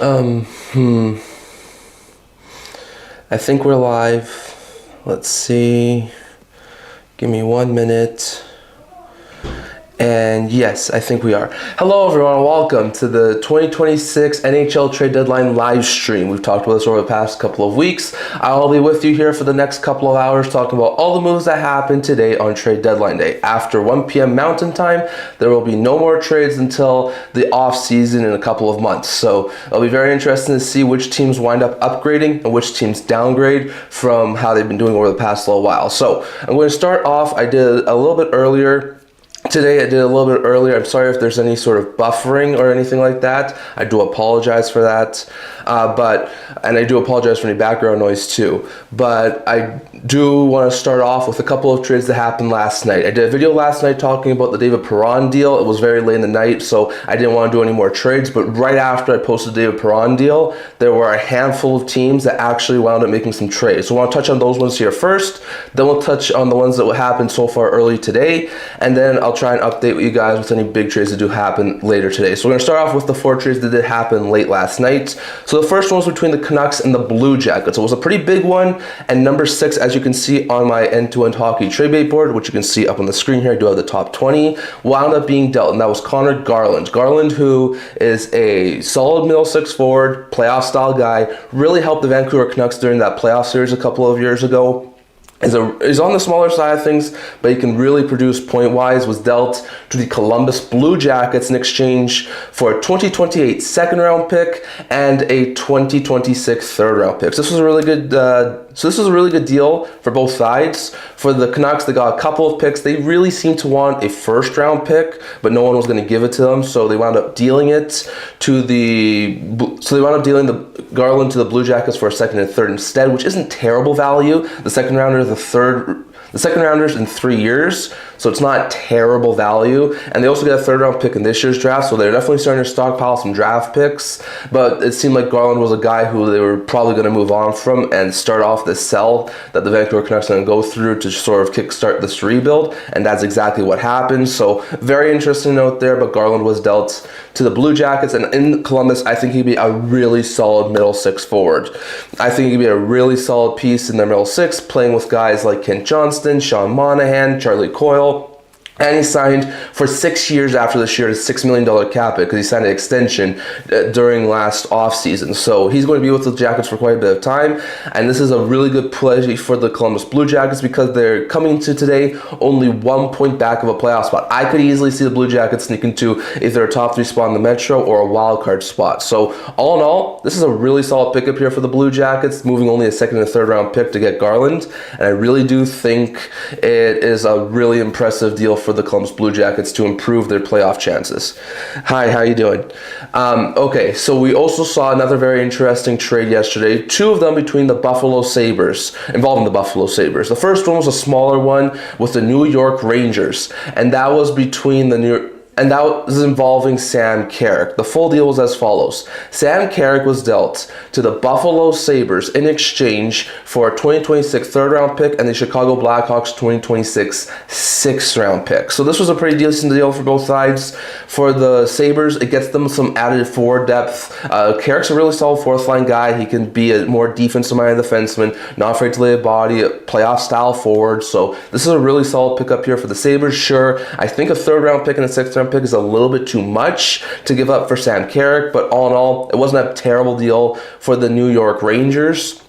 Um, hmm. I think we're live. Let's see. Give me 1 minute. And yes, I think we are. Hello everyone, welcome to the 2026 NHL trade deadline live stream. We've talked about this over the past couple of weeks. I'll be with you here for the next couple of hours talking about all the moves that happened today on trade deadline day. After 1 p.m. Mountain Time, there will be no more trades until the off season in a couple of months. So it'll be very interesting to see which teams wind up upgrading and which teams downgrade from how they've been doing over the past little while. So I'm going to start off, I did a little bit earlier. Today I did a little bit earlier. I'm sorry if there's any sort of buffering or anything like that. I do apologize for that. And I do apologize for any background noise too. But I do want to start off with a couple of trades that happened last night. I did a video last night talking about the David Perron deal. It was very late in the night, so I didn't want to do any more trades. But right after I posted the David Perron deal, there were a handful of teams that actually wound up making some trades. So I want to touch on those ones here first. Then we'll touch on the ones that happened so far early today. And then I'll try and update you guys with any big trades that do happen later today. So we're going to start off with the 4 trades that did happen late last night. So the first one was between the Canucks and the Blue Jackets. It was a pretty big one, and number 6, as you can see on my end-to-end hockey trade bait board, which you can see up on the screen here, I do have the top 20, wound up being dealt, and that was Connor Garland. Garland, who is a solid middle 6 forward, playoff style guy, really helped the Vancouver Canucks during that playoff series a couple of years ago. Is on the smaller side of things, but he can really produce point-wise. Was dealt to the Columbus Blue Jackets in exchange for a 2028 second-round pick and a 2026 third-round pick. So this was a really good. This was a really good deal for both sides. For the Canucks, they got a couple of picks. They really seemed to want a first-round pick, but no one was going to give it to them, so they wound up dealing it to the. So they wound up dealing the Garland to the Blue Jackets for a second and third instead, which isn't terrible value. The second rounder, the second rounders in 3 years, so it's not terrible value. And they also get a third round pick in this year's draft, so they're definitely starting to stockpile some draft picks. But it seemed like Garland was a guy who they were probably going to move on from and start off the sell that the Vancouver Canucks are going to go through to sort of kickstart this rebuild, and that's exactly what happened. So very interesting note there, but Garland was dealt to the Blue Jackets, and in Columbus, I think he'd be a really solid middle 6 forward. I think he'd be a really solid piece in their middle 6, playing with guys like Kent Johnston, Sean Monahan, Charlie Coyle. And he signed for 6 years after this year, a $6 million cap hit, because he signed an extension during last offseason. So he's going to be with the Jackets for quite a bit of time. And this is a really good play for the Columbus Blue Jackets because they're coming to today only 1 point back of a playoff spot. I could easily see the Blue Jackets sneak into either a top 3 spot in the Metro or a wild card spot. So all in all, this is a really solid pickup here for the Blue Jackets, moving only a second and third round pick to get Garland. And I really do think it is a really impressive deal for the Columbus Blue Jackets to improve their playoff chances. Hi, how you doing? Okay, so we also saw another very interesting trade yesterday, 2 of them between the Buffalo Sabres, involving the Buffalo Sabres. The first one was a smaller one with the New York Rangers, and that was between and that was involving Sam Carrick. The full deal was as follows. Sam Carrick was dealt to the Buffalo Sabres in exchange for a 2026 third-round pick and the Chicago Blackhawks 2026 sixth-round pick. So this was a pretty decent deal for both sides. For the Sabres, it gets them some added forward depth. Carrick's a really solid fourth-line guy. He can be a more defensive-minded defenseman, not afraid to lay a body, a playoff-style forward. So this is a really solid pickup here for the Sabres. Sure, I think a third-round pick and a sixth-round pick is a little bit too much to give up for Sam Carrick, but all in all, it wasn't a terrible deal for the New York Rangers.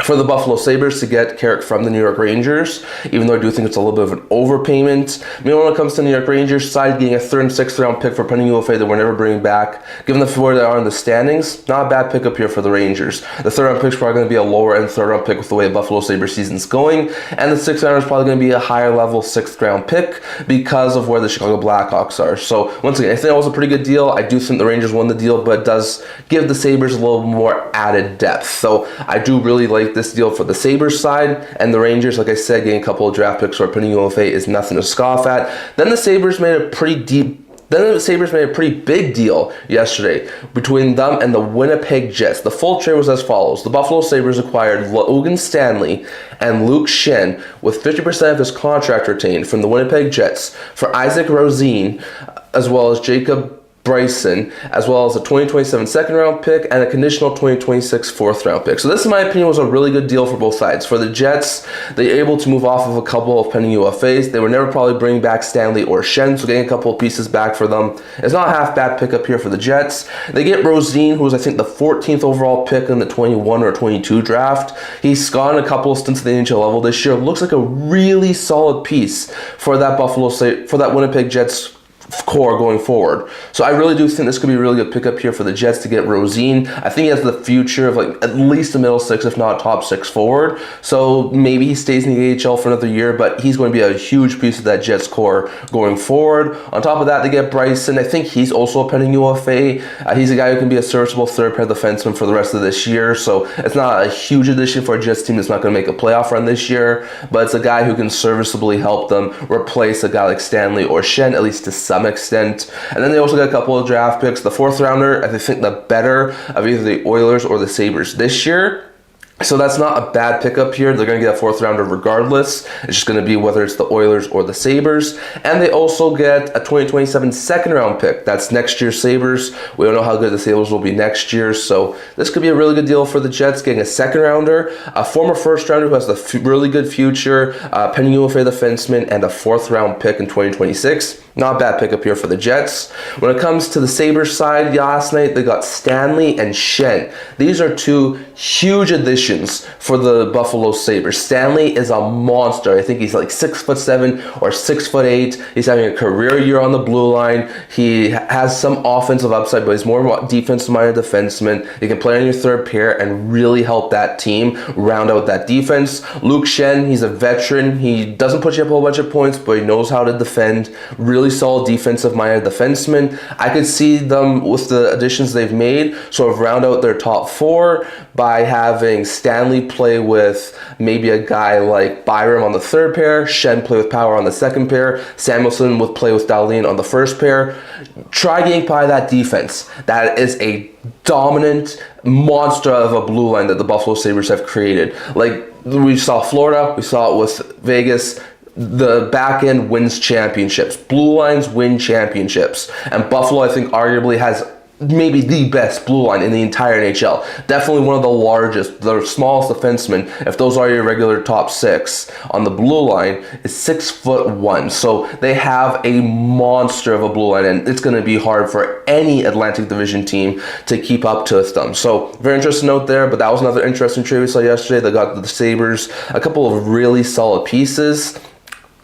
For the Buffalo Sabres to get Carrick from the New York Rangers, even though I do think it's a little bit of an overpayment. I mean, when it comes to the New York Rangers side, getting a third and sixth round pick for Penny UFA that we're never bringing back, given the where they are in the standings, not a bad pickup here for the Rangers. The third round pick is probably going to be a lower end third round pick with the way Buffalo Sabres season's going, and the sixth rounder is probably going to be a higher level sixth round pick because of where the Chicago Blackhawks are. So once again, I think that was a pretty good deal. I do think the Rangers won the deal, but it does give the Sabres a little more added depth. So I do really like this deal for the Sabres side, and the Rangers, like I said, getting a couple of draft picks or putting UFA is nothing to scoff at. Then the Sabres made a pretty big deal yesterday between them and the Winnipeg Jets. The full trade was as follows. The Buffalo Sabres acquired Logan Stanley and Luke Schenn with 50% of his contract retained from the Winnipeg Jets for Isaac Rosén, as well as Jacob Bryson, as well as a 2027 second round pick and a conditional 2026 fourth round pick. So this, in my opinion, was a really good deal for both sides. For the Jets, they were able to move off of a couple of pending UFAs. They were never probably bringing back Stanley or Schenn, so getting a couple of pieces back for them is not a half bad pickup here for the Jets. They get Rosine, who was, I think, the 14th overall pick in the 21 or 22 draft. He's gone a couple of stints at the NHL level this year. Looks like a really solid piece for that Winnipeg Jets core going forward. So I really do think this could be a really good pickup here for the Jets to get Rosine. I think he has the future of like at least a middle six, if not top six forward. So maybe he stays in the AHL for another year, but he's going to be a huge piece of that Jets core going forward. On top of that, they get Bryson. I think he's also a pending UFA. He's a guy who can be a serviceable third pair defenseman for the rest of this year. So it's not a huge addition for a Jets team that's not going to make a playoff run this year, but it's a guy who can serviceably help them replace a guy like Stanley or Schenn, at least to some extent. And then they also got a couple of draft picks. The fourth rounder, I think the better of either the Oilers or the Sabres this year. So that's not a bad pickup here. They're going to get a fourth rounder regardless. It's just going to be whether it's the Oilers or the Sabres. And they also get a 2027 second round pick. That's next year's Sabres. We don't know how good the Sabres will be next year. So this could be a really good deal for the Jets, getting a second rounder, a former first rounder who has the really good future, pending UFA defenseman, and a fourth round pick in 2026. Not a bad pickup here for the Jets. When it comes to the Sabres side, last night they got Stanley and Schenn. These are two huge additions for the Buffalo Sabres. Stanley is a monster. I think he's like 6'7" or 6'8". He's having a career year on the blue line. He has some offensive upside, but he's more of a defensive-minded defenseman. He can play on your third pair and really help that team round out that defense. Luke Schenn, he's a veteran. He doesn't put you up a whole bunch of points, but he knows how to defend. Really solid defensive-minded defenseman. I could see them, with the additions they've made, sort of round out their top four by having Stanley play with maybe a guy like Byram on the third pair, Schenn play with Power on the second pair, Samuelson would play with Dahlin on the first pair. Try getting by that defense. That is a dominant monster of a blue line that the Buffalo Sabres have created. Like we saw Florida, we saw it with Vegas. The back end wins championships. Blue lines win championships. And Buffalo, I think, arguably has maybe the best blue line in the entire NHL. Definitely one of the largest, the smallest defenseman, if those are your regular top six on the blue line, is 6'1". So they have a monster of a blue line, and it's going to be hard for any Atlantic Division team to keep up to them. So very interesting note there, but that was another interesting trade we saw yesterday. They got the Sabres a couple of really solid pieces.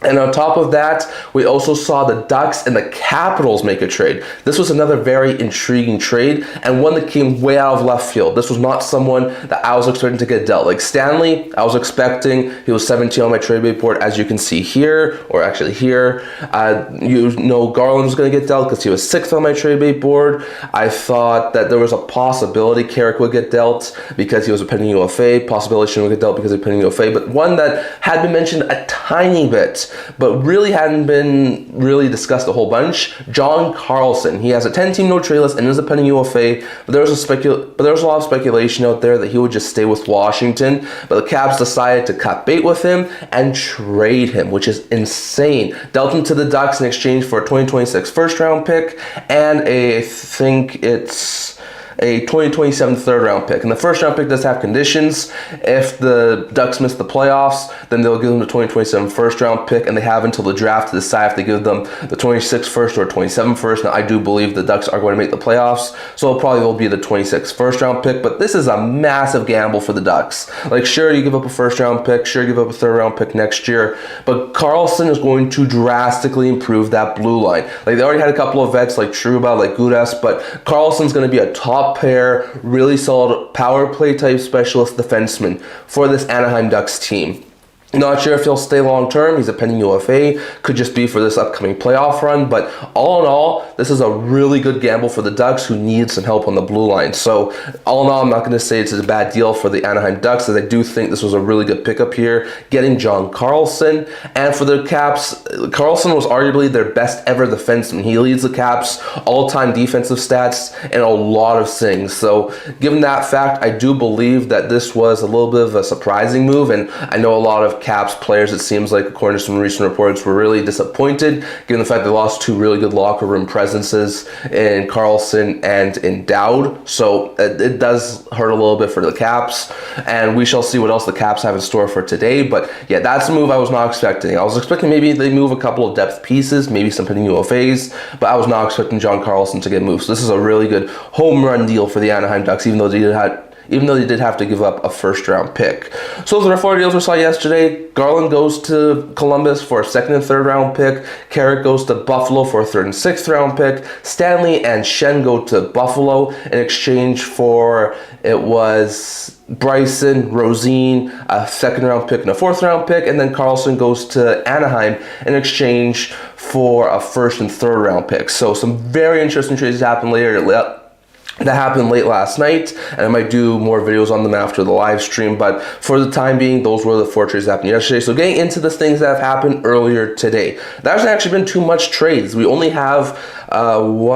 And on top of that, we also saw the Ducks and the Capitals make a trade. This was another very intriguing trade, and one that came way out of left field. This was not someone that I was expecting to get dealt. Like Stanley, I was expecting, he was 17 on my trade report, as you can see here, or actually here. Garland was going to get dealt because he was 6th on my trade bait board. I thought that there was a possibility Carrick would get dealt because he was a pending UFA, possibility Schenn would get dealt because of pending UFA, but one that had been mentioned a tiny bit, but really hadn't been really discussed a whole bunch. John Carlson. He has a 10-team no trade list and is a pending UFA, but there was a lot of speculation out there that he would just stay with Washington, but the Caps decided to cut bait with him and trade him, which is insane. Dealt him to the Ducks in exchange for a 2026 first round pick and I think it's a 2027 third round pick. And the first round pick does have conditions. If the Ducks miss the playoffs, then they'll give them the 2027 first round pick, and they have until the draft to decide if they give them the 26 first or 27 first. Now, I do believe the Ducks are going to make the playoffs, so it probably will be the 26 first round pick, but this is a massive gamble for the Ducks. Like, sure, you give up a first round pick, sure, you give up a third round pick next year, but Carlson is going to drastically improve that blue line. Like, they already had a couple of vets like Trouba, like Gudas, but Carlson's going to be a top pair, really solid power play type specialist defenseman for this Anaheim Ducks team. Not sure if he'll stay long term. He's a pending UFA. Could just be for this upcoming playoff run. But all in all, this is a really good gamble for the Ducks, who need some help on the blue line. So all in all, I'm not going to say it's a bad deal for the Anaheim Ducks, as I do think this was a really good pickup here, getting John Carlson. And for the Caps, Carlson was arguably their best ever defenseman. He leads the Caps all-time defensive stats in a lot of things. So given that fact, I do believe that this was a little bit of a surprising move. And I know a lot of Caps players, it seems like, according to some recent reports, were really disappointed, given the fact they lost two really good locker room presences in Carlson and in Dowd. So it does hurt a little bit for the Caps, and we shall see what else the Caps have in store for today. But yeah, that's a move I was not expecting. I was expecting maybe they move a couple of depth pieces, maybe some pending UFAs, but I was not expecting John Carlson to get moved. So this is a really good home run deal for the Anaheim Ducks, even though they did have to give up a first-round pick. So those are the 4 deals we saw yesterday. Garland goes to Columbus for a second and third-round pick. Carrick goes to Buffalo for a third and sixth-round pick. Stanley and Schenn go to Buffalo in exchange for, it was Bryson, Rosine, a second-round pick and a fourth-round pick. And then Carlson goes to Anaheim in exchange for a first and third-round pick. So some very interesting trades happened that happened late last night, and I might do more videos on them after the live stream, but for the time being, those were the 4 trades that happened yesterday. So getting into the things that have happened earlier today, there hasn't actually been too much trades. We only have 5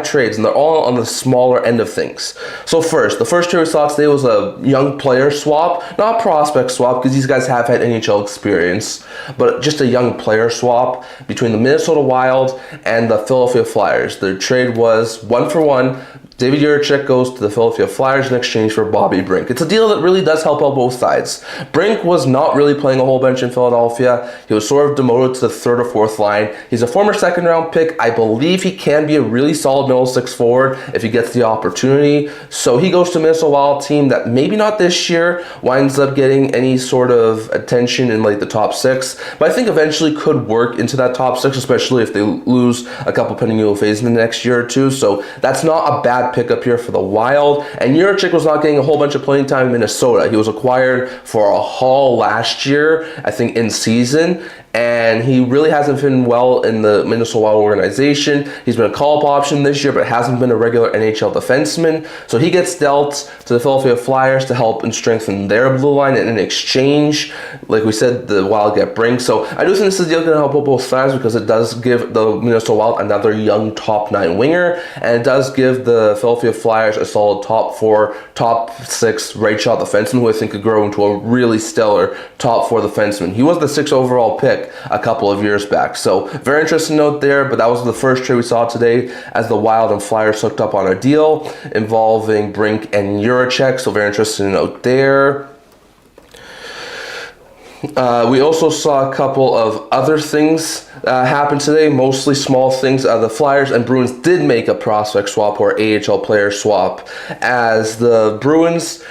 trades, and they're all on the smaller end of things. So the first trade we saw today was a young player swap, not a prospect swap, because these guys have had NHL experience, but just a young player swap between the Minnesota Wild and the Philadelphia Flyers. The trade was 1-for-1. David Jiricek goes to the Philadelphia Flyers in exchange for Bobby Brink. It's a deal that really does help out both sides. Brink was not really playing a whole bunch in Philadelphia. He was sort of demoted to the third or fourth line. He's a former second-round pick. I believe he can be a really solid middle six forward if he gets the opportunity. So he goes to a Minnesota Wild team that maybe not this year winds up getting any sort of attention in like the top 6, but I think eventually could work into that top 6, especially if they lose a couple pending UFAs in the next year or two. So that's not a bad pickup here for the Wild. And Jiricek was not getting a whole bunch of playing time in Minnesota. He was acquired for a haul last year, I think in season, and he really hasn't been well in the Minnesota Wild organization. He's been a call-up option this year, but hasn't been a regular NHL defenseman. So he gets dealt to the Philadelphia Flyers to help and strengthen their blue line, and in exchange, like we said, the Wild get Brink. So I do think this is a deal going to help both sides, because it does give the Minnesota Wild another young top 9 winger, and it does give the Philadelphia Flyers a solid top 4, top 6 right shot defenseman, who I think could grow into a really stellar top 4 defenseman. He was the 6th overall pick a couple of years back. So very interesting note there, but that was the first trade we saw today as the Wild and Flyers hooked up on a deal involving Brink and Jiricek. So very interesting note there. We also saw a couple of other things happen today, mostly small things. The Flyers and Bruins did make a prospect swap or AHL player swap, as the Bruins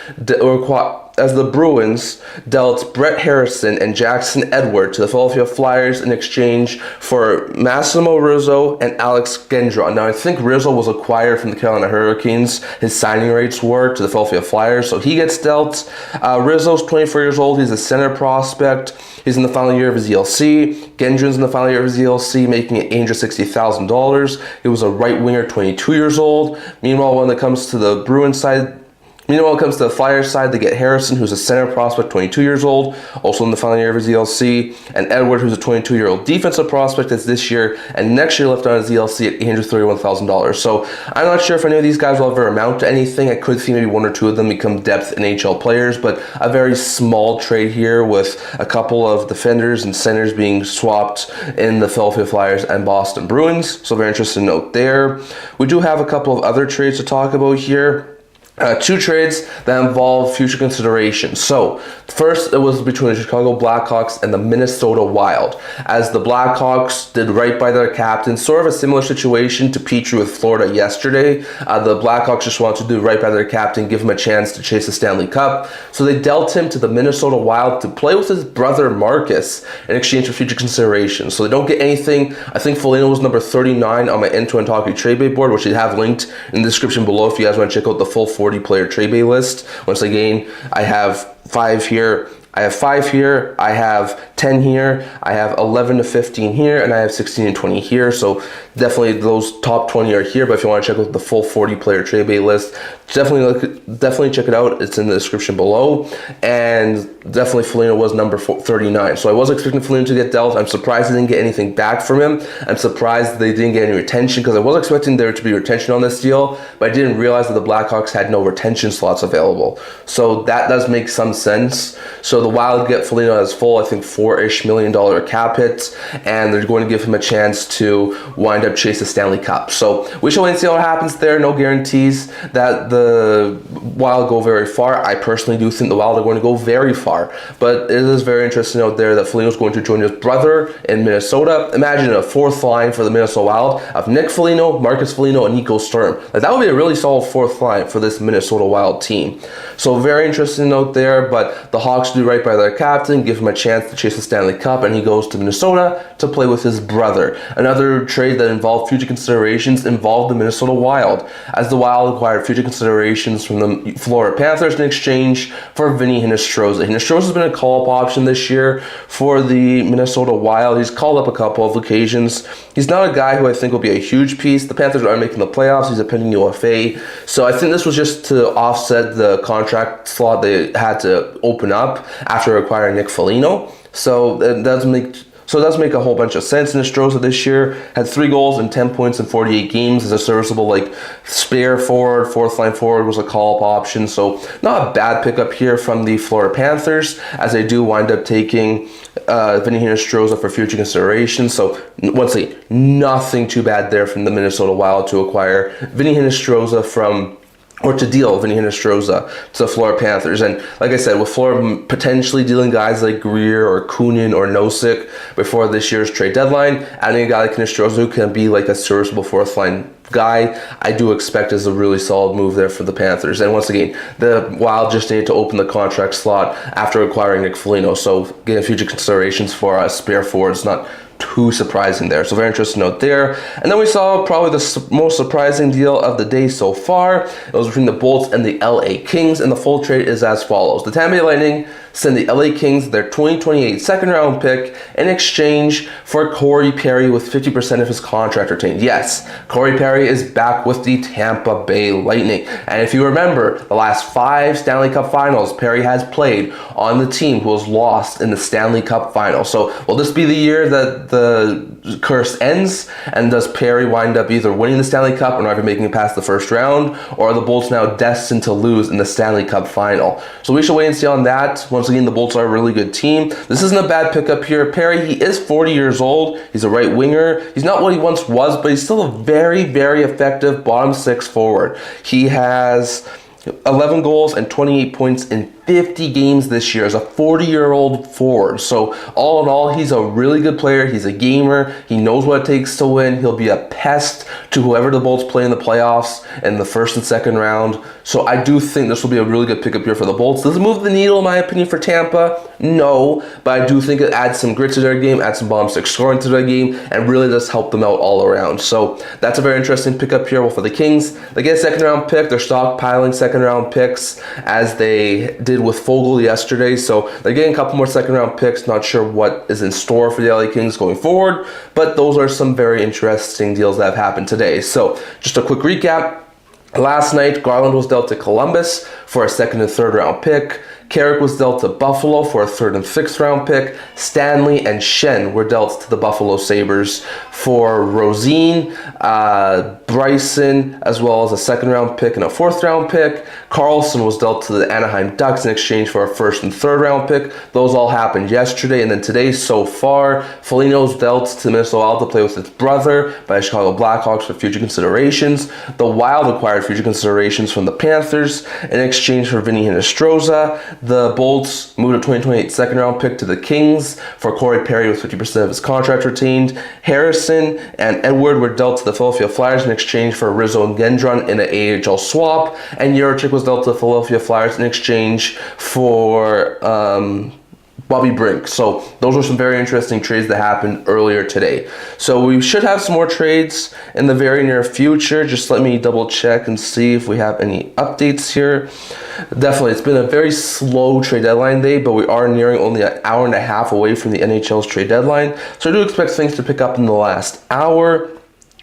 dealt Brett Harrison and Jackson Edward to the Philadelphia Flyers in exchange for Massimo Rizzo and Alex Gendron. Now, I think Rizzo was acquired from the Carolina Hurricanes. His signing rates were to the Philadelphia Flyers, so he gets dealt. Rizzo's 24 years old. He's a center prospect. He's in the final year of his ELC. Gendron's in the final year of his ELC, making it $860,000. He was a right winger, 22 years old. Meanwhile, when it comes to the Bruins side, Meanwhile, when it comes to the Flyers side, they get Harrison, who's a center prospect, 22 years old, also in the final year of his ELC, and Edward, who's a 22-year-old defensive prospect that's this year, and next year left on his ELC at $831,000. So I'm not sure if any of these guys will ever amount to anything. I could see maybe 1 or 2 of them become depth NHL players, but a very small trade here with a couple of defenders and centers being swapped in the Philadelphia Flyers and Boston Bruins. So very interesting note there. We do have a couple of other trades to talk about here. 2 trades that involve future consideration. So, first, it was between the Chicago Blackhawks and the Minnesota Wild, as the Blackhawks did right by their captain, sort of a similar situation to Petrie with Florida yesterday. The Blackhawks just wanted to do right by their captain, give him a chance to chase the Stanley Cup. So they dealt him to the Minnesota Wild to play with his brother Marcus in exchange for future consideration. So they don't get anything. I think Foligno was number 39 on my End-to-End Hockey trade bait board, which I have linked in the description below if you guys want to check out the full 40-player trade bait list. Once again, I have 5 here. I have 5 here, I have 10 here, I have 11 to 15 here, and I have 16 and 20 here. So definitely those top 20 are here, but if you want to check out the full 40-player trade bait list, definitely check it out. It's in the description below. And definitely Foligno was number 39. So I was expecting Foligno to get dealt. I'm surprised they didn't get anything back from him. I'm surprised they didn't get any retention, because I was expecting there to be retention on this deal, but I didn't realize that the Blackhawks had no retention slots available. So that does make some sense. So the Wild get Foligno as full, I think $4-ish million cap hit, and they're going to give him a chance to wind up chase the Stanley Cup. So we shall wait and see what happens there. No guarantees that the Wild go very far. I personally do think the Wild are going to go very far, but it is very interesting out there that Foligno is going to join his brother in Minnesota. Imagine a fourth line for the Minnesota Wild of Nick Foligno, Marcus Foligno, and Nico Sturm. Like, that would be a really solid fourth line for this Minnesota Wild team. So very interesting out there, but the Hawks do right by their captain, give him a chance to chase the Stanley Cup, and he goes to Minnesota to play with his brother. Another trade that involved future considerations involved the Minnesota Wild, as the Wild acquired future considerations from the Florida Panthers in exchange for Vinny Hinostroza. Hinostroza has been a call-up option this year for the Minnesota Wild. He's called up a couple of occasions. He's not a guy who I think will be a huge piece. The Panthers aren't making the playoffs. He's a pending UFA. So I think this was just to offset the contract slot they had to open up after acquiring Nick Foligno. So it does make a whole bunch of sense. Hinostroza this year had 3 goals and 10 points in 48 games as a serviceable, like, spare forward, fourth line forward was a call-up option. So not a bad pickup here from the Florida Panthers, as they do wind up taking Vinny Hinostroza for future consideration. So once again, nothing too bad there from the Minnesota Wild to acquire Vinny Hinostroza to deal Vinny Hinostroza to the Florida Panthers. And like I said, with Florida potentially dealing guys like Greer or Kunin or Nosek before this year's trade deadline, adding a guy like Hinostroza who can be like a serviceable fourth line guy, I do expect is a really solid move there for the Panthers. And once again, the Wild just need to open the contract slot after acquiring Nick Foligno, so getting future considerations for a spare forward is not too surprising there. So very interesting note there. And then we saw probably the most surprising deal of the day so far. It was between the Bolts and the LA Kings, and the full trade is as follows. The Tampa Bay Lightning send the LA Kings their 2028 second-round pick in exchange for Corey Perry with 50% of his contract retained. Yes, Corey Perry is back with the Tampa Bay Lightning. And if you remember, the last 5 Stanley Cup finals Perry has played on the team who was lost in the Stanley Cup final. So will this be the year that the curse ends, and does Perry wind up either winning the Stanley Cup or not even making it past the first round, or are the Bolts now destined to lose in the Stanley Cup final? So we shall wait and see on that. Once again, the Bolts are a really good team. This isn't a bad pickup here. Perry, he is 40 years old. He's a right winger. He's not what he once was, but he's still a very, very effective bottom 6 forward. He has 11 goals and 28 points in 50 games this year as a 40-year-old forward. So all in all, he's a really good player. He's a gamer. He knows what it takes to win. He'll be a pest to whoever the Bolts play in the playoffs in the first and second round. So I do think this will be a really good pickup here for the Bolts. Does it move the needle, in my opinion, for Tampa? No, but I do think it adds some grit to their game, adds some bottom 6 scoring to their game, and really does help them out all around. So that's a very interesting pickup here. Well, for the Kings, they get a second-round pick. They're stockpiling second-round picks as they did with Fogle yesterday. So they're getting a couple more second-round picks. Not sure what is in store for the LA Kings going forward, but those are some very interesting deals that have happened today. So just a quick recap. Last night, Garland was dealt to Columbus for a second and third round pick. Carrick was dealt to Buffalo for a third and sixth round pick. Stanley and Schenn were dealt to the Buffalo Sabres for Rosine, Bryson, as well as a second round pick and a fourth round pick. Carlson was dealt to the Anaheim Ducks in exchange for a first and third round pick. Those all happened yesterday, and then today so far, Foligno was dealt to Minnesota Wild to play with his brother by the Chicago Blackhawks for future considerations. The Wild acquired future considerations from the Panthers in exchange for Vinny Hinostroza. The Bolts moved a 2028 second round pick to the Kings for Corey Perry with 50% of his contract retained. Harrison and Edward were dealt to the Philadelphia Flyers in exchange for Rizzo and Gendron in an AHL swap. And Trochek was dealt to the Philadelphia Flyers in exchange for Bobby Brink. So those were some very interesting trades that happened earlier today. So we should have some more trades in the very near future. Just let me double check and see if we have any updates here. Definitely, it's been a very slow trade deadline day, but we are nearing only an hour and a half away from the NHL's trade deadline. So I do expect things to pick up in the last hour.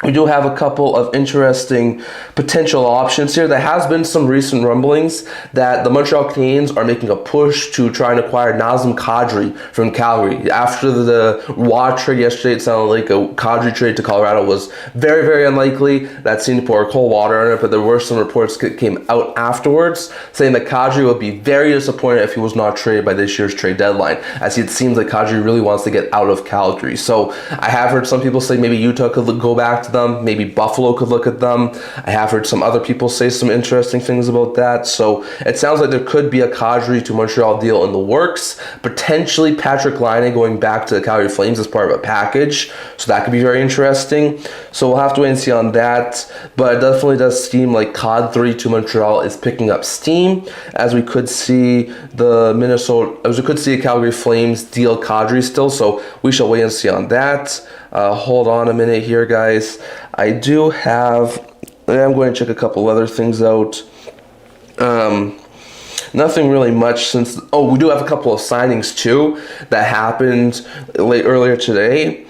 we do have a couple of interesting potential options here. There has been some recent rumblings that the Montreal Canadiens are making a push to try and acquire Nazem Kadri from Calgary. After the Waugh trade yesterday, it sounded like a Kadri trade to Colorado was very, very unlikely. That seemed to pour cold water on it, but there were some reports that came out afterwards saying that Kadri would be very disappointed if he was not traded by this year's trade deadline, as it seems like Kadri really wants to get out of Calgary. So I have heard some people say maybe Utah could go back to them, maybe Buffalo could look at them. I have heard some other people say some interesting things about that. So it sounds like there could be a Kadri to Montreal deal in the works. Potentially Patrick Laine going back to the Calgary Flames as part of a package. So that could be very interesting. So we'll have to wait and see on that. But it definitely does seem like Kadri to Montreal is picking up steam, as we could see the Calgary Flames deal Kadri still. So we shall wait and see on that. Hold on a minute here, guys. I'm going to check a couple other things out. Nothing really much since. Oh, we do have a couple of signings too that happened earlier today.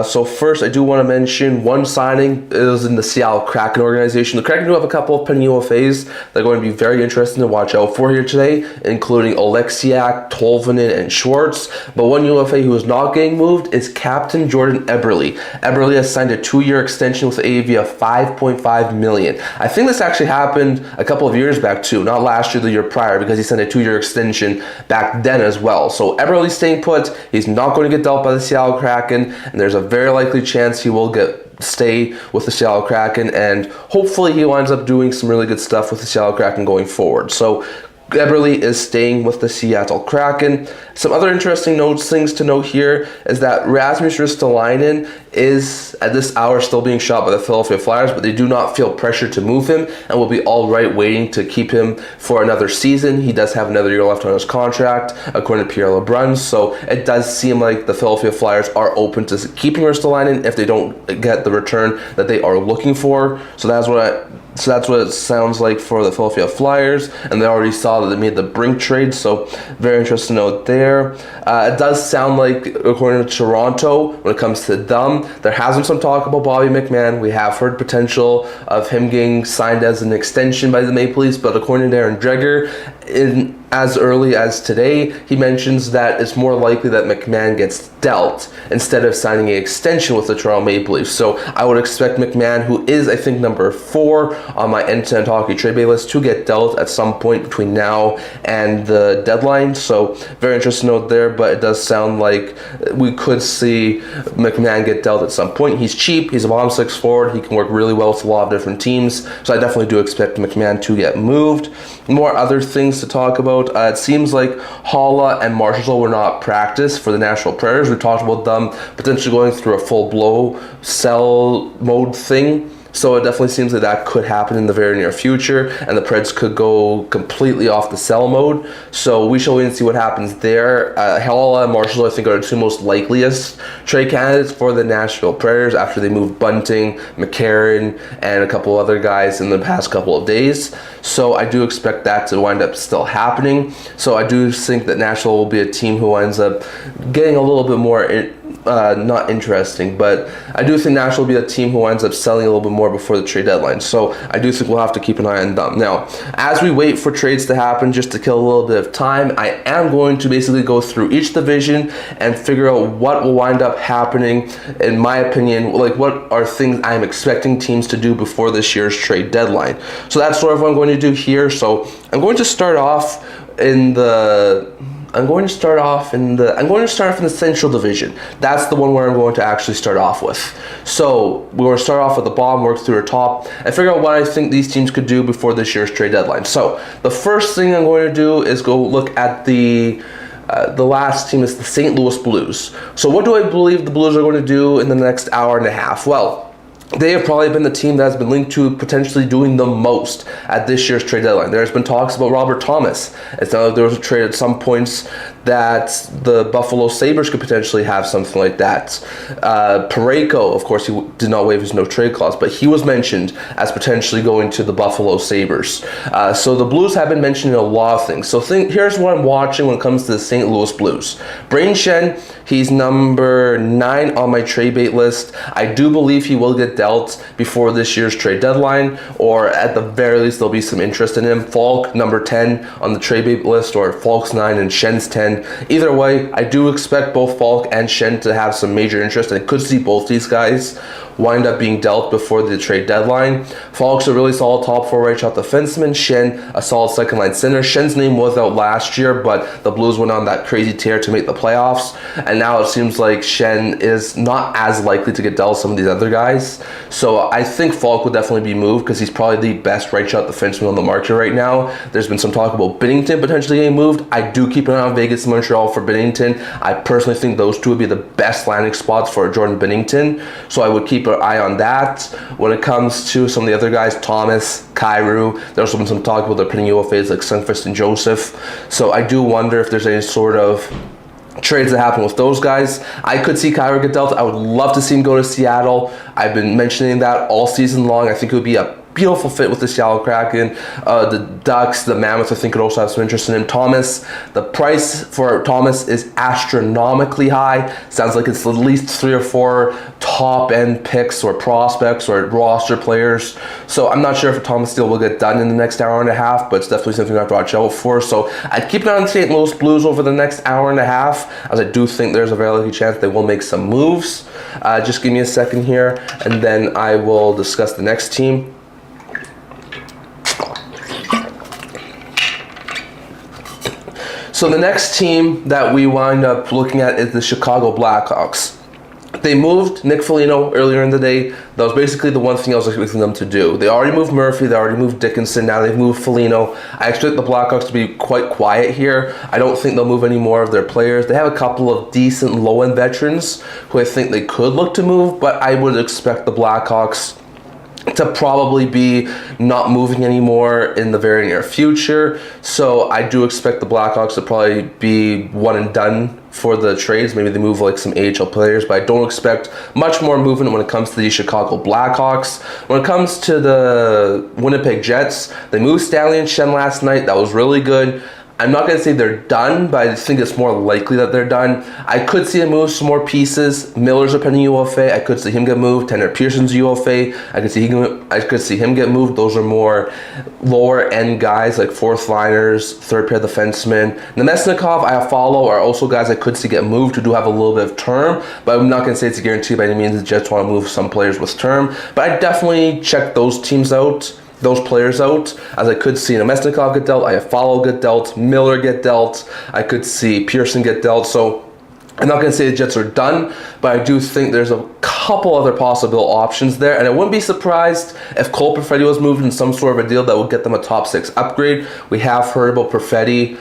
So first, I do want to mention one signing is in the Seattle Kraken organization. The Kraken do have a couple of penny UFAs that are going to be very interesting to watch out for here today, including Oleksiak, Tolvanen, and Schwartz. But one UFA who is not getting moved is Captain Jordan Eberle. Eberle has signed a 2-year extension with the AAV of $5.5 million. I think this actually happened a couple of years back too, not last year, the year prior, because he signed a 2-year extension back then as well. So Eberle's staying put. He's not going to get dealt by the Seattle Kraken, and there's a very likely chance he will stay with the Seattle Kraken, and hopefully he winds up doing some really good stuff with the Seattle Kraken going forward. So Eberle is staying with the Seattle Kraken. Some other interesting things to note here is that Rasmus Ristolainen is at this hour still being shot by the Philadelphia Flyers, but they do not feel pressure to move him and will be all right waiting to keep him for another season. He does have another year left on his contract, according to Pierre LeBrun, so it does seem like the Philadelphia Flyers are open to keeping Ristolainen if they don't get the return that they are looking for. So that's what it sounds like for the Philadelphia Flyers, and they already saw that they made the Brink trade, so very interesting note there. It does sound like, according to Toronto, when it comes to them, there has been some talk about Bobby McMann. We have heard potential of him getting signed as an extension by the Maple Leafs, but according to Aaron Dreger, as early as today, he mentions that it's more likely that McMann gets dealt instead of signing an extension with the Toronto Maple Leafs. So I would expect McMann, who is, I think, number 4 on my end-to-end hockey trade bait list, to get dealt at some point between now and the deadline. So very interesting note there, but it does sound like we could see McMann get dealt at some point. He's cheap. He's a bottom 6 forward. He can work really well with a lot of different teams. So I definitely do expect McMann to get moved. More other things to talk about. It seems like Haula and Marshall were not practiced for the Nashville Predators. We talked about them potentially going through a full blow sell mode thing. So it definitely seems like that could happen in the very near future, and the Preds could go completely off the sell mode. So we shall wait and see what happens there. Haula and Marshall, I think, are the 2 most likeliest trade candidates for the Nashville Predators after they moved Bunting, McCarron, and a couple other guys in the past couple of days. So I do expect that to wind up still happening. So I do think that Nashville will be a team who ends up getting a little bit more not interesting, but I do think Nashville will be a team who ends up selling a little bit more before the trade deadline. So I do think we'll have to keep an eye on them. Now, as we wait for trades to happen, just to kill a little bit of time, I am going to basically go through each division and figure out what will wind up happening, in my opinion, like what are things I'm expecting teams to do before this year's trade deadline. So that's sort of what I'm going to do here. So I'm going to start off in the Central Division. That's the one where I'm going to actually start off with. So we're going to start off at the bottom, work through the top, and figure out what I think these teams could do before this year's trade deadline. So the first thing I'm going to do is go look at the last team is the St. Louis Blues. So what do I believe the Blues are going to do in the next hour and a half? Well, they have probably been the team that has been linked to potentially doing the most at this year's trade deadline. There's been talks about Robert Thomas. It's not like there was a trade at some points that the Buffalo Sabres could potentially have something like that. Parayko, of course, he did not waive his no-trade clause, but he was mentioned as potentially going to the Buffalo Sabres. So the Blues have been mentioned in a lot of things. So here's what I'm watching when it comes to the St. Louis Blues. Brayden Schenn, he's number 9 on my trade bait list. I do believe he will get dealt before this year's trade deadline, or at the very least there'll be some interest in him. Falk, number 10 on the trade bait list, or Falk's 9 and Schenn's 10. Either way, I do expect both Falk and Schenn to have some major interest, and I could see both these guys wind up being dealt before the trade deadline. Falk's a really solid top 4 right shot defenseman. Schenn, a solid second line center. Schenn's name was out last year, but the Blues went on that crazy tear to make the playoffs, and now it seems like Schenn is not as likely to get dealt as some of these other guys. So I think Falk would definitely be moved because he's probably the best right shot defenseman on the market right now. There's been some talk about Binnington potentially getting moved. I do keep an eye on Vegas and Montreal for Binnington. I personally think those two would be the best landing spots for Jordan Binnington, so I would keep an eye on that. When it comes to some of the other guys, Thomas, Kyrou, there's also been some talk about their pending UFAs like Sundqvist and Joseph. So I do wonder if there's any sort of trades that happen with those guys. I could see Kyrou get dealt. I would love to see him go to Seattle. I've been mentioning that all season long. I think it would be a beautiful fit with the Seattle Kraken. The Ducks, the Mammoths, I think could also have some interest in him. Thomas, the price for Thomas is astronomically high. Sounds like it's at least 3 or 4 top-end picks or prospects or roster players. So I'm not sure if a Thomas deal will get done in the next hour and a half, but it's definitely something I have to watch out for. So I'd keep an eye on St. Louis Blues over the next hour and a half, as I do think there's a very likely chance they will make some moves. Just give me a second here, and then I will discuss the next team. So the next team that we wind up looking at is the Chicago Blackhawks. They moved Nick Foligno earlier in the day. That was basically the one thing I was expecting them to do. They already moved Murphy, they already moved Dickinson, now they've moved Foligno. I expect the Blackhawks to be quite quiet here. I don't think they'll move any more of their players. They have a couple of decent low-end veterans who I think they could look to move, but I would expect the Blackhawks to probably be not moving anymore in the very near future. So I do expect the Blackhawks to probably be one and done for the trades. Maybe they move like some AHL players, but I don't expect much more movement when it comes to the Chicago Blackhawks. When it comes to the Winnipeg Jets, they moved Stanley and Schenn last night. That was really good. I'm not going to say they're done, but I think it's more likely that they're done. I could see him move some more pieces. Miller's a pending UFA. I could see him get moved. Tanner Pearson's UFA. I could see him get moved. Those are more lower end guys like fourth liners, third pair defensemen. Nemesnikov, Iafallo are also guys I could see get moved who do have a little bit of term, but I'm not going to say it's a guarantee by any means. The Jets want to move some players with term, but I definitely check those teams out, those players out, as I could see Nemesnikov get dealt, Iafallo get dealt, Miller get dealt, I could see Pearson get dealt. So I'm not going to say the Jets are done, but I do think there's a couple other possible options there, and I wouldn't be surprised if Cole Perfetti was moved in some sort of a deal that would get them a top 6 upgrade. We have heard about Perfetti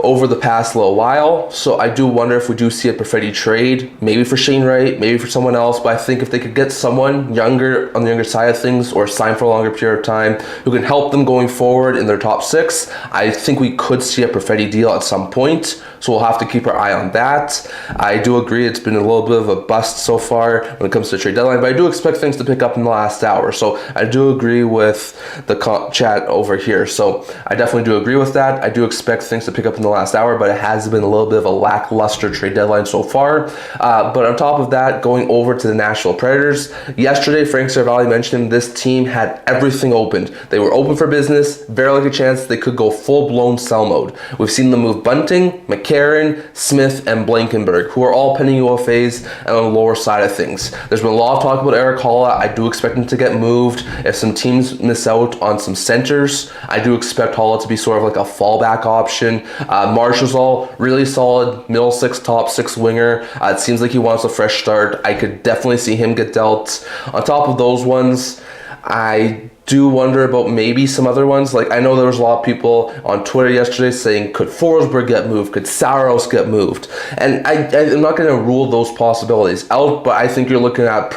over the past little while, so I do wonder if we do see a Perfetti trade, maybe for Shane Wright, maybe for someone else, but I think if they could get someone younger on the younger side of things or sign for a longer period of time who can help them going forward in their top 6, I think we could see a Perfetti deal at some point, so we'll have to keep our eye on that. I do agree it's been a little bit of a bust so far when it comes to the trade deadline, but I do expect things to pick up in the last hour, so I do agree with the chat over here, so I definitely do agree with that. I do expect things to pick up in the last hour, but it has been a little bit of a lackluster trade deadline so far. But on top of that, going over to the Nashville Predators, yesterday Frank Seravalli mentioned this team had everything opened. They were open for business, very likely chance they could go full-blown sell mode. We've seen them move Bunting, McCarron, Smith, and Blankenberg, who are all pending UFAs and on the lower side of things. There's been a lot of talk about Eric Holla. I do expect him to get moved. If some teams miss out on some centers, I do expect Holla to be sort of like a fallback option. Marshall's really solid middle 6, top 6 winger. It seems like he wants a fresh start. I could definitely see him get dealt. On top of those ones, I do wonder about maybe some other ones. Like, I know there was a lot of people on Twitter yesterday saying, could Forsberg get moved? Could Saros get moved? And I'm not going to rule those possibilities out, but I think you're looking at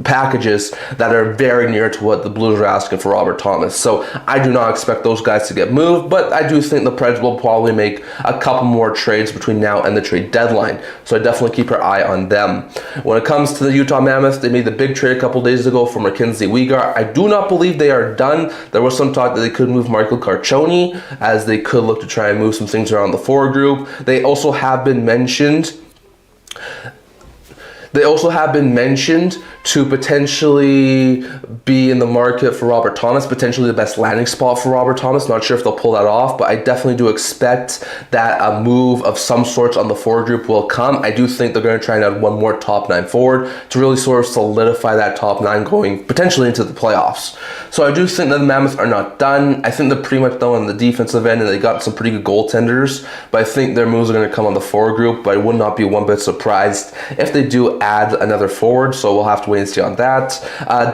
packages that are very near to what the Blues are asking for Robert Thomas. So I do not expect those guys to get moved, but I do think the Preds will probably make a couple more trades between now and the trade deadline. So I definitely keep your eye on them. When it comes to the Utah Mammoths, they made the big trade a couple days ago for Mackenzie Weegar. I do not believe they are done. There was some talk that they could move Michael Carcioni, as they could look to try and move some things around the forward group. They also have been mentioned to potentially be in the market for Robert Thomas, potentially the best landing spot for Robert Thomas. Not sure if they'll pull that off, but I definitely do expect that a move of some sorts on the forward group will come. I do think they're going to try and add one more top 9 forward to really sort of solidify that top 9 going potentially into the playoffs. So I do think that the Mammoths are not done. I think they're pretty much done on the defensive end, and they got some pretty good goaltenders, but I think their moves are going to come on the forward group, but I would not be one bit surprised if they do add another forward, so we'll have to wait and see on that.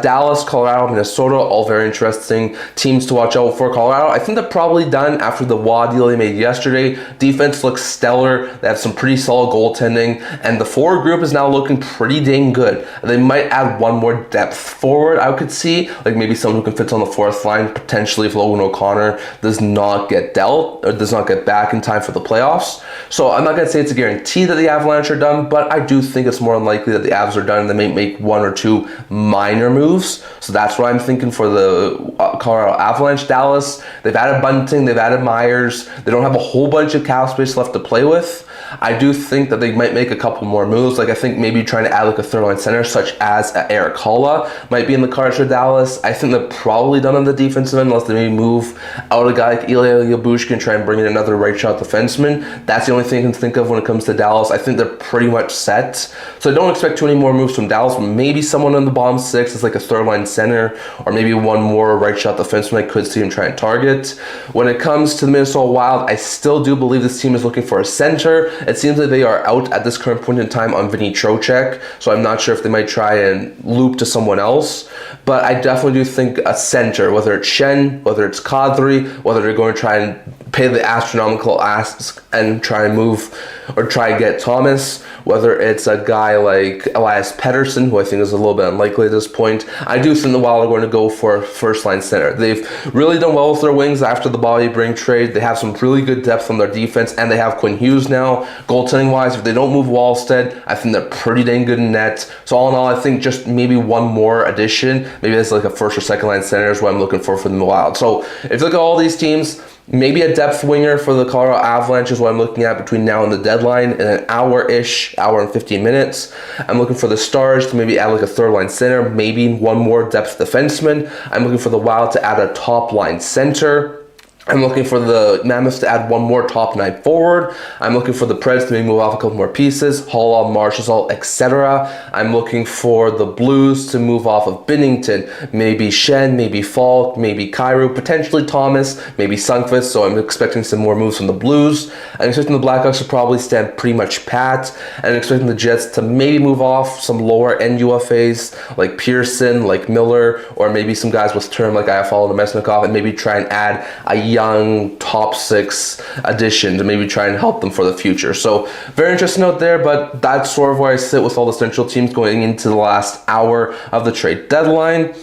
Dallas, Colorado, Minnesota, all very interesting teams to watch out for. Colorado, I think they're probably done after the Waugh deal they made yesterday. Defense looks stellar. They have some pretty solid goaltending, and the forward group is now looking pretty dang good. They might add one more depth forward, I could see, like maybe someone who can fit on the fourth line, potentially if Logan O'Connor does not get dealt or does not get back in time for the playoffs. So I'm not going to say it's a guarantee that the Avalanche are done, but I do think it's more unlikely that the Avs are done and they may make one or two minor moves. So that's what I'm thinking for the Colorado Avalanche. Dallas, they've added Bunting, they've added Myers. They don't have a whole bunch of cap space left to play with. I do think that they might make a couple more moves. Like I think maybe trying to add like a third line center such as Eric Holla might be in the cards for Dallas. I think they're probably done on the defensive end unless they maybe move out a guy like Ilya Yabushkin and try and bring in another right shot defenseman. That's the only thing I can think of when it comes to Dallas. I think they're pretty much set. So I don't expect too many more moves from Dallas, but maybe someone in the bottom 6 is like a third line center or maybe one more right shot defenseman I could see him try and target. When it comes to the Minnesota Wild, I still do believe this team is looking for a center. It seems like they are out at this current point in time on Vinny Trochek, so I'm not sure if they might try and loop to someone else, but I definitely do think a center, whether it's Schenn, whether it's Kadri, whether they're going to try and pay the astronomical asks and try and move or try and get Thomas, whether it's a guy like Elias Pettersson, who I think is a little bit unlikely at this point. I do think the Wild are going to go for first-line center. They've really done well with their wings after the Bobby Brink trade. They have some really good depth on their defense, and they have Quinn Hughes now. Goaltending-wise, if they don't move Wallstead, I think they're pretty dang good in net. So all in all, I think just maybe one more addition, maybe that's like a first or second-line center is what I'm looking for the Wild. So if you look at all these teams, maybe a depth winger for the Colorado Avalanche is what I'm looking at between now and the deadline in an hour-ish, hour and 15 minutes. I'm looking for the Stars to maybe add like a third-line center, maybe one more depth defenseman. I'm looking for the Wild to add a top-line center. I'm looking for the Mammoths to add one more top 9 forward. I'm looking for the Preds to maybe move off a couple more pieces, Holla, Marchessault, etc. I'm looking for the Blues to move off of Binnington, maybe Schenn, maybe Falk, maybe Kyrou, potentially Thomas, maybe Sundqvist. So I'm expecting some more moves from the Blues. I'm expecting the Blackhawks to probably stand pretty much pat. And I'm expecting the Jets to maybe move off some lower end UFAs like Pearson, like Miller, or maybe some guys with term like Iafallo and Mesnikov, and maybe try and add a young top 6 addition to maybe try and help them for the future. So very interesting note there, but that's sort of where I sit with all the central teams going into the last hour of the trade deadline.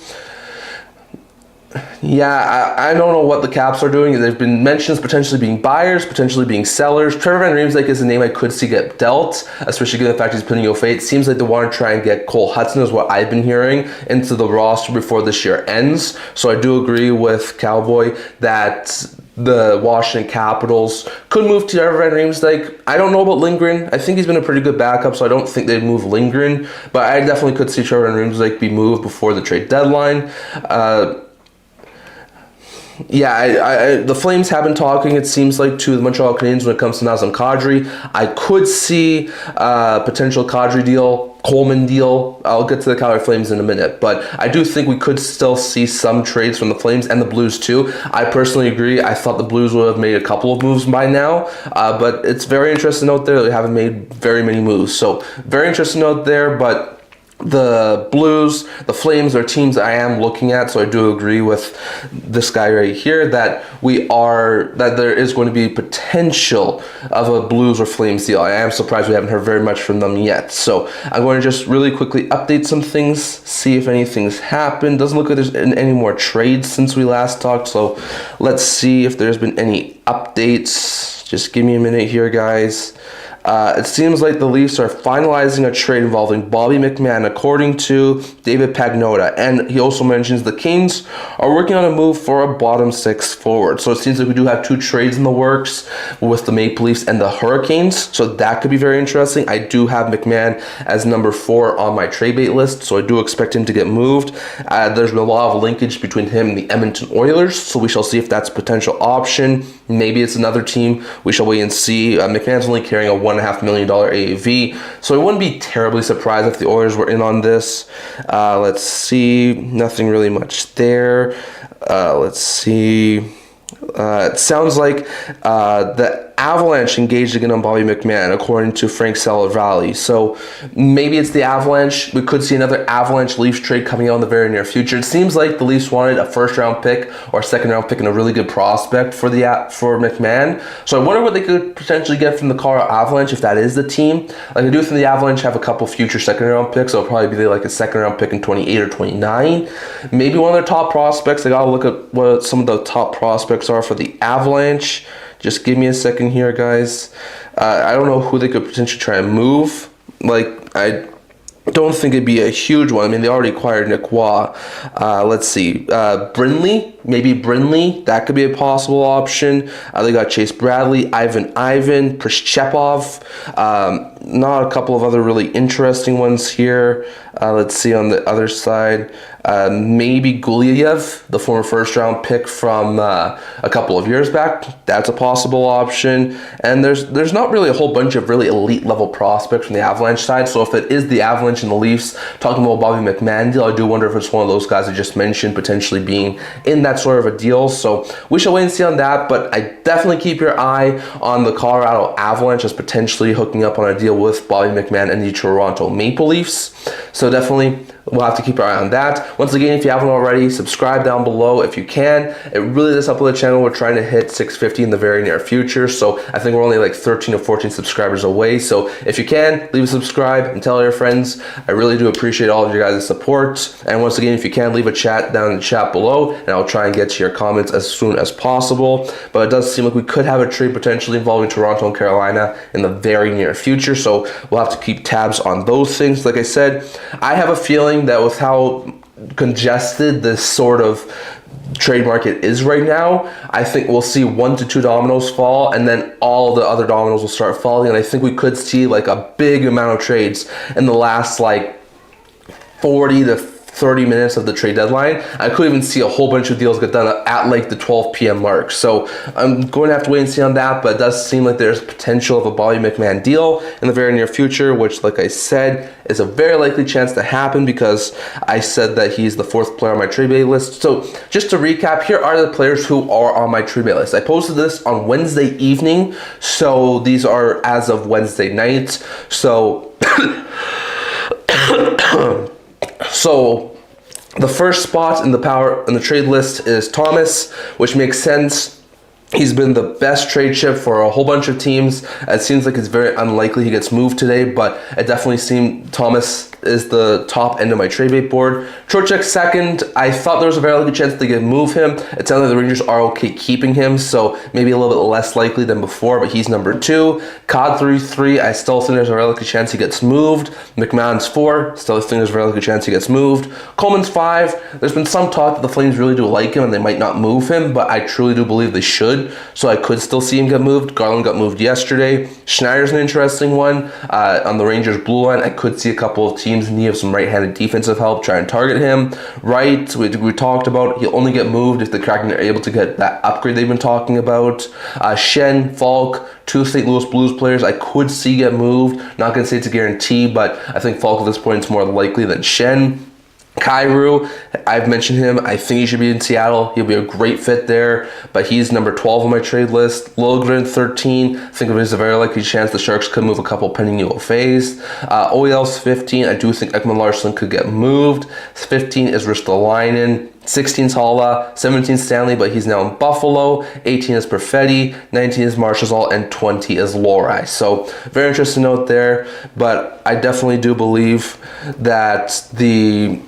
Yeah, I don't know what the Caps are doing. They've been mentioned as potentially being buyers, potentially being sellers. Trevor Van Riemsdyk is a name I could see get dealt, especially given the fact he's putting UFA. It seems like they want to try and get Cole Hudson, is what I've been hearing, into the roster before this year ends. So I do agree with Cowboy that the Washington Capitals could move to Trevor Van Riemsdyk. I don't know about Lindgren. I think he's been a pretty good backup, so I don't think they'd move Lindgren. But I definitely could see Trevor Van Riemsdyk be moved before the trade deadline. The Flames have been talking, it seems like, to the Montreal Canadiens when it comes to Nazem Kadri. I could see a potential Kadri deal, Coleman deal. I'll get to the Calgary Flames in a minute, but I do think we could still see some trades from the Flames and the Blues too. I personally agree. I thought the Blues would have made a couple of moves by now, but it's very interesting out there that they haven't made very many moves. So very interesting out there, but the Blues, the Flames are teams I am looking at, so I do agree with this guy right here that there is going to be potential of a Blues or Flames deal. I am surprised we haven't heard very much from them yet. So I'm going to just really quickly update some things, see if anything's happened. Doesn't look like there's any more trades since we last talked, so let's see if there's been any updates. Just give me a minute here, guys. It seems like the Leafs are finalizing a trade involving Bobby McMann, according to David Pagnotta. And he also mentions the Kings are working on a move for a bottom six forward. So it seems like we do have two trades in the works with the Maple Leafs and the Hurricanes. So that could be very interesting. I do have McMann as number 4 on my trade bait list, so I do expect him to get moved. There's been a lot of linkage between him and the Edmonton Oilers, so we shall see if that's a potential option. Maybe it's another team. We shall wait and see. McMahon's only carrying a $1.5 million AAV, so I wouldn't be terribly surprised if the Oilers were in on this. Let's see. Nothing really much there. Let's see. It sounds like the Avalanche engaged again on Bobby McMann, according to Frank Salavalli. So maybe it's the Avalanche. We could see another Avalanche Leafs trade coming out in the very near future. It seems like the Leafs wanted a first-round pick or a second-round pick and a really good prospect for McMann. So I wonder what they could potentially get from the Colorado Avalanche if that is the team. Like I do think the Avalanche have a couple future second-round picks. So it'll probably be like a second-round pick in 28 or 29. Maybe one of their top prospects. I gotta look at what some of the top prospects are for the Avalanche. Just give me a second here, guys. I don't know who they could potentially try and move. Like, I don't think it'd be a huge one. I mean, they already acquired Nick Waugh. Let's see. Brindley. Maybe Brindley. That could be a possible option. They got Chase Bradley, Ivan, Prishchepov. Not a couple of other really interesting ones here. Let's see on the other side. Maybe Gulyayev, the former first-round pick from a couple of years back. That's a possible option. And there's not really a whole bunch of really elite-level prospects from the Avalanche side. So if it is the Avalanche and the Leafs talking about Bobby McMann deal, I do wonder if it's one of those guys I just mentioned potentially being in that sort of a deal. So we shall wait and see on that. But I definitely keep your eye on the Colorado Avalanche as potentially hooking up on a deal with Bobby McMann and the Toronto Maple Leafs. So definitely we'll have to keep our eye on that. Once again, if you haven't already, subscribe down below if you can. It really does help with the channel. We're trying to hit 650 in the very near future. So I think we're only like 13 or 14 subscribers away. So if you can, leave a subscribe and tell your friends. I really do appreciate all of your guys' support. And once again, if you can, leave a chat down in the chat below and I'll try and get to your comments as soon as possible. But it does seem like we could have a trade potentially involving Toronto and Carolina in the very near future. So we'll have to keep tabs on those things. Like I said, I have a feeling that with how congested this sort of trade market is right now, I think we'll see 1 to 2 dominoes fall and then all the other dominoes will start falling, and I think we could see like a big amount of trades in the last like 40 to 30 minutes of the trade deadline. I could even see a whole bunch of deals get done at like the 12 p.m. mark. So I'm going to have to wait and see on that, but it does seem like there's potential of a Bobby McMann deal in the very near future, which, like I said, is a very likely chance to happen because I said that he's the 4th player on my trade bait list. So just to recap, here are the players who are on my trade bait list. I posted this on Wednesday evening, so these are as of Wednesday night. So So the first spot in the trade list is Thomas, which makes sense. He's been the best trade chip for a whole bunch of teams. It seems like it's very unlikely he gets moved today, but it definitely seemed Thomas is the top end of my trade bait board. Trochek second. I thought there was a very good chance they could move him. It sounds like the Rangers are okay keeping him, so maybe a little bit less likely than before, but he's number 2. Kadri 3. I still think there's a very good chance he gets moved. McMahon's 4. Still think there's a very good chance he gets moved. Coleman's 5. There's been some talk that the Flames really do like him and they might not move him, but I truly do believe they should, so I could still see him get moved. Garland got moved yesterday. Schneider's an interesting one. On the Rangers blue line, I could see a couple of teams in need of some right-handed defensive help try and target him. Right, we talked about he'll only get moved if the Kraken are able to get that upgrade they've been talking about. Schenn, Falk, 2 St. Louis Blues players I could see get moved. Not going to say it's a guarantee, but I think Falk at this point is more likely than Schenn. Kyrou, I've mentioned him. I think he should be in Seattle. He'll be a great fit there, but he's number 12 on my trade list. Lilligren, 13. I think there's a very likely chance the Sharks could move a couple pending UFAs. OEL's 15. I do think Ekman Larsson could get moved. 15 is Ristolainen. 16 is Halla, 17 is Stanley, but he's now in Buffalo. 18 is Perfetti, 19 is Marchessault, and 20 is Lohrei. So very interesting note there, but I definitely do believe that the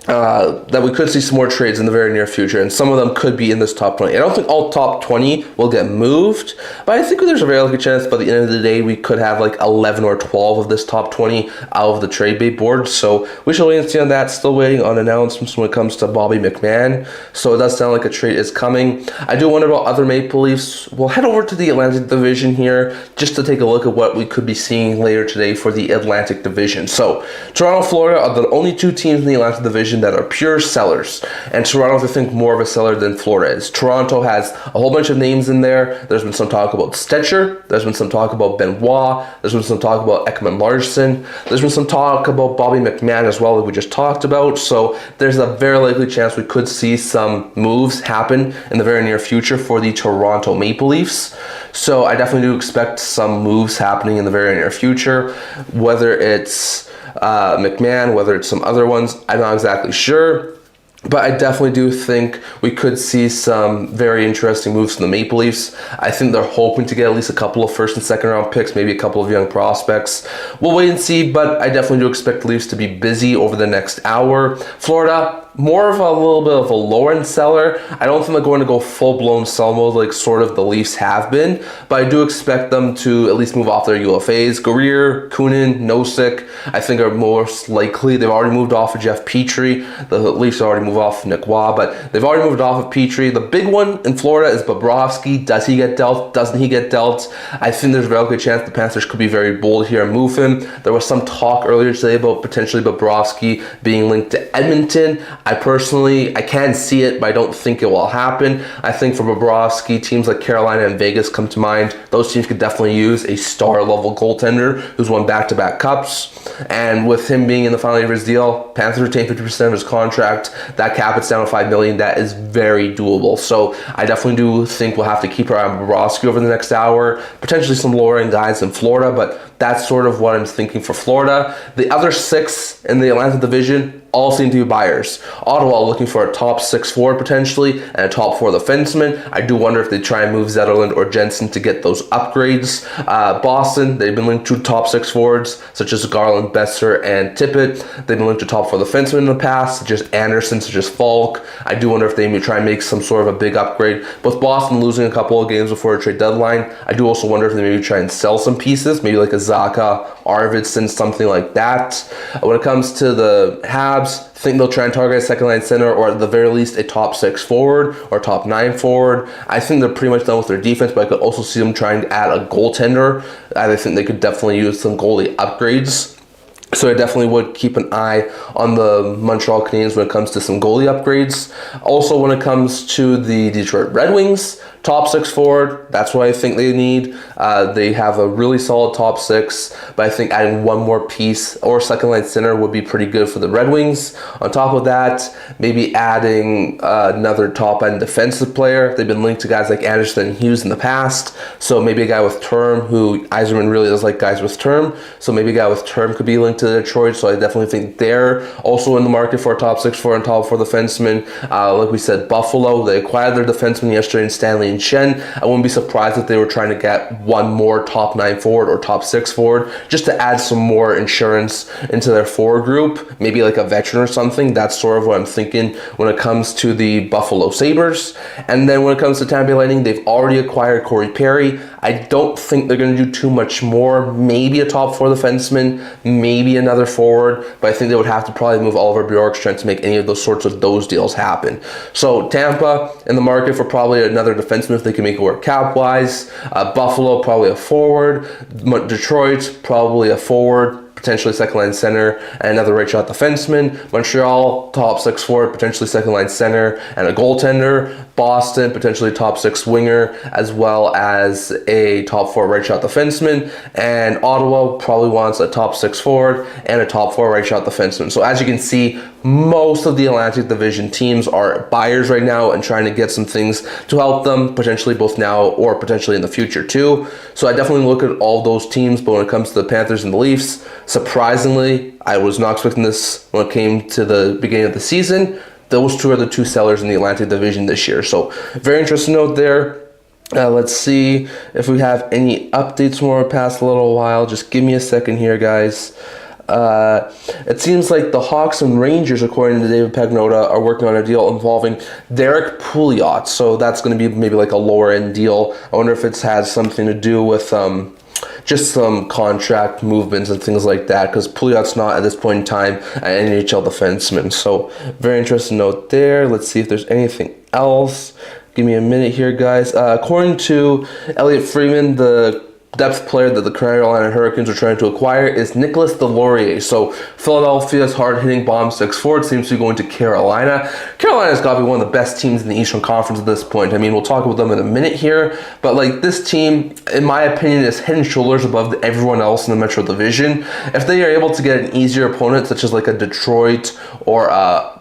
that we could see some more trades in the very near future, and some of them could be in this top 20. I don't think all top 20 will get moved, but I think there's a very good chance by the end of the day we could have like 11 or 12 of this top 20 out of the trade bait board. So we shall wait and see on that. Still waiting on announcements when it comes to Bobby McMann. So it does sound like a trade is coming. I do wonder about other Maple Leafs. We'll head over to the Atlantic Division here just to take a look at what we could be seeing later today for the Atlantic Division. So Toronto, Florida are the only two teams in the Atlantic Division that are pure sellers, and Toronto, I think, more of a seller than Florida is. Toronto has a whole bunch of names in there. There's been some talk about Stetcher. There's been some talk about Benoit. There's been some talk about Ekman Larsson. There's been some talk about Bobby McMann as well that we just talked about. So there's a very likely chance we could see some moves happen in the very near future for the Toronto Maple Leafs. So I definitely do expect some moves happening in the very near future, whether it's McMann, whether it's some other ones, I'm not exactly sure. But I definitely do think we could see some very interesting moves from the Maple Leafs. I think they're hoping to get at least a couple of first and second round picks, maybe a couple of young prospects. We'll wait and see, but I definitely do expect the Leafs to be busy over the next hour. Florida, more of a little bit of a lower-end seller. I don't think they're going to go full-blown sell mode like sort of the Leafs have been, but I do expect them to at least move off their UFAs. Guerrier, Kunin, Nosek, I think are most likely. They've already moved off of Jeff Petrie. The Leafs already moved off of Nick Waugh, but they've already moved off of Petrie. The big one in Florida is Bobrovsky. Does he get dealt? Doesn't he get dealt? I think there's a very good chance the Panthers could be very bold here and move him. There was some talk earlier today about potentially Bobrovsky being linked to Edmonton. I can see it, but I don't think it will happen. I think for Bobrovsky, teams like Carolina and Vegas come to mind. Those teams could definitely use a star-level goaltender who's won back-to-back cups. And with him being in the final year of his deal, Panthers retain 50% of his contract. That cap it's down to $5 million. That is very doable. So I definitely do think we'll have to keep our eye on Bobrovsky over the next hour. Potentially some lower-end guys in Florida, but that's sort of what I'm thinking for Florida. The other six in the Atlantic Division all seem to be buyers. Ottawa looking for a top 6 forward potentially and a top 4 defenseman. I do wonder if they try and move Zetterlund or Jensen to get those upgrades. Boston, they've been linked to top 6 forwards such as Garland, Besser, and Tippett. They've been linked to top 4 defensemen in the past, such as Anderson, such as Falk. I do wonder if they may try and make some sort of a big upgrade. With Boston losing a couple of games before the trade deadline, I do also wonder if they maybe try and sell some pieces, maybe like a Zacha, Arvidsson, something like that. When it comes to the Habs, I think they'll try and target a second line center, or at the very least a top 6 forward or top 9 forward. I think they're pretty much done with their defense, but I could also see them trying to add a goaltender. I think they could definitely use some goalie upgrades. So I definitely would keep an eye on the Montreal Canadiens when it comes to some goalie upgrades. Also, when it comes to the Detroit Red Wings, top 6 forward, that's what I think they need. They have a really solid top 6, but I think adding one more piece or second line center would be pretty good for the Red Wings. On top of that, maybe adding another top end defensive player. They've been linked to guys like Anderson and Hughes in the past, so maybe a guy with term, who Yzerman really does like guys with term, so maybe a guy with term could be linked to Detroit. So I definitely think they're also in the market for a top 6 forward and top 4 defenseman. Like we said, Buffalo, they acquired their defenseman yesterday in Stanley and Schenn. I wouldn't be surprised if they were trying to get one more top 9 forward or top 6 forward just to add some more insurance into their forward group, maybe like a veteran or something. That's sort of what I'm thinking when it comes to the Buffalo Sabres. And then when it comes to Tampa Bay Lightning, they've already acquired Corey Perry. I don't think they're going to do too much more. Maybe a top 4 defenseman, maybe another forward, but I think they would have to probably move Oliver Bjorkstrand to make any of those deals happen. So Tampa in the market for probably another defenseman if they can make it work cap-wise. Buffalo, probably a forward. Detroit, probably a forward, potentially second line center, and another right shot defenseman. Montreal, top 6 forward, potentially second line center, and a goaltender. Boston, potentially top 6 winger, as well as a top 4 right shot defenseman. And Ottawa probably wants a top 6 forward and a top 4 right shot defenseman. So as you can see, most of the Atlantic Division teams are buyers right now and trying to get some things to help them, potentially both now or potentially in the future too. So I definitely look at all those teams, but when it comes to the Panthers and the Leafs, surprisingly, I was not expecting this when it came to the beginning of the season. Those two are the 2 sellers in the Atlantic Division this year. So very interesting note there. Let's see if we have any updates more past a little while. Just give me a second here, guys. It seems like the Hawks and Rangers, according to David Pagnotta, are working on a deal involving Derek Pouliot. So that's going to be maybe like a lower end deal. I wonder if it has something to do with just some contract movements and things like that, because Pouliot's not at this point in time an NHL defenseman. So very interesting note there. Let's see if there's anything else. Give me a minute here, guys. According to Elliot Freeman, the depth player that the Carolina Hurricanes are trying to acquire is Nicolas Deslauriers. So Philadelphia's hard-hitting bomb 6 forward seems to be going to Carolina. Carolina's got to be one of the best teams in the Eastern Conference at this point. I mean, we'll talk about them in a minute here, but like this team, in my opinion, is head and shoulders above everyone else in the Metro Division. If they are able to get an easier opponent, such as like a Detroit or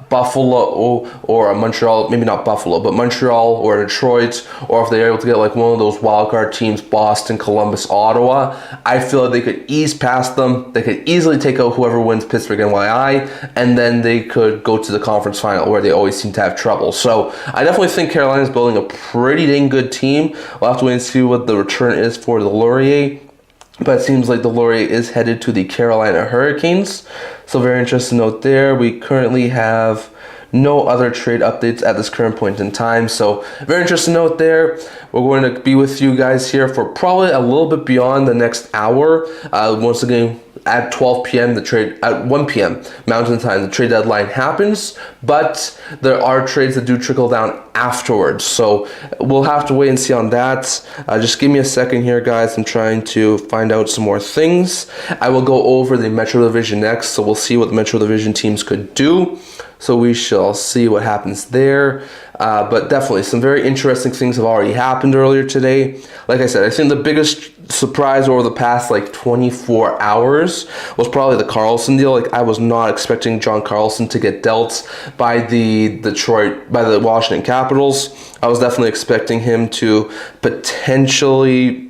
Buffalo or a Montreal, maybe not Buffalo, but Montreal or Detroit, or if they're able to get like one of those wildcard teams, Boston, Columbus, Ottawa, I feel like they could ease past them. They could easily take out whoever wins Pittsburgh NYI, and then they could go to the conference final where they always seem to have trouble. So I definitely think Carolina's building a pretty dang good team. We'll have to wait and see what the return is for Deslauriers. But it seems like Deslauriers is headed to the Carolina Hurricanes. So very interesting note there. We currently have no other trade updates at this current point in time. So very interesting note there. We're going to be with you guys here for probably a little bit beyond the next hour. Once again, at 12 p.m. at 1 p.m. Mountain Time, the trade deadline happens, but there are trades that do trickle down afterwards. So we'll have to wait and see on that. Just give me a second here, guys. I'm trying to find out some more things. I will go over the Metro Division next, so we'll see what the Metro Division teams could do. So we shall see what happens there. But definitely some very interesting things have already happened earlier today. Like I said, I think the biggest surprise over the past like 24 hours was probably the Carlson deal. Like I was not expecting John Carlson to get dealt by the Washington Capitals. I was definitely expecting him to potentially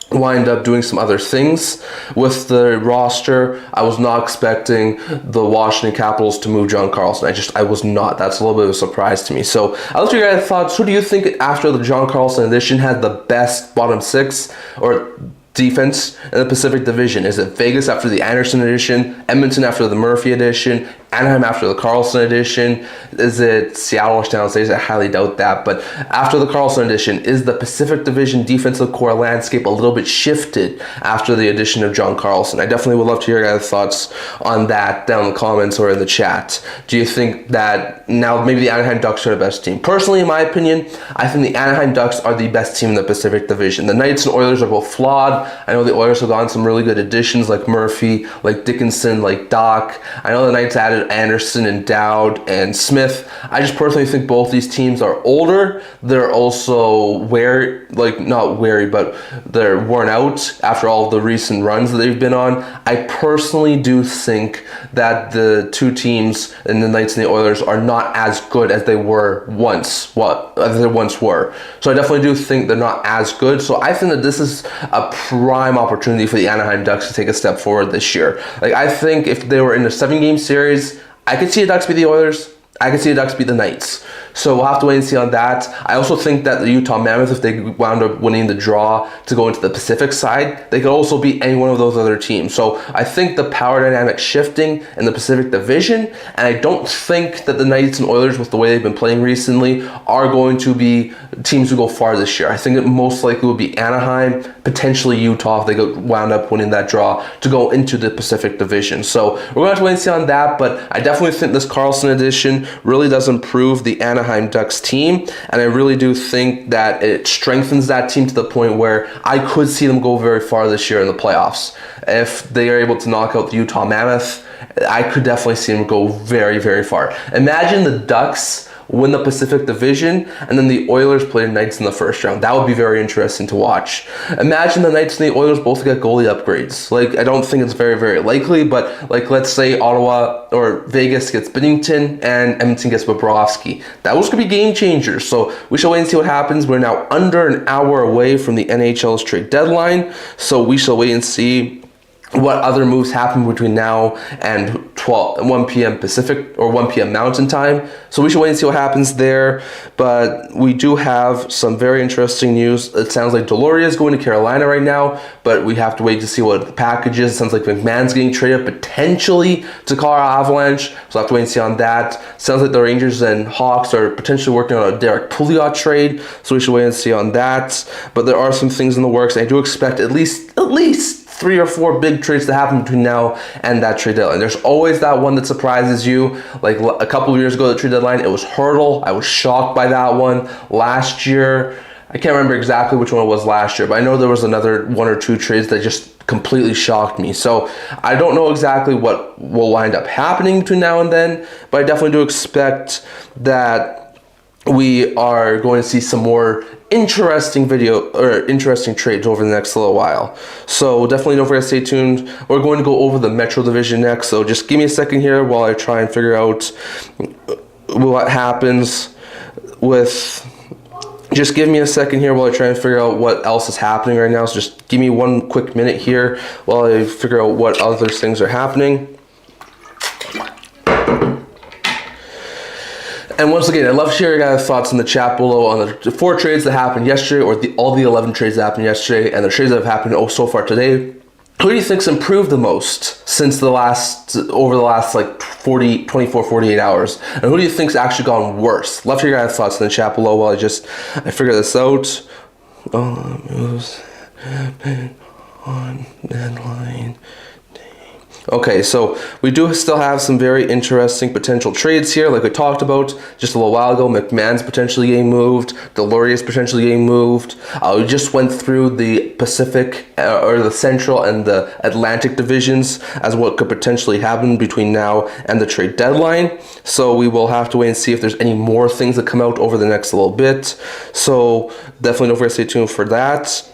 wind up doing some other things with the roster. I was not expecting the Washington Capitals to move John Carlson. I was not. That's a little bit of a surprise to me. So I'll let you guys thoughts. Who do you think after the John Carlson addition had the best bottom six or defense in the Pacific Division? Is it Vegas after the Anderson edition, Edmonton after the Murphy edition, Anaheim after the Carlson edition? Is it Seattle or San Jose? I highly doubt that. But after the Carlson edition, is the Pacific Division defensive core landscape a little bit shifted after the addition of John Carlson? I definitely would love to hear your guys' thoughts on that down in the comments or in the chat. Do you think that now maybe the Anaheim Ducks are the best team? Personally, in my opinion, I think the Anaheim Ducks are the best team in the Pacific Division. The Knights and Oilers are both flawed. I know the Oilers have gotten some really good additions like Murphy, like Dickinson, like Doc. I know the Knights added Anderson and Dowd and Smith. I just personally think both these teams are older. They're also not wary, but they're worn out after all of the recent runs that they've been on. I personally do think that the two teams in the Knights and the Oilers are not as good as they were once. As they once were. So I definitely do think they're not as good. So I think that this is a prime opportunity for the Anaheim Ducks to take a step forward this year. Like I think if they were in a 7-game series, I could see the Ducks beat the Oilers. I could see the Ducks beat the Knights. So we'll have to wait and see on that. I also think that the Utah Mammoth, if they wound up winning the draw to go into the Pacific side, they could also beat any one of those other teams. So I think the power dynamic shifting in the Pacific Division, and I don't think that the Knights and Oilers, with the way they've been playing recently, are going to be teams who go far this year. I think it most likely will be Anaheim, potentially Utah, if they wound up winning that draw to go into the Pacific Division. So we're going to have to wait and see on that, but I definitely think this Carlson edition really does improve the Anaheim Ducks team, and I really do think that it strengthens that team to the point where I could see them go very far this year in the playoffs. If they are able to knock out the Utah Mammoth, I could definitely see them go very, very far. Imagine the Ducks win the Pacific Division, and then the Oilers play the Knights in the first round. That would be very interesting to watch. Imagine the Knights and the Oilers both get goalie upgrades. Like, I don't think it's very, very likely, but like, let's say Ottawa or Vegas gets Binnington and Edmonton gets Bobrovsky. That was going to be game changers. So we shall wait and see what happens. We're now under an hour away from the NHL's trade deadline, so we shall wait and see what other moves happen between now and 1 p.m. Pacific or 1 p.m. Mountain Time. So we should wait and see what happens there. But we do have some very interesting news. It sounds like Deslauriers is going to Carolina right now, but we have to wait to see what the package is. It sounds like McMahon's getting traded potentially to Colorado Avalanche. So we'll have to wait and see on that. Sounds like the Rangers and Hawks are potentially working on a Derek Pouliot trade. So we should wait and see on that. But there are some things in the works. I do expect at least 3 or 4 big trades to happen between now and that trade deadline. There's always that one that surprises you. Like a couple of years ago, the trade deadline, it was Hurdle. I was shocked by that one. Last year, I can't remember exactly which one it was last year, but I know there was another 1 or 2 trades that just completely shocked me. So I don't know exactly what will wind up happening between now and then, but I definitely do expect that we are going to see some more interesting trades over the next little while. So definitely don't forget to stay tuned. We're going to go over the Metro Division next, so just give me a second here while I try and figure out what happens with... Just give me a second here while I try and figure out what else is happening right now. So just give me 1 quick minute here while I figure out what other things are happening. And once again, I'd love to share your guys' thoughts in the chat below on the 4 trades that happened yesterday, or all the 11 trades that happened yesterday, and the trades that have happened so far today. Who do you think's improved the most since over the last like 48 hours? And who do you think's actually gone worse? Love to hear your guys' thoughts in the chat below while I figure this out. All the moves on deadline. Okay, so we do still have some very interesting potential trades here, like we talked about just a little while ago. McMahon's potentially getting moved. Deslauriers potentially getting moved. We just went through the Pacific or the Central and the Atlantic divisions as what could potentially happen between now and the trade deadline. So we will have to wait and see if there's any more things that come out over the next little bit. So definitely don't forget to stay tuned for that.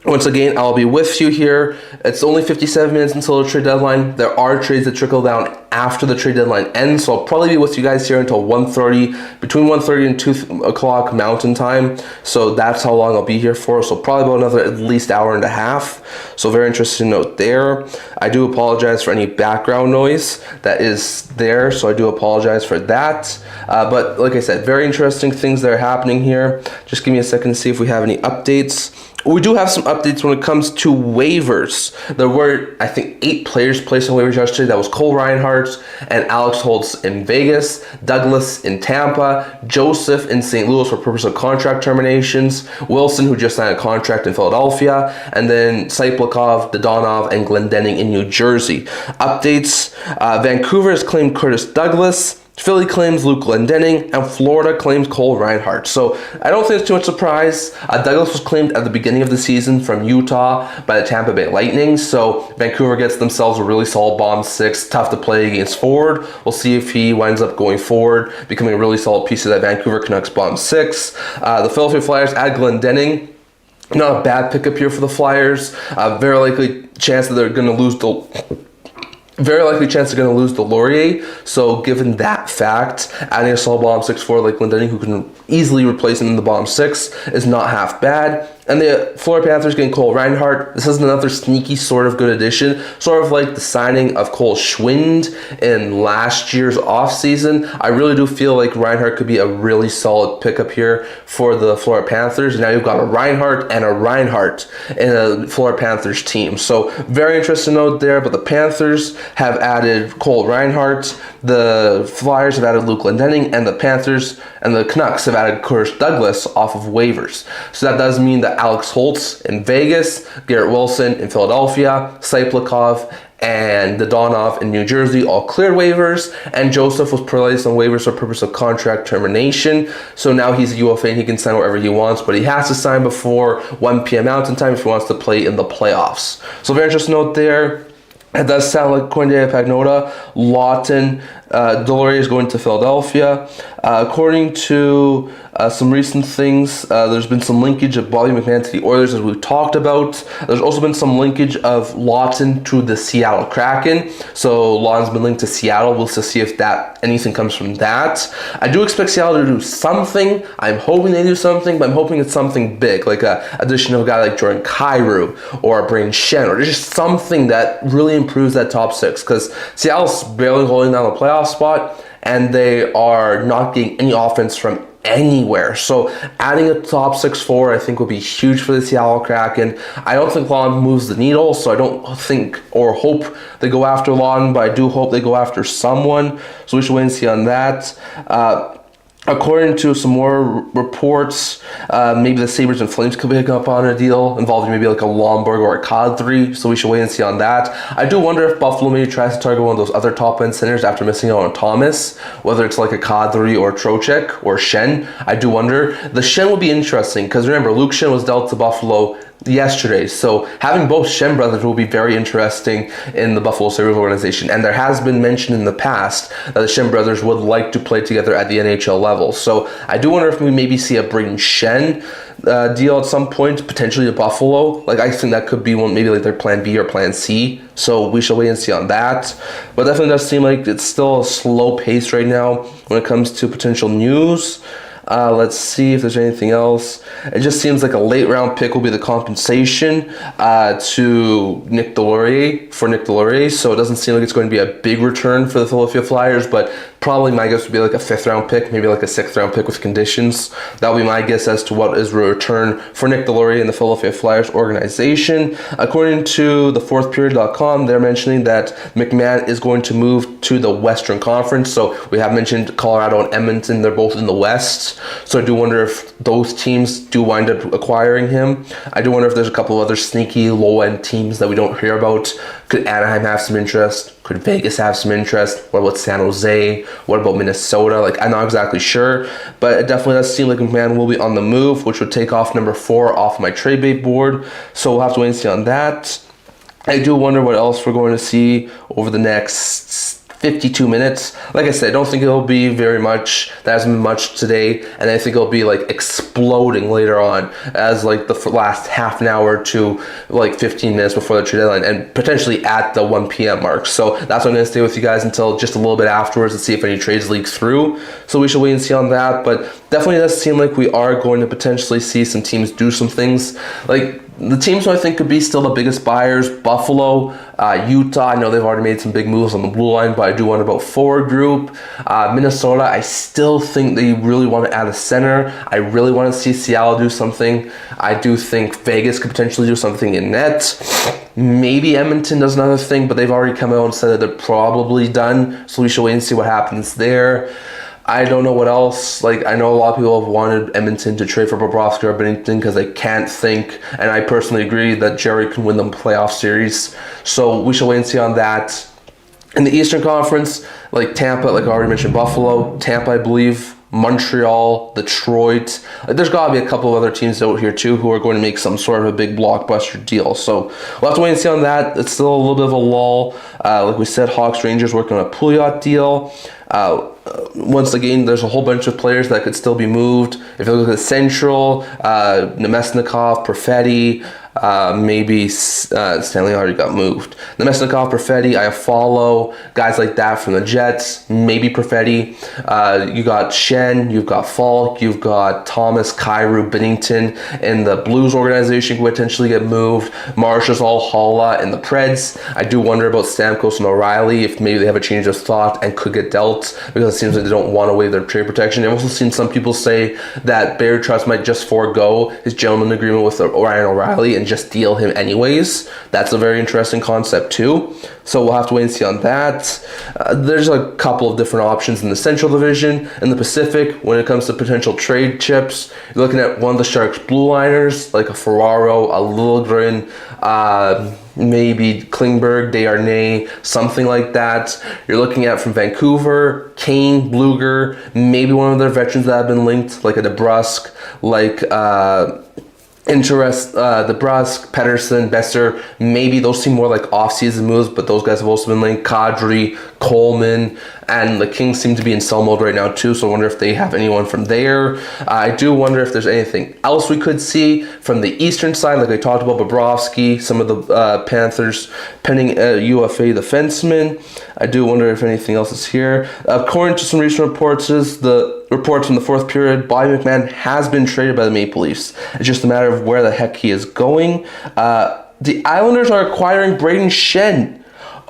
Once again, I'll be with you here. It's only 57 minutes until the trade deadline. There are trades that trickle down after the trade deadline ends, so I'll probably be with you guys here until 1:30, between 1:30 and 2 o'clock Mountain Time. So that's how long I'll be here for. So probably about another at least hour and a half. So very interesting note there. I do apologize for any background noise that is there, so I do apologize for that. But like I said, very interesting things that are happening here. Just give me a second to see if we have any updates. We do have some updates when it comes to waivers. There were, I think, 8 players placed on waivers yesterday. That was Cole Reinhardt and Alex Holtz in Vegas, Douglas in Tampa, Joseph in St. Louis for purpose of contract terminations, Wilson, who just signed a contract in Philadelphia, and then Saiplikov, Dodonov, and Glendening in New Jersey. Updates, Vancouver has claimed Curtis Douglas, Philly claims Luke Glendening, and Florida claims Cole Reinhardt. So I don't think it's too much surprise. Douglas was claimed at the beginning of the season from Utah by the Tampa Bay Lightning. So Vancouver gets themselves a really solid bomb 6, tough to play against forward. We'll see if he winds up going forward, becoming a really solid piece of that Vancouver Canucks bomb 6. The Philadelphia Flyers add Glendening. Not a bad pickup here for the Flyers. Very likely chance that they're going to lose Deslauriers. So given that fact, adding a solid bomb 6-4 like Glendening, who can easily replace him in the bomb 6, is not half bad. And the Florida Panthers getting Cole Reinhardt. This is another sneaky sort of good addition. Sort of like the signing of Cole Schwind in last year's offseason. I really do feel like Reinhardt could be a really solid pickup here for the Florida Panthers. Now you've got a Reinhardt and a Reinhardt in a Florida Panthers team. So very interesting note there. But the Panthers have added Cole Reinhardt. The Flyers have added Luke Glendening. And the Panthers and the Canucks have added Curtis Douglas off of waivers. So that does mean that Alex Holtz in Vegas, Garrett Wilson in Philadelphia, Saiplikov and Dodonov in New Jersey all cleared waivers, and Joseph was placed on waivers for purpose of contract termination. So now he's a UFA and he can sign wherever he wants, but he has to sign before 1 p.m. Mountain Time if he wants to play in the playoffs. So very interesting note there. It does sound like, according to Pagnota, Lawton Delorier is going to Philadelphia. According to some recent things, there's been some linkage of Bobby McMann to the Oilers, as we've talked about. There's also been some linkage of Lawton to the Seattle Kraken. So Lawton's been linked to Seattle. We'll see if anything comes from that. I do expect Seattle to do something. I'm hoping they do something, but I'm hoping it's something big, like a addition of a guy like Jordan Kyrou or Brayden Schenn, or just something that really improves that top six, because Seattle's barely holding down the playoff spot, and they are not getting any offense from anywhere. So adding a top 6 forward, I think, would be huge for the Seattle Kraken. I don't think Lawton moves the needle, so I don't think or hope they go after Lawton, but I do hope they go after someone. So we should wait and see on that. According to some more reports, maybe the Sabres and Flames could pick up on a deal involving maybe like a Lomberg or a Kadri, so we should wait and see on that. I do wonder if Buffalo maybe tries to target one of those other top-end centers after missing out on Thomas, whether it's like a Kadri or Trochek or Schenn. I do wonder. The Schenn would be interesting, because remember, Luke Schenn was dealt to Buffalo yesterday, so having both Schenn brothers will be very interesting in the Buffalo Sabres organization, and there has been mention in the past that the Schenn brothers would like to play together at the NHL level. So I do wonder if we maybe see a Brayden Schenn deal at some point, potentially to Buffalo. Like, I think that could be one, maybe like their plan B or plan C, so we shall wait and see on that. But definitely does seem like it's still a slow pace right now when it comes to potential news. Let's see if there's anything else. It just seems like a late round pick will be the compensation to Nick Delorier. So it doesn't seem like it's going to be a big return for the Philadelphia Flyers, but probably my guess would be like a 5th round pick, maybe like a 6th round pick with conditions. That would be my guess as to what is a return for Nick Delorier and the Philadelphia Flyers organization. According to the fourthperiod.com, they're mentioning that McMahon is going to move to the Western Conference. So we have mentioned Colorado and Edmonton. They're both in the West. So I do wonder if those teams do wind up acquiring him. I do wonder if there's a couple of other sneaky low-end teams that we don't hear about. Could Anaheim have some interest? Could Vegas have some interest? What about San Jose? What about Minnesota? Like, I'm not exactly sure, but it definitely does seem like McMahon will be on the move, which would take off number 4 off my trade bait board. So we'll have to wait and see on that. I do wonder what else we're going to see over the next 52 minutes. Like I said, I don't think it'll be very much. There hasn't been much today, and I think it'll be like exploding later on as like the last half an hour to like 15 minutes before the trade deadline, and potentially at the 1 p.m. mark. So that's why I'm going to stay with you guys until just a little bit afterwards to see if any trades leak through. So we should wait and see on that, but definitely does seem like we are going to potentially see some teams do some things. Like, the teams who I think could be still the biggest buyers: Buffalo, Utah. I know they've already made some big moves on the blue line, but I do wonder about forward group. Minnesota, I still think they really want to add a center. I really want to see Seattle do something. I do think Vegas could potentially do something in net. Maybe Edmonton does another thing, but they've already come out and said that they're probably done, so we should wait and see what happens there. I don't know what else. Like, I know a lot of people have wanted Edmonton to trade for Bobrovsky or Binnington because they can't think, and I personally agree that Jerry can win them playoff series. So we shall wait and see on that. In the Eastern Conference, like Tampa, like I already mentioned, Buffalo, Tampa, I believe, Montreal, Detroit. Like, there's got to be a couple of other teams out here too who are going to make some sort of a big blockbuster deal. So we'll have to wait and see on that. It's still a little bit of a lull. Like we said, Hawks, Rangers working on a Pouliot deal. Once again, there's a whole bunch of players that could still be moved. If you look at the Central, Nemesnikov, Perfetti, maybe Stanley already got moved. Nemesnikov, Perfetti, Iafallo, guys like that from the Jets, maybe Perfetti. You got Schenn, you've got Falk, you've got Thomas, Kyrou, Binnington in the Blues organization could potentially get moved. Marchessault, Haula in the Preds. I do wonder about Stamkos and O'Reilly, if maybe they have a change of thought and could get dealt, because it seems like they don't want to waive their trade protection. I've also seen some people say that Barry Trotz might just forego his gentleman agreement with Ryan O'Reilly and just deal him anyways. That's a very interesting concept too. So we'll have to wait and see on that. There's a couple of different options in the Central Division. In the Pacific, when it comes to potential trade chips, you're looking at one of the Sharks' blue liners, like a Ferraro, a Liljegren, maybe Klingberg, Desharnais, something like that. You're looking at from Vancouver, Kane, Bluger, maybe one of their veterans that have been linked, like a DeBrusk, like DeBrusk, Pedersen, Besser. Maybe those seem more like off-season moves, but those guys have also been linked. Kadri, Coleman, and the Kings seem to be in sell mode right now too, so I wonder if they have anyone from there. I do wonder if there's anything else we could see from the eastern side, like I talked about Bobrovsky, some of the Panthers pending UFA defenseman. I do wonder if anything else is here. According to some recent reports, the reports from the fourth period, Bobby McMann has been traded by the Maple Leafs. It's just a matter of where the heck he is going. The Islanders are acquiring Brayden Schenn.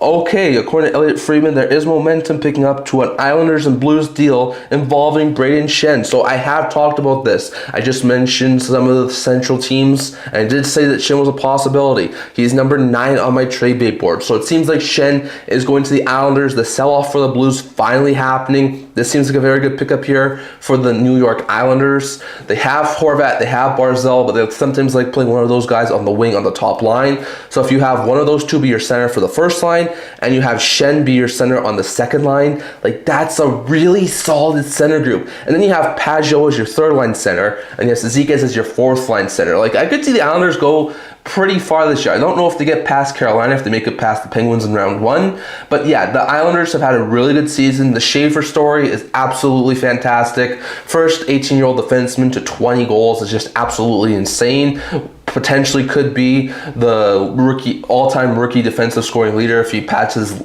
Okay, according to Elliot Friedman, there is momentum picking up to an Islanders and Blues deal involving Brayden Schenn. So I have talked about this. I just mentioned some of the central teams, and I did say that Schenn was a possibility. He's number 9 on my trade bait board. So it seems like Schenn is going to the Islanders. The sell-off for the Blues finally happening. This seems like a very good pickup here for the New York Islanders. They have Horvat, they have Barzal, but they sometimes like playing one of those guys on the wing on the top line. So if you have one of those two be your center for the first line, and you have Schenn be your center on the second line, like that's a really solid center group. And then you have Pajot as your third line center, and you have Zizekas as your fourth line center. Like I could see the Islanders go pretty far this year. I don't know if they get past Carolina, if they make it past the Penguins in round 1. But yeah, the Islanders have had a really good season. The Schaefer story is absolutely fantastic. First 18-year-old defenseman to 20 goals is just absolutely insane. Potentially could be the all-time rookie defensive scoring leader if he passes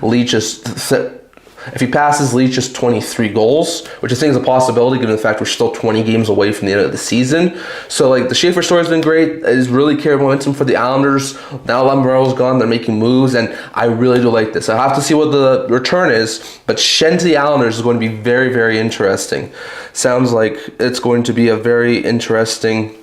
Leach's 23 goals, which I think is a possibility given the fact we're still 20 games away from the end of the season. So like the Schaefer story has been great. It is really carried momentum for the Islanders. Now Lambrell's gone, they're making moves, and I really do like this. I have to see what the return is, but Schenn to the Islanders is going to be very, very interesting. Sounds like it's going to be a very interesting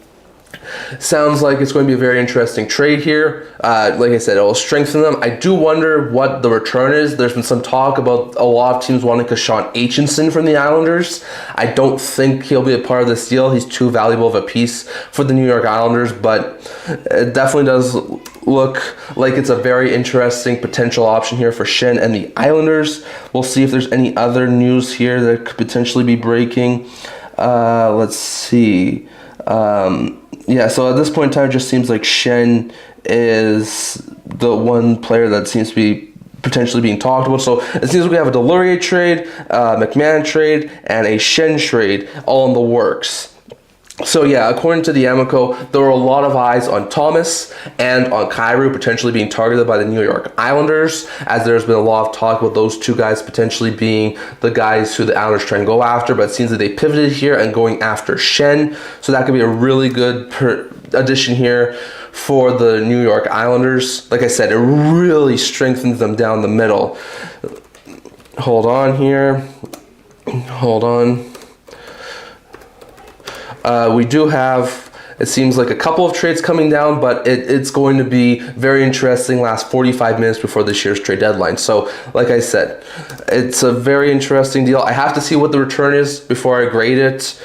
trade here. Like I said, it will strengthen them. I do wonder what the return is. There's been some talk about a lot of teams wanting Kashawn Aitchison from the Islanders. I don't think he'll be a part of this deal. He's too valuable of a piece for the New York Islanders, but it definitely does look like it's a very interesting potential option here for Schenn and the Islanders. We'll see if there's any other news here that could potentially be breaking. Let's see. Yeah, so at this point in time, it just seems like Schenn is the one player that seems to be potentially being talked about. So it seems like we have a Delorier trade, McMahon trade, and a Schenn trade all in the works. So yeah, according to the Amico, there were a lot of eyes on Thomas and on Kyrou potentially being targeted by the New York Islanders, as there's been a lot of talk about those two guys potentially being the guys who the Islanders try and go after, but it seems that they pivoted here and going after Schenn. So that could be a really good addition here for the New York Islanders. Like I said, it really strengthens them down the middle. Hold on here. Hold on. We do have, it seems like a couple of trades coming down, but it's going to be very interesting last 45 minutes before this year's trade deadline. So, like I said, it's a very interesting deal. I have to see what the return is before I grade it.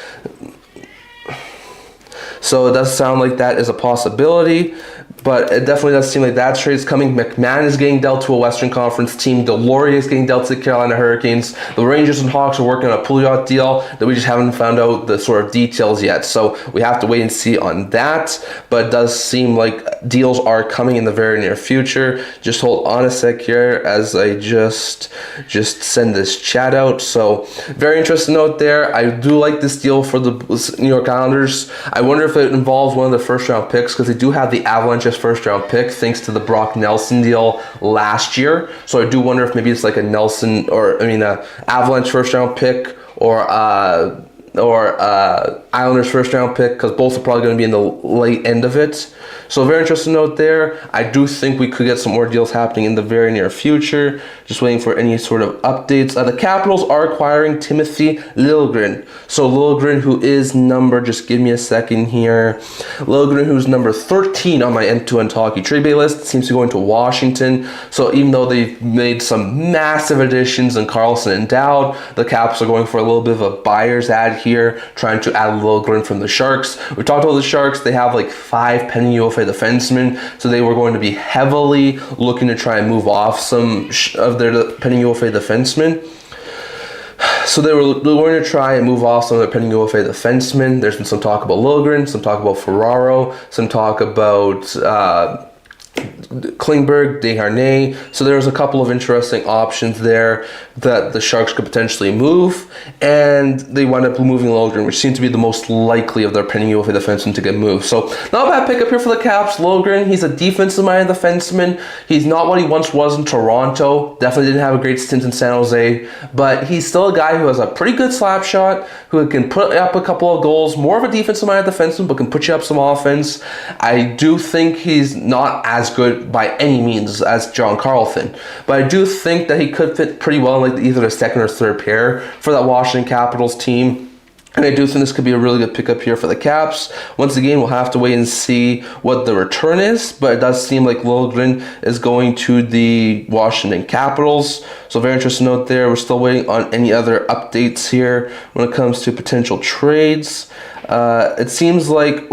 So it does sound like that is a possibility, but it definitely does seem like that trade is coming. McMahon is getting dealt to a Western Conference team. Delorier is getting dealt to the Carolina Hurricanes. The Rangers and Hawks are working on a Pouliot deal that we just haven't found out the sort of details yet. So we have to wait and see on that. But it does seem like deals are coming in the very near future. Just hold on a sec here as I just send this chat out. So very interesting note there. I do like this deal for the New York Islanders. I wonder if it involves one of the first round picks, because they do have the Avalanche's first round pick thanks to the Brock Nelson deal last year. So I do wonder if maybe it's like a Avalanche first round pick or Islanders first round pick, because both are probably going to be in the late end of it. So very interesting note there. I do think we could get some more deals happening in the very near future. Just waiting for any sort of updates. The Capitals are acquiring Timothy Liljegren. So Liljegren, who is just give me a second here. Liljegren, who's number 13 on my end-to-end hockey trade bait list, seems to go into Washington. So even though they've made some massive additions in Carlson and Dowd, the Caps are going for a little bit of a buyer's ad here, trying to add Liljegren from the Sharks. We talked about the Sharks. They have like 5 pending UFA defensemen, so they were going to be heavily looking to try and move off some of their pending UFA defensemen. So they were going to try and move off some of their pending UFA defensemen. There's been some talk about Liljegren, some talk about Ferraro, some talk about Klingberg, Desharnais. So there's a couple of interesting options there that the Sharks could potentially move, and they wound up moving Logren, which seemed to be the most likely of their pending UFA defensemen to get moved. So not a bad pickup here for the Caps. Logren, he's a defensive-minded defenseman. He's not what he once was in Toronto. Definitely didn't have a great stint in San Jose, but he's still a guy who has a pretty good slap shot, who can put up a couple of goals, more of a defensive-minded defenseman, but can put you up some offense. I do think he's not as good by any means as John Carlson, but I do think that he could fit pretty well in like either the second or third pair for that Washington Capitals team. And I do think this could be a really good pickup here for the Caps. Once again, we'll have to wait and see what the return is, but it does seem like Lilligren is going to the Washington Capitals. So very interesting note there. We're still waiting on any other updates here when it comes to potential trades. It seems like,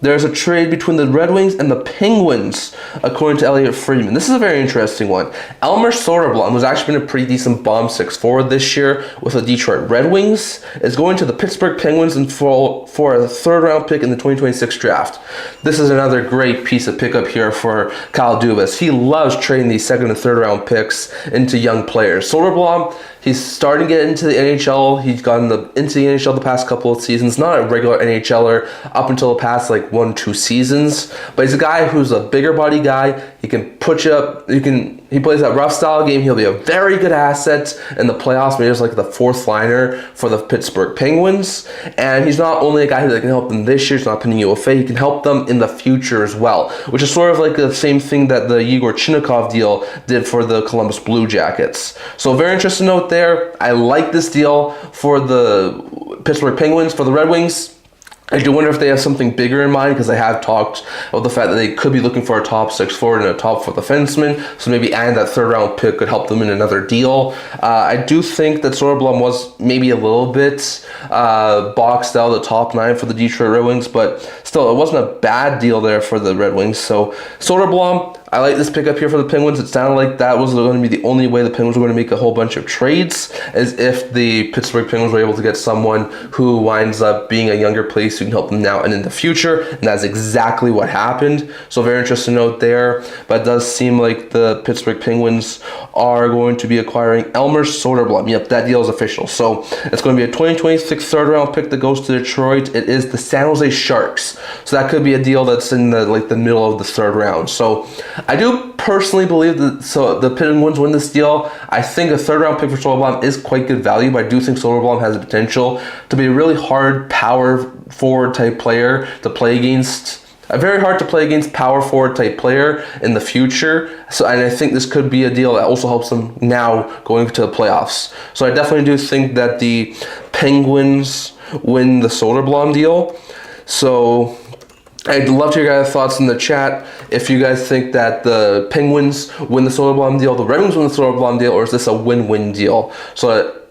there's a trade between the Red Wings and the Penguins, according to Elliot Friedman. This is a very interesting one. Elmer Soderblom, who's actually been a pretty decent bomb six forward this year with the Detroit Red Wings, is going to the Pittsburgh Penguins and for a third-round pick in the 2026 draft. This is another great piece of pickup here for Kyle Dubas. He loves trading these second and third-round picks into young players. Soderblom, he's starting to get into the NHL. He's gotten into the NHL the past couple of seasons. Not a regular NHLer up until the past 1-2 seasons, but he's a guy who's a bigger body guy. He can put you up. He plays that rough style game. He'll be a very good asset in the playoffs. Maybe just the fourth liner for the Pittsburgh Penguins. And he's not only a guy that can help them this year. He's not pending UFA. He can help them in the future as well, which is sort of like the same thing that the Igor Chinnikov deal did for the Columbus Blue Jackets. So very interesting note there. I like this deal for the Pittsburgh Penguins. For the Red Wings, I do wonder if they have something bigger in mind, because they have talked about the fact that they could be looking for a top 6 forward and a top 4 defenseman. So maybe adding that third-round pick could help them in another deal. I do think that Soderblom was maybe a little bit boxed out of the top 9 for the Detroit Red Wings, but still, it wasn't a bad deal there for the Red Wings. So Soderblom, I like this pickup here for the Penguins. It sounded like that was going to be the only way the Penguins were going to make a whole bunch of trades, as if the Pittsburgh Penguins were able to get someone who winds up being a younger place who can help them now and in the future, and that's exactly what happened. So very interesting note there, but it does seem like the Pittsburgh Penguins are going to be acquiring Elmer Soderblom. Yep, that deal is official. So it's going to be a 2026 third-round pick that goes to Detroit. It is the San Jose Sharks. So that could be a deal that's in the middle of the third round. So I do personally believe that the Penguins win this deal. I think a third-round pick for Soderblom is quite good value, but I do think Soderblom has the potential to be a really hard power forward type player to play against. Very hard to play against power forward type player in the future. So, and I think this could be a deal that also helps them now going to the playoffs. So I definitely do think that the Penguins win the Soderblom deal. So I'd love to hear your guys' thoughts in the chat. If you guys think that the Penguins win the Soderblom deal, the Red Wings win the Soderblom deal, or is this a win-win deal? So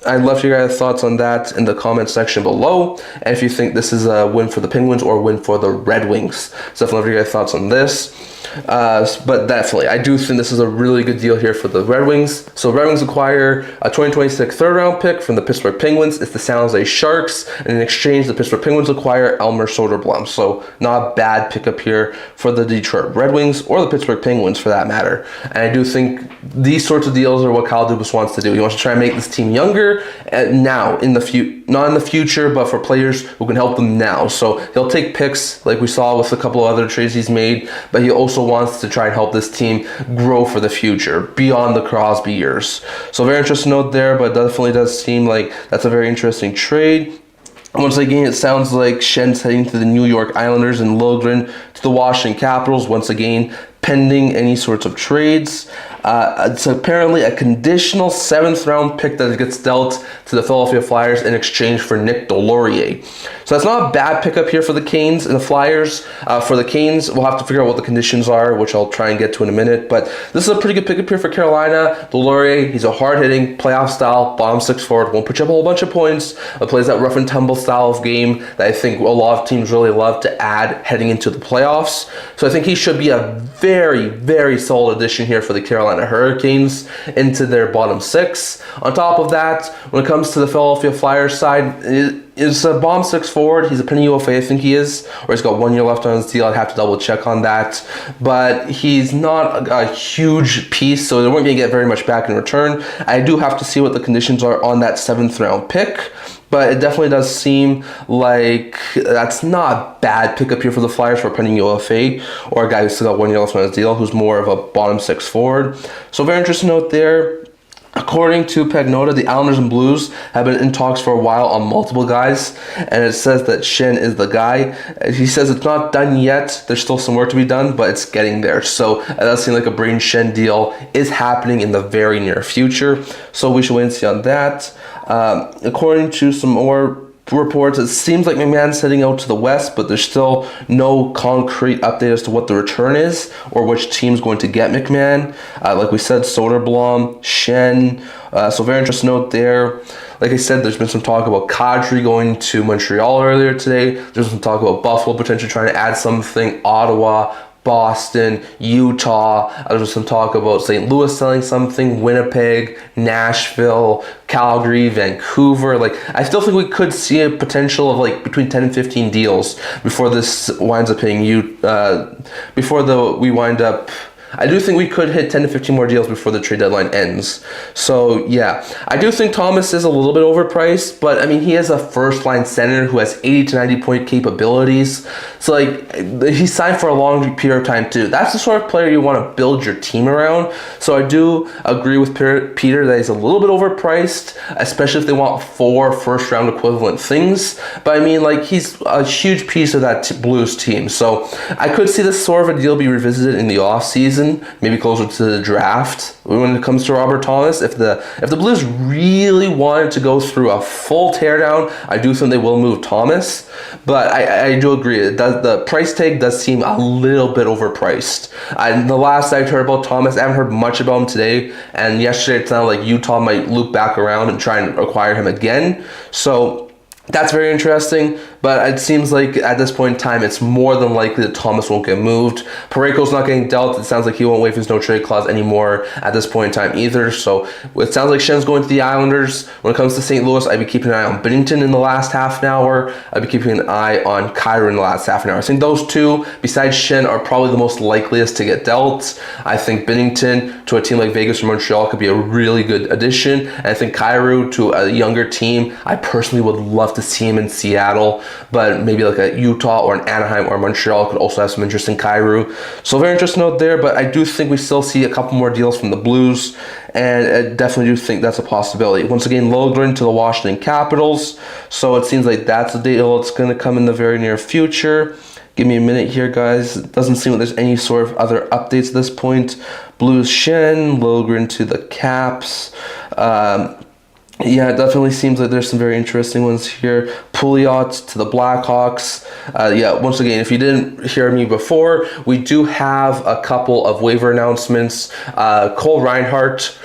I'd love to hear your guys' thoughts on that in the comment section below. And if you think this is a win for the Penguins or a win for the Red Wings. So definitely love to hear your guys' thoughts on this. But definitely, I do think this is a really good deal here for the Red Wings. So Red Wings acquire a 2026 third-round pick from the Pittsburgh Penguins. It's the San Jose Sharks. And in exchange, the Pittsburgh Penguins acquire Elmer Soderblom. So not a bad pickup here for the Detroit Red Wings or the Pittsburgh Penguins for that matter. And I do think these sorts of deals are what Kyle Dubas wants to do. He wants to try and make this team younger now, in the not in the future, but for players who can help them now. So he'll take picks like we saw with a couple of other trades he's made, but he also wants to try and help this team grow for the future beyond the Crosby years. So very interesting note there, but definitely does seem like that's a very interesting trade. Once again, it sounds like Schenn's heading to the New York Islanders and Lilligren to the Washington Capitals. Once again, pending any sorts of trades. It's apparently a conditional 7th-round pick that gets dealt to the Philadelphia Flyers in exchange for Nick Delorier. So that's not a bad pickup here for the Canes and the Flyers. For the Canes, we'll have to figure out what the conditions are, which I'll try and get to in a minute. But this is a pretty good pickup here for Carolina. Delorier, he's a hard-hitting, playoff-style, bottom 6 forward. Won't put you up a whole bunch of points, but plays that rough-and-tumble style of game that I think a lot of teams really love to add heading into the playoffs. So I think he should be a very, very solid addition here for the Carolina Hurricanes into their bottom 6. On top of that, when it comes to the Philadelphia Flyers side, is a bomb 6 forward. He's a penny UFA, I think he is, or he's got 1 year left on his deal. I'd have to double check on that, but he's not a huge piece, so they weren't going to get very much back in return. I do have to see what the conditions are on that 7th round pick, but it definitely does seem like that's not a bad pickup here for the Flyers for a penny UFA, or a guy who's still got 1 year left on his deal, who's more of a bottom 6 forward. So very interesting note there. According to Pagnota, the Islanders and Blues have been in talks for a while on multiple guys, and it says that Schenn is the guy. He says it's not done yet. There's still some work to be done, but it's getting there. So it does seem like a Braden Schenn deal is happening in the very near future. So we should wait and see on that. According to some more reports, it seems like McMahon's heading out to the West, but there's still no concrete update as to what the return is or which team's going to get McMahon. Like we said, Soderblom, Schenn. So very interesting note there. Like I said, there's been some talk about Kadri going to Montreal earlier today. There's some talk about Buffalo potentially trying to add something, Ottawa, Boston, Utah. There's some talk about St. Louis selling something, Winnipeg, Nashville, Calgary, Vancouver. Like, I still think we could see a potential of like between 10 and 15 deals before this winds up hitting we wind up. I do think we could hit 10 to 15 more deals before the trade deadline ends. So, yeah. I do think Thomas is a little bit overpriced, but, I mean, he is a first-line center who has 80 to 90-point capabilities. So, like, he signed for a long period of time, too. That's the sort of player you want to build your team around. So, I do agree with Peter that he's a little bit overpriced, especially if they want 4 first-round equivalent things. But, I mean, like, he's a huge piece of that Blues team. So, I could see this sort of a deal be revisited in the offseason. Maybe closer to the draft when it comes to Robert Thomas. If the Blues really wanted to go through a full teardown, I do think they will move Thomas. But I do agree, the price tag does seem a little bit overpriced. The last I heard about Thomas, I haven't heard much about him today. And yesterday it sounded like Utah might loop back around and try and acquire him again. So that's very interesting, but it seems like at this point in time, it's more than likely that Thomas won't get moved. Parayko's not getting dealt. It sounds like he won't waive his no-trade clause anymore at this point in time either. So it sounds like Schenn's going to the Islanders. When it comes to St. Louis, I'd be keeping an eye on Binnington in the last half an hour. I'd be keeping an eye on Kadri in the last half an hour. I think those two, besides Schenn, are probably the most likeliest to get dealt. I think Binnington to a team like Vegas or Montreal could be a really good addition. And I think Kadri to a younger team, I personally would love to see him in Seattle, but maybe like a Utah or an Anaheim or Montreal could also have some interest in Kadri. So very interesting note there, but I do think we still see a couple more deals from the Blues, and I definitely do think that's a possibility. Once again, Logren to the Washington Capitals, so it seems like that's a deal that's going to come in the very near future. Give me a minute here, guys. It doesn't seem like there's any sort of other updates at this point. Blues Schenn, Logren to the Caps. Yeah, it definitely seems like there's some very interesting ones here. Pouliot to the Blackhawks. Yeah, once again, if you didn't hear me before, we do have a couple of waiver announcements. Cole Reinhardt,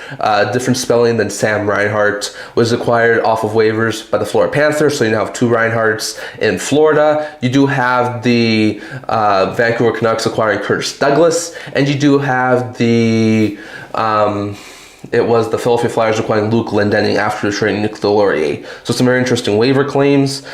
different spelling than Sam Reinhart, was acquired off of waivers by the Florida Panthers, so you now have 2 Reinhardts in Florida. You do have the Vancouver Canucks acquiring Curtis Douglas, and you do have the it was the Philadelphia Flyers acquiring Luke Glendening after trading Nick Deslauriers. So some very interesting waiver claims.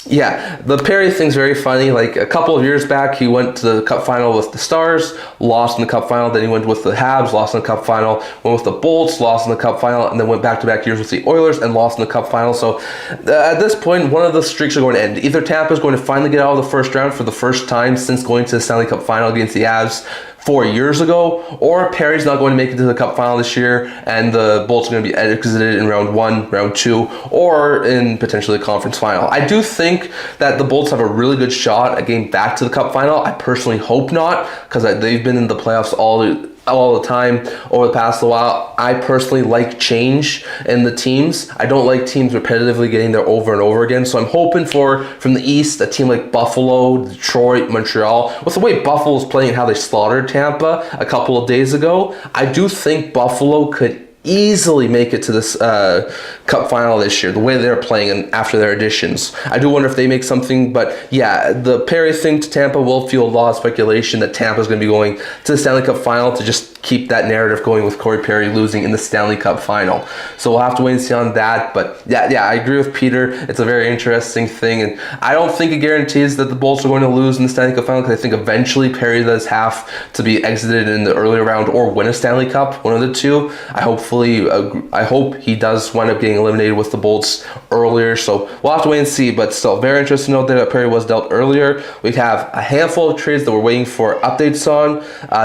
Yeah, the Perry thing's very funny. Like a couple of years back, he went to the Cup final with the Stars, lost in the Cup final. Then he went with the Habs, lost in the Cup final. Went with the Bolts, lost in the Cup final, and then went back-to-back years with the Oilers and lost in the Cup final. So at this point, one of the streaks are going to end. Either Tampa's going to finally get out of the first round for the first time since going to the Stanley Cup final against the Avs 4 years ago, or Perry's not going to make it to the Cup final this year, and the Bolts are going to be exited in round 1, round 2, or in potentially the conference final. I do think that the Bolts have a really good shot at getting back to the Cup final. I personally hope not, because they've been in the playoffs all the time over the past while. I personally like change in the teams. I don't like teams repetitively getting there over and over again. So I'm hoping for, from the East, a team like Buffalo, Detroit, Montreal. With the way Buffalo's playing and how they slaughtered Tampa a couple of days ago, I do think Buffalo could easily make it to this Cup final this year, the way they're playing and after their additions. I do wonder if they make something, but yeah, the Perry thing to Tampa will fuel a lot of speculation that Tampa's going to be going to the Stanley Cup final to just keep that narrative going with Corey Perry losing in the Stanley Cup final. So we'll have to wait and see on that. But yeah, I agree with Peter. It's a very interesting thing. And I don't think it guarantees that the Bolts are going to lose in the Stanley Cup final, because I think eventually Perry does have to be exited in the earlier round or win a Stanley Cup, one of the two. I hope he does wind up getting eliminated with the Bolts earlier. So we'll have to wait and see. But still, very interesting to note that Perry was dealt earlier. We have a handful of trades that we're waiting for updates on.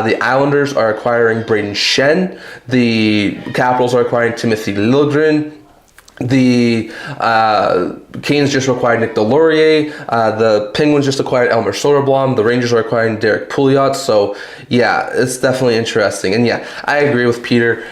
The Islanders are acquiring Brayden Schenn. The Capitals are acquiring Timothy Liljegren. The Canes just acquired Nick Delorier. The Penguins just acquired Elmer Soderblom. The Rangers are acquiring Derek Pouliot. So yeah, it's definitely interesting. And yeah, I agree with Peter.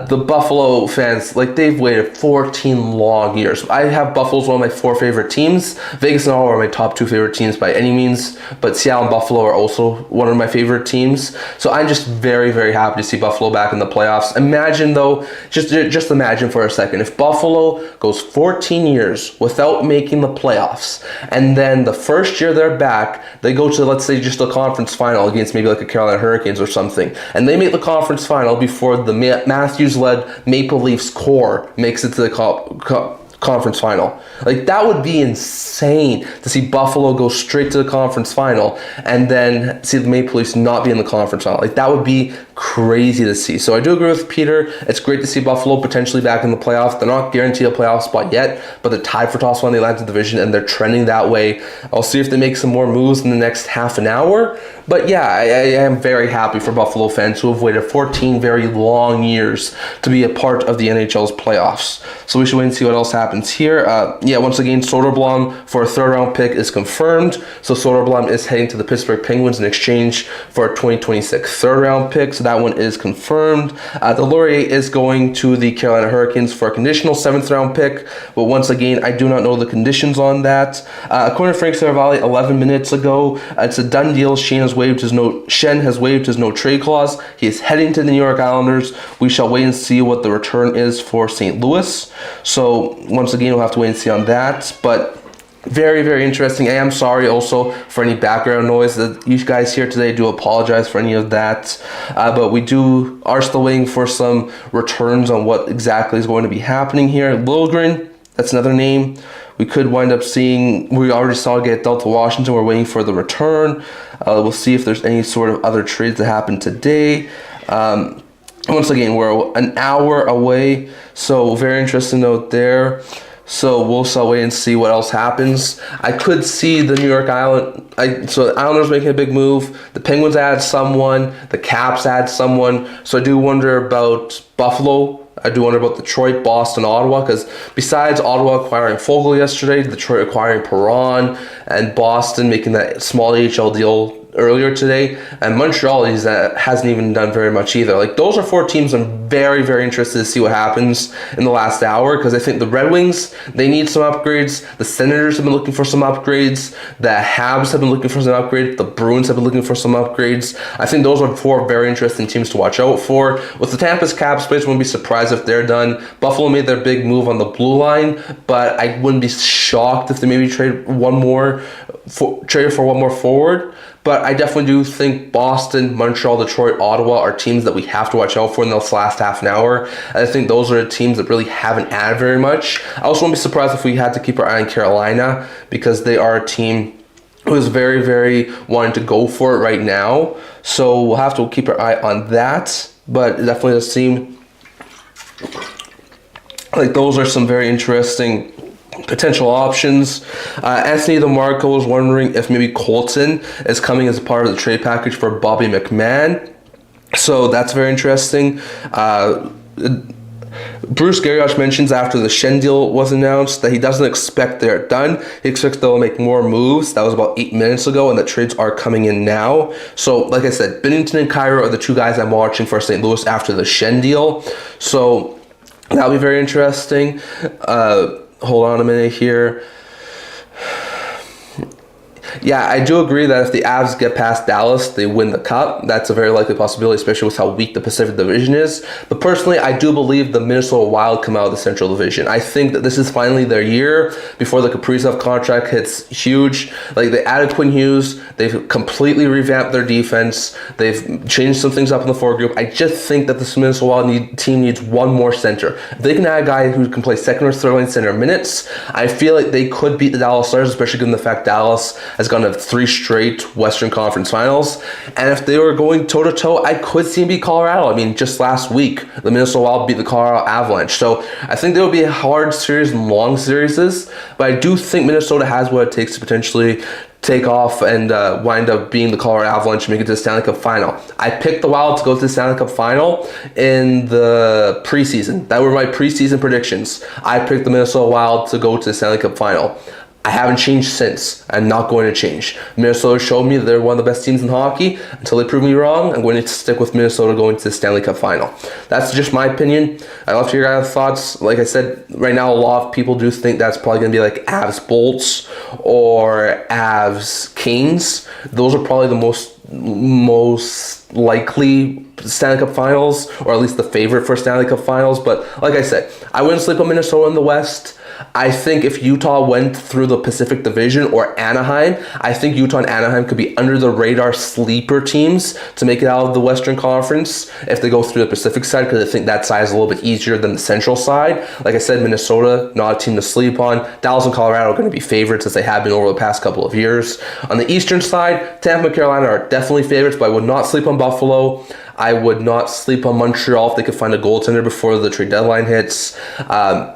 The Buffalo fans, like, they've waited 14 long years. I have Buffalo as one of my 4 favorite teams. Vegas and all are my top 2 favorite teams by any means, but Seattle and Buffalo are also one of my favorite teams. So I'm just very, very happy to see Buffalo back in the playoffs. Imagine though, just imagine for a second, if Buffalo goes 14 years without making the playoffs, and then the first year they're back, they go to, let's say, just a conference final against maybe like a Carolina Hurricanes or something, and they make the conference final before the Matthews-led Maple Leafs core makes it to the conference final. Like, that would be insane to see Buffalo go straight to the conference final and then see the Maple Leafs not be in the conference final. Like, that would be crazy to see. So I do agree with Peter. It's great to see Buffalo potentially back in the playoffs. They're not guaranteed a playoff spot yet, but they're tied for top spot in the Atlantic Division, and they're trending that way. I'll see if they make some more moves in the next half an hour. But yeah, I am very happy for Buffalo fans who have waited 14 very long years to be a part of the NHL's playoffs. So we should wait and see what else happens here. Once again, Soderblom for a 3rd-round pick is confirmed. So Soderblom is heading to the Pittsburgh Penguins in exchange for a 2026 3rd-round pick. So that one is confirmed. Delorier is going to the Carolina Hurricanes for a conditional 7th-round pick. But once again, I do not know the conditions on that. According to Frank Saravalli 11 minutes ago, it's a done deal. Schenn has waived his no-trade clause. He is heading to the New York Islanders. We shall wait and see what the return is for St. Louis. So once again, we'll have to wait and see on that. But very, very interesting. I am sorry also for any background noise that you guys hear today. I do apologize for any of that. But we are still waiting for some returns on what exactly is going to be happening here. Liljegren, that's another name. We could wind up seeing, we already saw it get dealt to Washington. We're waiting for the return. We'll see if there's any sort of other trades that happen today. Once again, we're an hour away, so very interesting note there. So we'll still wait and see what else happens. I could see the New York so the Islanders making a big move. The Penguins add someone. The Caps add someone. So I do wonder about Buffalo. I do wonder about Detroit, Boston, Ottawa, because besides Ottawa acquiring Fogle yesterday, Detroit acquiring Perron, and Boston making that small AHL deal earlier today, and Montreal hasn't even done very much either. Like, those are 4 teams I'm very, very interested to see what happens in the last hour, because I think the Red Wings, they need some upgrades. The Senators have been looking for some upgrades. The Habs have been looking for some upgrades. The Bruins have been looking for some upgrades. I think those are 4 very interesting teams to watch out for. With the Tampa's cap space, I wouldn't be surprised if they're done. Buffalo made their big move on the blue line, but I wouldn't be shocked if they maybe traded for one more forward. But I definitely do think Boston, Montreal, Detroit, Ottawa are teams that we have to watch out for in this last half an hour. And I think those are the teams that really haven't added very much. I also wouldn't be surprised if we had to keep our eye on Carolina, because they are a team who is very, very wanting to go for it right now. So we'll have to keep our eye on that. But it definitely does seem like those are some very interesting potential options. Anthony DeMarco was wondering if maybe Colton is coming as a part of the trade package for Bobby McMahon. So that's very interesting. Bruce Garrioch mentions after the Schenn deal was announced that he doesn't expect they're done. He expects they'll make more moves. That was about 8 minutes ago, and the trades are coming in now. So, like I said, Binnington and Cairo are the 2 guys I'm watching for St. Louis after the Schenn deal. So that'll be very interesting. Hold on a minute here. Yeah, I do agree that if the Avs get past Dallas, they win the Cup. That's a very likely possibility, especially with how weak the Pacific Division is. But personally, I do believe the Minnesota Wild come out of the Central Division. I think that this is finally their year before the Kaprizov contract hits huge. Like, they added Quinn Hughes. They've completely revamped their defense. They've changed some things up in the forward group. I just think that this Minnesota Wild team needs one more center. If they can add a guy who can play second or third line center minutes, I feel like they could beat the Dallas Stars, especially given the fact Dallas has gone to 3 straight Western Conference Finals. And if they were going toe-to-toe, I could see them beat Colorado. I mean, just last week, the Minnesota Wild beat the Colorado Avalanche. So I think there will be a hard series and long series, but I do think Minnesota has what it takes to potentially take off and wind up being the Colorado Avalanche and make it to the Stanley Cup Final. I picked the Wild to go to the Stanley Cup Final in the preseason. That were my preseason predictions. I picked the Minnesota Wild to go to the Stanley Cup Final. I haven't changed since. I'm not going to change. Minnesota showed me that they're one of the best teams in hockey. Until they prove me wrong, I'm going to stick with Minnesota going to the Stanley Cup Final. That's just my opinion. I'd love to hear your guys' thoughts. Like I said, right now a lot of people do think that's probably going to be like Avs Bolts or Avs Kings. Those are probably the most likely Stanley Cup Finals, or at least the favorite for Stanley Cup Finals. But like I said, I wouldn't sleep on Minnesota in the West. I think if Utah went through the Pacific Division or Anaheim, I think Utah and Anaheim could be under the radar sleeper teams to make it out of the Western Conference if they go through the Pacific side, because I think that side is a little bit easier than the Central side. Like I said, Minnesota, not a team to sleep on. Dallas and Colorado are going to be favorites as they have been over the past couple of years. On the Eastern side, Tampa and Carolina are definitely favorites, but I would not sleep on Buffalo. I would not sleep on Montreal if they could find a goaltender before the trade deadline hits.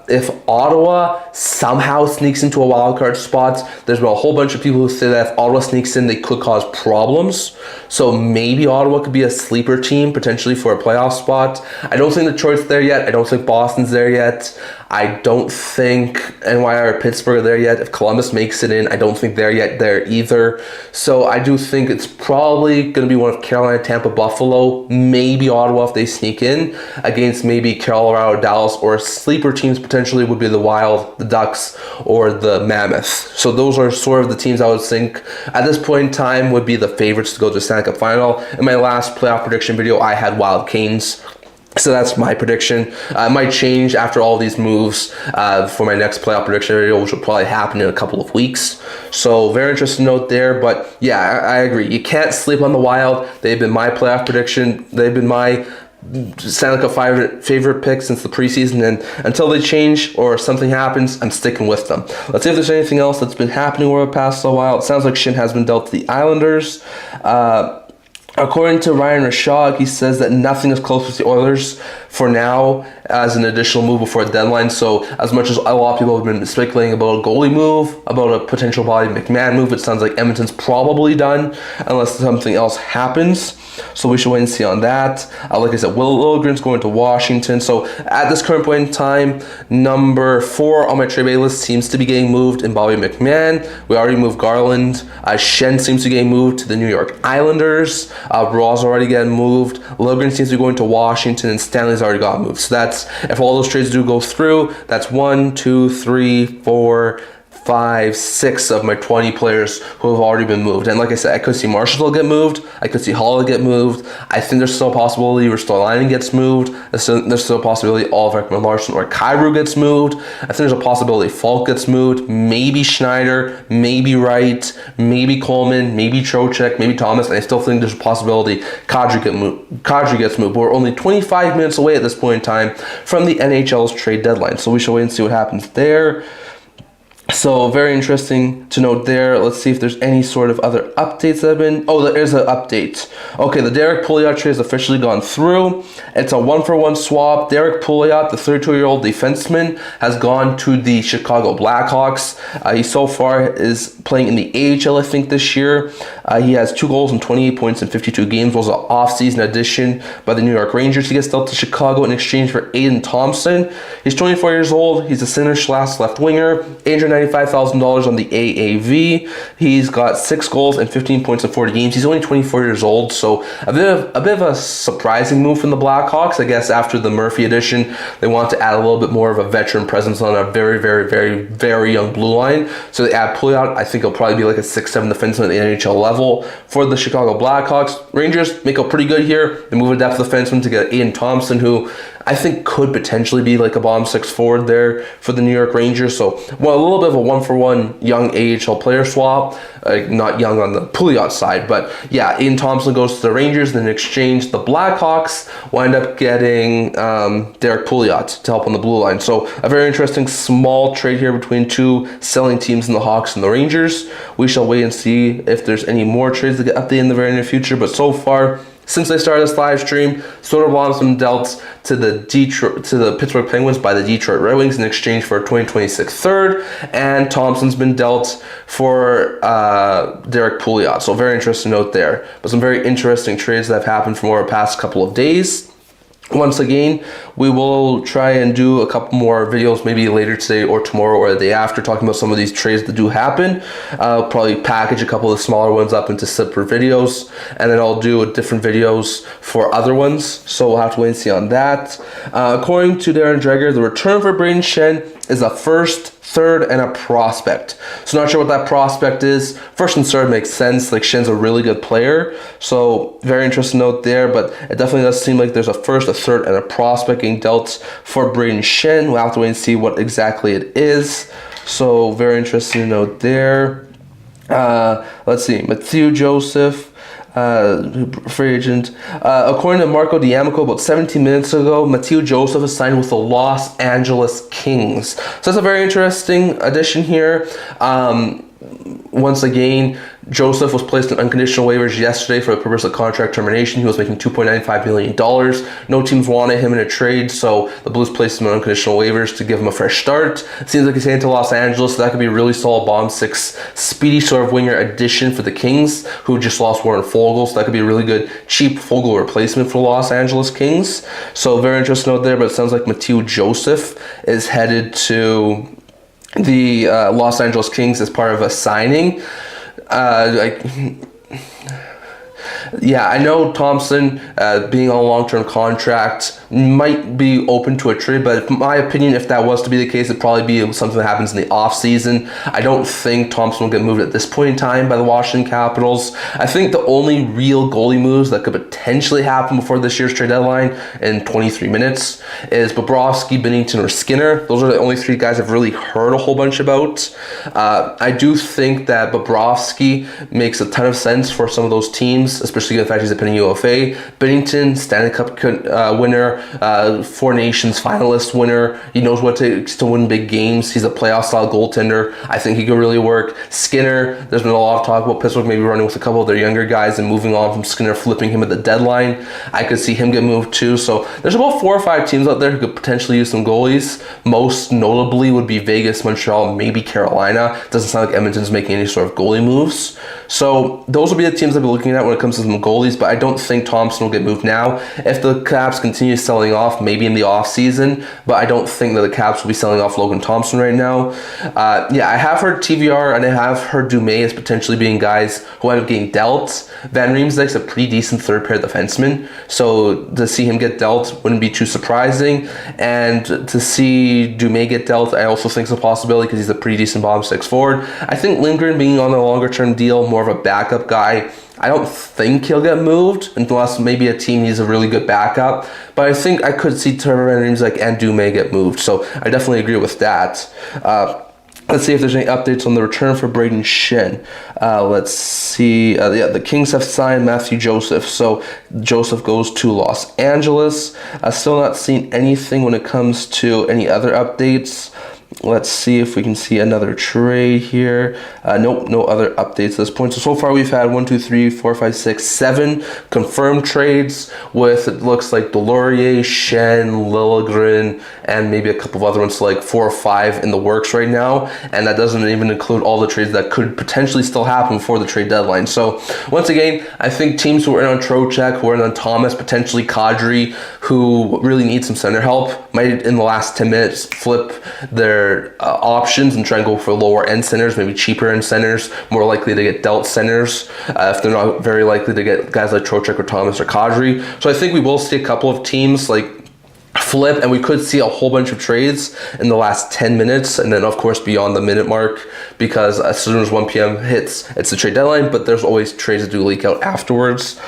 If Ottawa somehow sneaks into a wild card spot, there's been a whole bunch of people who say that if Ottawa sneaks in, they could cause problems. So maybe Ottawa could be a sleeper team potentially for a playoff spot. I don't think Detroit's there yet. I don't think Boston's there yet. I don't think NY or Pittsburgh are there yet. If Columbus makes it in, I don't think they're yet there either. So I do think it's probably going to be one of Carolina, Tampa, Buffalo, maybe Ottawa if they sneak in against maybe Colorado, Dallas, or sleeper teams potentially would be the Wild, the Ducks, or the Mammoth. So those are sort of the teams I would think at this point in time would be the favorites to go to the Stanley Cup Final. In my last playoff prediction video, I had Wild Canes. So that's my prediction. It might change after all these moves for my next playoff prediction video, which will probably happen in a couple of weeks. So very interesting note there. But yeah, I agree. You can't sleep on the Wild. They've been my playoff prediction. They've been my Stanley Cup favorite pick since the preseason, and until they change or something happens, I'm sticking with them. Let's see if there's anything else that's been happening over the past a while. It sounds like Schenn has been dealt to the Islanders. According to Ryan Rishaug, he says that nothing is close with the Oilers for now as an additional move before the deadline. So as much as a lot of people have been speculating about a goalie move, about a potential Bobby McMahon move, it sounds like Edmonton's probably done unless something else happens. So we should wait and see on that. Like I said, Will Liljegren's going to Washington. So at this current point in time, number 4 on my trade bait list seems to be getting moved in Bobby McMahon. We already moved Garland. Schenn seems to be getting moved to the New York Islanders. Raw's already getting moved. Liljegren seems to be going to Washington, and Stanley's already got moved. So that's, if all those trades do go through, that's 1, 2, 3, 4, 5, 6 of my 20 players who have already been moved. And like I said, I could see Marshall get moved. I could see Hall get moved. I think there's still a possibility Ristolainen gets moved. There's still a possibility Oliver Ekman-Larsson or Kyrou gets moved. I think there's a possibility Falk gets moved. Maybe Schneider, maybe Wright, maybe Coleman, maybe Trochek, maybe Thomas. And I still think there's a possibility Kadri gets moved. But we're only 25 minutes away at this point in time from the NHL's trade deadline. So we shall wait and see what happens there. So very interesting to note there. Let's see if there's any sort of other updates that have been. Oh, there is an update. Okay, the Derek Pouliot trade has officially gone through. It's a 1-for-1 swap. Derek Pouliot, the 32-year-old defenseman, has gone to the Chicago Blackhawks. He so far is playing in the AHL, I think, this year. He has 2 goals and 28 points in 52 games. Was an off-season addition by the New York Rangers. He gets dealt to Chicago in exchange for Aiden Thompson. He's 24 years old. He's a center/left winger. 895 $295,000 on the AAV. He's got 6 goals and 15 points in 40 games. He's only 24 years old, so a bit of a surprising move from the Blackhawks. I guess after the Murphy addition, they want to add a little bit more of a veteran presence on a very, very, very, very young blue line. So they add Pouliot. I think he'll probably be like a 6-7 defenseman at the NHL level for the Chicago Blackhawks. Rangers make up pretty good here. They move a depth defenseman to get Ian Thompson, who I think could potentially be like a bottom 6 forward there for the New York Rangers. So, well, a little bit of a 1-for-1 young AHL player swap. Not young on the Pouliot side, but yeah, Ian Thompson goes to the Rangers. Then in exchange, the Blackhawks wind up getting Derek Pouliot to help on the blue line. So a very interesting small trade here between two selling teams in the Hawks and the Rangers. We shall wait and see if there's any more trades that get updated in the very near future. But so far, since I started this live stream, Soderblom's been dealt to the Pittsburgh Penguins by the Detroit Red Wings in exchange for a 2026 third, and Thompson's been dealt for Derek Pouliot. So very interesting note there. But some very interesting trades that have happened from over the past couple of days. Once again, we will try and do a couple more videos maybe later today or tomorrow or the day after talking about some of these trades that do happen. I'll probably package a couple of the smaller ones up into separate videos, and then I'll do different videos for other ones. So we'll have to wait and see on that. According to Darren Dreger, the return for Brayden Schenn is a first, third, and a prospect. So not sure what that prospect is. First and third makes sense. Like, Schenn's a really good player. So very interesting note there, but it definitely does seem like there's a first, a third, and a prospect getting dealt for Brayden Schenn. We'll have to wait and see what exactly it is. So very interesting note there. Let's see. Matthew Joseph, free agent. According to Marco D'Amico, about 17 minutes ago, Matthew Joseph is signed with the Los Angeles Kings. So that's a very interesting addition here. Once again, Joseph was placed in unconditional waivers yesterday for the purpose of contract termination. He was making $2.95 million. No teams wanted him in a trade, so the Blues placed him on unconditional waivers to give him a fresh start. It seems like he's heading to Los Angeles, so that could be a really solid bottom 6 speedy sort of winger addition for the Kings, who just lost Warren Foegele, so that could be a really good cheap Foegele replacement for the Los Angeles Kings. So very interesting note there, but it sounds like Matthew Joseph is headed to the Los Angeles Kings as part of a signing. Yeah, I know Thompson, being on a long-term contract, might be open to a trade, but in my opinion, if that was to be the case, it'd probably be something that happens in the off-season. I don't think Thompson will get moved at this point in time by the Washington Capitals. I think the only real goalie moves that could potentially happen before this year's trade deadline in 23 minutes is Bobrovsky, Binnington, or Skinner. Those are the only 3 guys I've really heard a whole bunch about. I do think that Bobrovsky makes a ton of sense for some of those teams, especially given the fact he's a pending UFA. Binnington, Stanley Cup winner, 4 Nations finalist winner. He knows what it takes to win big games. He's a playoff-style goaltender. I think he could really work. Skinner, there's been a lot of talk about Pittsburgh maybe running with a couple of their younger guys and moving on from Skinner, flipping him at the deadline. I could see him get moved too. So there's about 4 or 5 teams out there who could potentially use some goalies. Most notably would be Vegas, Montreal, maybe Carolina. Doesn't sound like Edmonton's making any sort of goalie moves. So those will be the teams I'll be looking at when it comes to some goalies, but I don't think Thompson will get moved now. If the Caps continue selling off, maybe in the off season, but I don't think that the Caps will be selling off Logan Thompson right now. Yeah, I have heard TVR and I have heard Dumais as potentially being guys who end up getting dealt. Van Riemsdyk's a pretty decent third pair defenseman, so to see him get dealt wouldn't be too surprising. And to see Dumais get dealt, I also think is a possibility because he's a pretty decent bottom 6 forward. I think Lindgren being on a longer term deal, more of a backup guy, I don't think he'll get moved unless maybe a team needs a really good backup. But I think I could see Trevor Van Riemsdyk and Dumais get moved. So I definitely agree with that. Let's see if there's any updates on the return for Brayden Schenn. Let's see. Yeah, the Kings have signed Matthew Joseph. So Joseph goes to Los Angeles. Still not seen anything when it comes to any other updates. Let's see if we can see another trade here. Nope, no other updates at this point. So far we've had 1, 2, 3, 4, 5, 6, 7 confirmed trades with, it looks like, Delorier, Schenn, Liljegren, and maybe a couple of other ones, like 4 or 5 in the works right now. And that doesn't even include all the trades that could potentially still happen before the trade deadline. So once again, I think teams who are in on Trochek, who are in on Thomas, potentially Kadri, who really need some center help, might in the last 10 minutes flip their their options and try and go for lower end centers, maybe cheaper end centers, more likely to get dealt centers if they're not very likely to get guys like Trochek or Thomas or Kadri. So I think we will see a couple of teams like flip, and we could see a whole bunch of trades in the last 10 minutes, and then of course beyond the minute mark, because as soon as 1 p.m. hits, it's the trade deadline, but there's always trades that do leak out afterwards.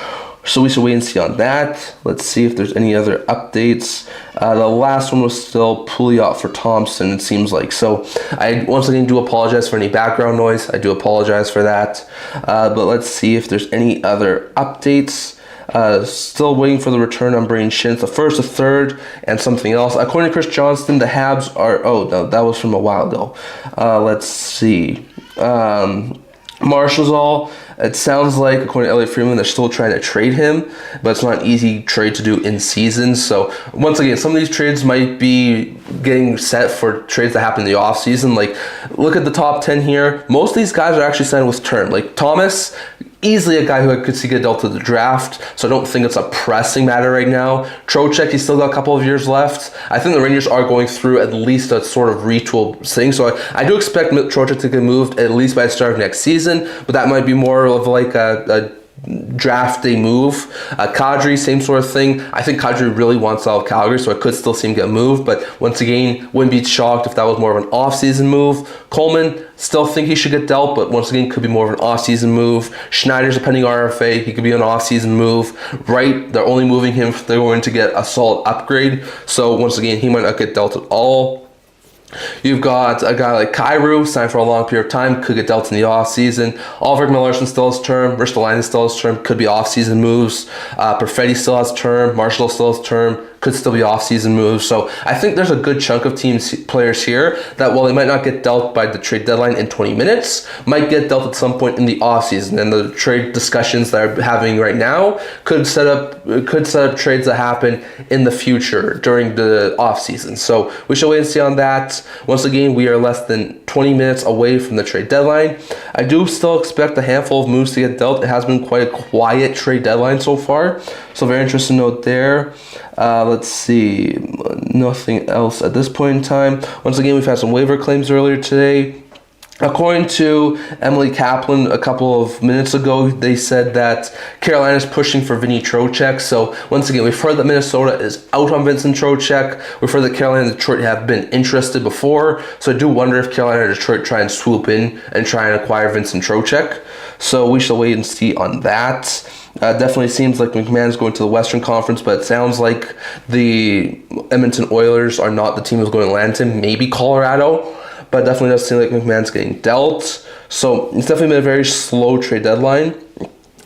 So we should wait and see on that. Let's see if there's any other updates. The last one was still Pouliot for Thompson, it seems like. So I once again do apologize for any background noise. I do apologize for that. But let's see if there's any other updates. Still waiting for the return on Braden Shins, the first, the third, and something else. According to Chris Johnston, the Habs are... Oh, no, that was from a while ago. Let's see. Marchessault, it sounds like, according to Elliot Freeman, they're still trying to trade him, but it's not an easy trade to do in season. So once again, some of these trades might be getting set for trades that happen in the offseason. Like, look at the top 10 here. Most of these guys are actually signed with term. Like Thomas, easily a guy who I could see get dealt to the draft, so I don't think it's a pressing matter right now. Trochek, he's still got a couple of years left. I think the Rangers are going through at least a sort of retool thing, so I do expect Trochek to get moved at least by the start of next season, but that might be more of like a draft day move. Kadri, same sort of thing. I think Kadri really wants out of Calgary, so I could still see him get moved, but once again, wouldn't be shocked if that was more of an off-season move. Coleman, still think he should get dealt, but once again, could be more of an off-season move. Schneider's a pending RFA. He could be an off-season move. Right, they're only moving him if they're going to get a solid upgrade, so once again, he might not get dealt at all. You've got a guy like Kyrou, signed for a long period of time, could get dealt in the offseason. Oliver Ekman-Larsson still has term. Ristolainen still has term, could be offseason moves. Perfetti still has term. Marshall still has term, could still be off-season moves. So I think there's a good chunk of players here that, while they might not get dealt by the trade deadline in 20 minutes, might get dealt at some point in the off-season. And the trade discussions that are having right now could set up trades that happen in the future during the off-season. So we shall wait and see on that. Once again, we are less than 20 minutes away from the trade deadline. I do still expect a handful of moves to get dealt. It has been quite a quiet trade deadline so far. So very interesting note there. Let's see, nothing else at this point in time. Once again, we've had some waiver claims earlier today. According to Emily Kaplan a couple of minutes ago, they said that Carolina is pushing for Vinny Trochek. So once again, we've heard that Minnesota is out on Vincent Trochek. We've heard that Carolina and Detroit have been interested before. So I do wonder if Carolina and Detroit try and swoop in and try and acquire Vincent Trochek. So we shall wait and see on that. Definitely seems like McMahon's going to the Western Conference, but it sounds like the Edmonton Oilers are not the team who's going to land him. Maybe Colorado, but definitely does seem like McMahon's getting dealt. So it's definitely been a very slow trade deadline.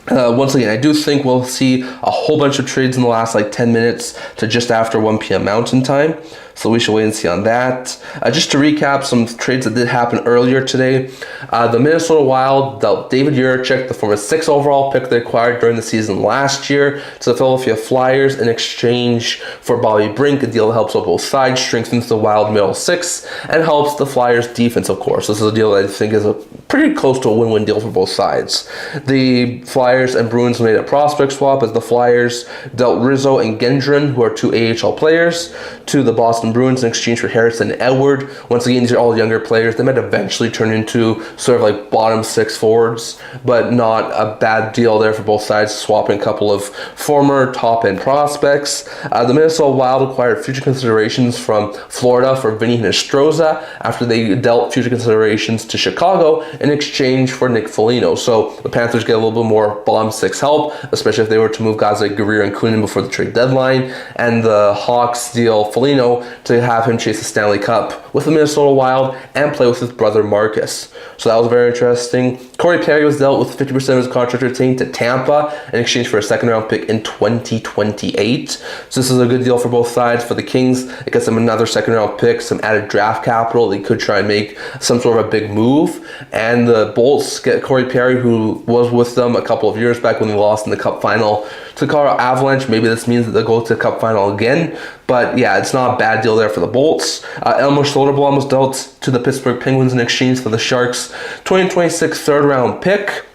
Once again, I do think we'll see a whole bunch of trades in the last 10 minutes to just after 1 p.m. Mountain Time. So we shall wait and see on that. Just to recap some trades that did happen earlier today. The Minnesota Wild dealt David Jiricek, the former 6th overall pick they acquired during the season last year, to the Philadelphia Flyers in exchange for Bobby Brink, a deal that helps on both sides, strengthens the Wild middle six, and helps the Flyers defense, of course. This is a deal that I think is pretty close to a win-win deal for both sides. The Flyers and Bruins made a prospect swap as the Flyers dealt Rizzo and Gendron, who are two AHL players, to the Boston Bruins in exchange for Harrison and Edward. Once again, these are all younger players. They might eventually turn into sort of bottom six forwards, but not a bad deal there for both sides, swapping a couple of former top-end prospects. The Minnesota Wild acquired future considerations from Florida for Vinny Hinostroza after they dealt future considerations to Chicago in exchange for Nick Foligno. So the Panthers get a little bit more bottom six help, especially if they were to move guys like Guerrero and Kunin before the trade deadline, and the Hawks deal Foligno to have him chase the Stanley Cup with the Minnesota Wild and play with his brother Marcus. So that was very interesting. Corey Perry was dealt with 50% of his contract retained to Tampa in exchange for a second-round pick in 2028. So this is a good deal for both sides. For the Kings, it gets them another second-round pick, some added draft capital. They could try and make some sort of a big move. And the Bolts get Corey Perry, who was with them a couple of years back when they lost in the Cup final to the Colorado Avalanche. Maybe this means that they'll go to the Cup final again. But yeah, it's not a bad deal there for the Bolts. Elmer Soderblom was dealt to the Pittsburgh Penguins in exchange for the Sharks' 2026 third-round pick.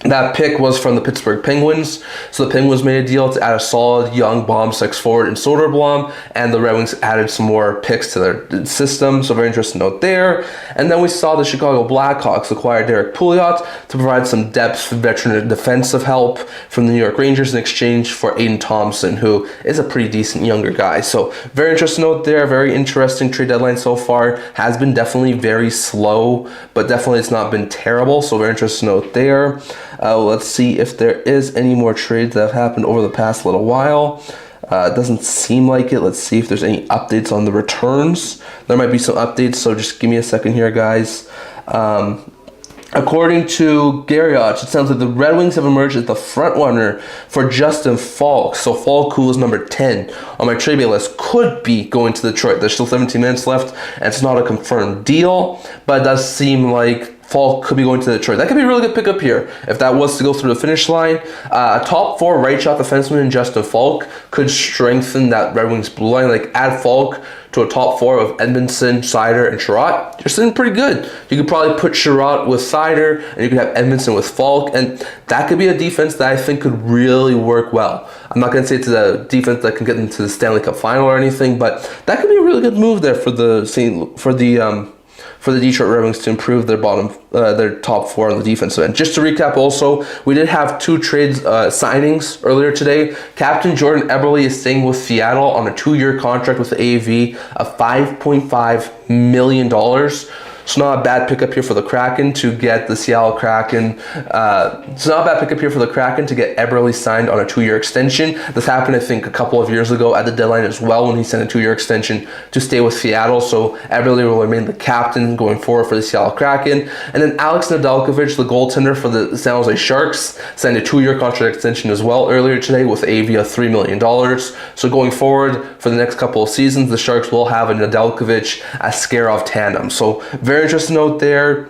That pick was from the Pittsburgh Penguins. So the Penguins made a deal to add a solid young bomb sex forward in Soderblom, and the Red Wings added some more picks to their system. So very interesting note there. And then we saw the Chicago Blackhawks acquire Derek Pouliot to provide some depth, veteran defensive help from the New York Rangers in exchange for Aiden Thompson, who is a pretty decent younger guy. So very interesting note there. Very interesting trade deadline so far. Has been definitely very slow, but definitely it's not been terrible. So very interesting note there. Let's see if there is any more trades that have happened over the past little while. It doesn't seem like it. Let's see if there's any updates on the returns. There might be some updates, so just give me a second here, guys. According to Garrioch, it sounds like the Red Wings have emerged as the front runner for Justin Falk. So Falk, who was number 10 on my trade bait list, could be going to Detroit. There's still 17 minutes left, and it's not a confirmed deal, but it does seem like Falk could be going to Detroit. That could be a really good pickup here if that was to go through the finish line. A top 4 right shot defenseman in Justin Falk could strengthen that Red Wings blue line. Like, add Falk to a top 4 of Edmondson, Seider, and Sherratt. You're sitting pretty good. You could probably put Sherratt with Seider, and you could have Edmondson with Falk, and that could be a defense that I think could really work well. I'm not going to say it's a defense that can get into the Stanley Cup final or anything, but that could be a really good move there for the Detroit Red Wings to improve their top 4 on the defensive end. Just to recap also, we did have 2 trades signings earlier today. Captain Jordan Eberle is staying with Seattle on a 2-year contract with the AAV of $5.5 million. So not a bad pickup here for the Kraken to get the Seattle Kraken. It's not a bad pickup here for the Kraken to get Eberle signed on a 2-year extension. This happened, I think, a couple of years ago at the deadline as well when he signed a 2-year extension to stay with Seattle. So Eberle will remain the captain going forward for the Seattle Kraken. And then Alex Nedeljkovic, the goaltender for the San Jose Sharks, signed a 2-year contract extension as well earlier today with AAV of $3 million. So going forward for the next couple of seasons, the Sharks will have a Nedeljkovic-Askarov tandem. So very interesting note there,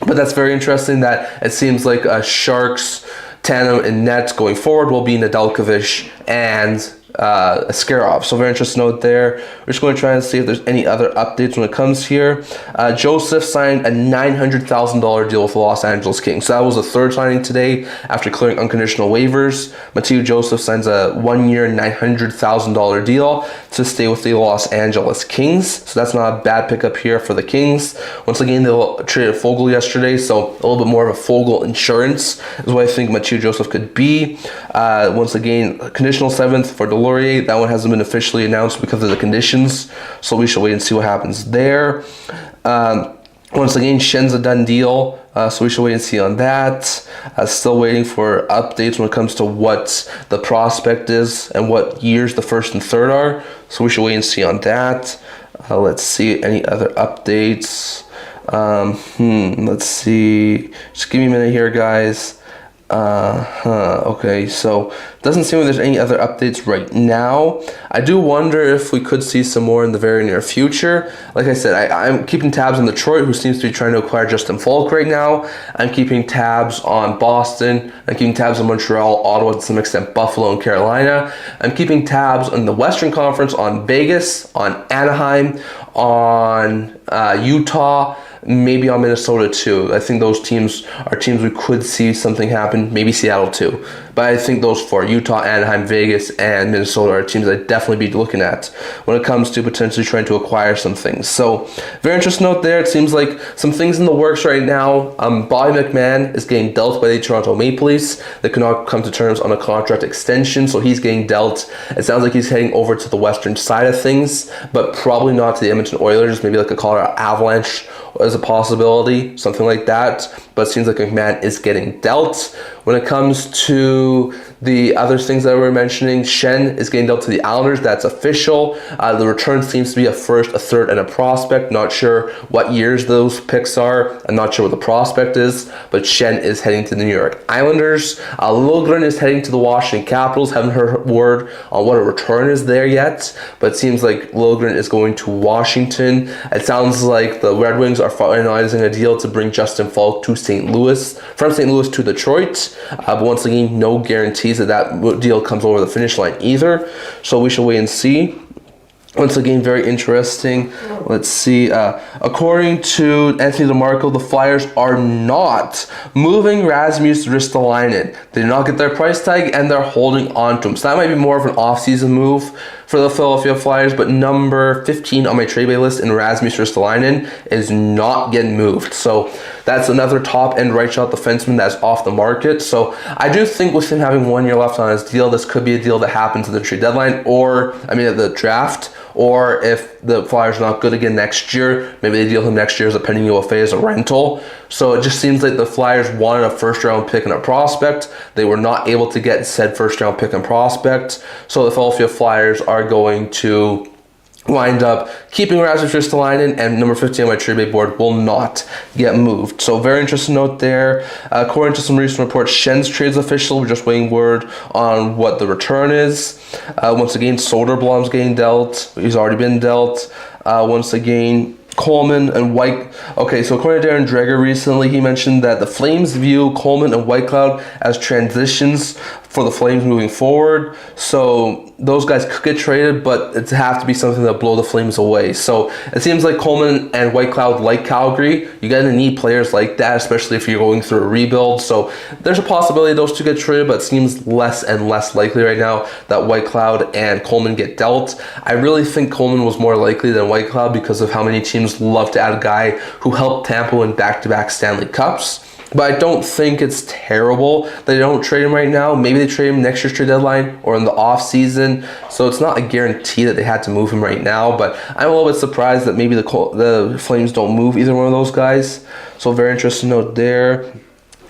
but that's very interesting that it seems like a Sharks tandem in net going forward will be Nedeljkovic and Askarov. So very interesting note there. We're just going to try and see if there's any other updates when it comes here. Joseph signed a $900,000 deal with the Los Angeles Kings. So that was the 3rd signing today after clearing unconditional waivers. Matthew Joseph signs a 1-year $900,000 deal to stay with the Los Angeles Kings. So that's not a bad pickup here for the Kings. Once again, they traded Fogle yesterday, so a little bit more of a Fogle insurance is what I think Matthew Joseph could be. Once again, conditional 7th for Delorier. That one hasn't been officially announced because of the conditions, so we shall wait and see what happens there. Once again, Schenn's a done deal, so we shall wait and see on that. Still waiting for updates when it comes to what the prospect is and what years the 1st and 3rd are, so we shall wait and see on that. Let's see any other updates. Let's see. Just give me a minute here, guys. Okay, so doesn't seem like there's any other updates right now. I do wonder if we could see some more in the very near future. Like I said, I'm keeping tabs on Detroit, who seems to be trying to acquire Justin Falk right now. I'm keeping tabs on Boston. I'm keeping tabs on Montreal, Ottawa, to some extent Buffalo and Carolina. I'm keeping tabs on the Western Conference, on Vegas, on Anaheim, on Utah, maybe on Minnesota too. I think those teams are teams we could see something happen, maybe Seattle too. But I think those 4, Utah, Anaheim, Vegas, and Minnesota, are teams I'd definitely be looking at when it comes to potentially trying to acquire some things. So, very interesting note there. It seems like some things in the works right now. Bobby McMahon is getting dealt by the Toronto Maple Leafs. They could not come to terms on a contract extension, so he's getting dealt. It sounds like he's heading over to the western side of things, but probably not to the Edmonton Oilers, maybe like a Colorado Avalanche as a possibility, something like that. But it seems like McMahon is getting dealt. When it comes to the other things that we were mentioning, Schenn is getting dealt to the Islanders. That's official. The return seems to be a 1st, a 3rd, and a prospect. Not sure what years those picks are. I'm not sure what the prospect is, but Schenn is heading to the New York Islanders. Liljegren is heading to the Washington Capitals. Haven't heard word on what a return is there yet, but it seems like Liljegren is going to Washington. It sounds like the Red Wings are finalizing a deal to bring Justin Falk to St. Louis, from St. Louis to Detroit. But once again, no guarantees that deal comes over the finish line either. So we shall wait and see. Once again, very interesting. Let's see. According to Anthony DeMarco, the Flyers are not moving Rasmus Ristolainen. They did not get their price tag, and they're holding on to him. So that might be more of an off-season move for the Philadelphia Flyers. But number 15 on my trade bait list in Rasmus Ristolainen is not getting moved. So that's another top-end right-shot defenseman that's off the market. So I do think with him having 1 year left on his deal, this could be a deal that happens at the trade deadline, at the draft. Or if the Flyers are not good again next year, maybe they deal him next year as a pending UFA as a rental. So it just seems like the Flyers wanted a first-round pick and a prospect. They were not able to get said first-round pick and prospect. So the Philadelphia Flyers are going to wind up keeping Rasmus Ristolainen, and number 15 on my trade bait board will not get moved. So very interesting note there. According to some recent reports, Schenn's trade is official. We're just waiting word on what the return is. Once again, Soderblom's getting dealt. He's already been dealt. Once again, Coleman and White. Okay, so according to Darren Dreger recently, he mentioned that the Flames view Coleman and Whitecloud as transitions for the Flames moving forward. So those guys could get traded, but it have to be something that blow the Flames away. So it seems like Coleman and Whitecloud like Calgary. You're going to need players like that, especially if you're going through a rebuild. So there's a possibility those two get traded, but it seems less and less likely right now that Whitecloud and Coleman get dealt. I really think Coleman was more likely than Whitecloud because of how many teams love to add a guy who helped Tampa win back-to-back Stanley Cups. But I don't think it's terrible that they don't trade him right now. Maybe they trade him next year's trade deadline or in the off season. So it's not a guarantee that they had to move him right now. But I'm a little bit surprised that maybe the Flames don't move either one of those guys. So very interesting note there.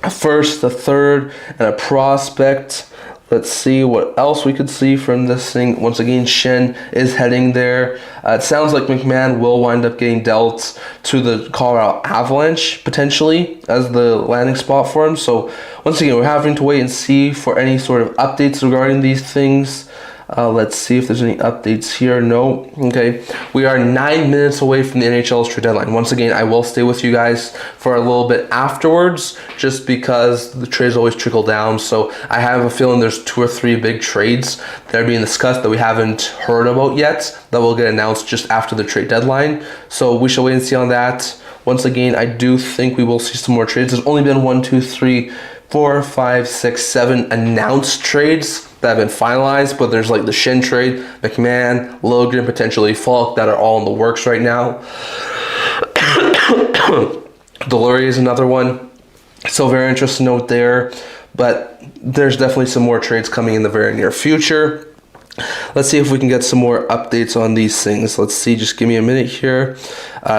A first, a third, and a prospect. Let's see what else we could see from this thing. Once again, Schenn is heading there. It sounds like McMahon will wind up getting dealt to the Colorado Avalanche, potentially, as the landing spot for him. So, once again, we're having to wait and see for any sort of updates regarding these things. Let's see if there's any updates here. No. Okay. We are 9 minutes away from the NHL's trade deadline. Once again, I will stay with you guys for a little bit afterwards, just because the trades always trickle down. So I have a feeling there's 2 or 3 big trades that are being discussed that we haven't heard about yet that will get announced just after the trade deadline. So we shall wait and see on that. Once again, I do think we will see some more trades. There's only been 1, 2, 3, 4, 5, 6, 7 announced trades that have been finalized, but there's like the Schenn trade, McMahon, Logan, potentially Falk, that are all in the works right now. Delury is another one. So very interesting note there, but there's definitely some more trades coming in the very near future. Let's see if we can get some more updates on these things. Let's see, just give me a minute here.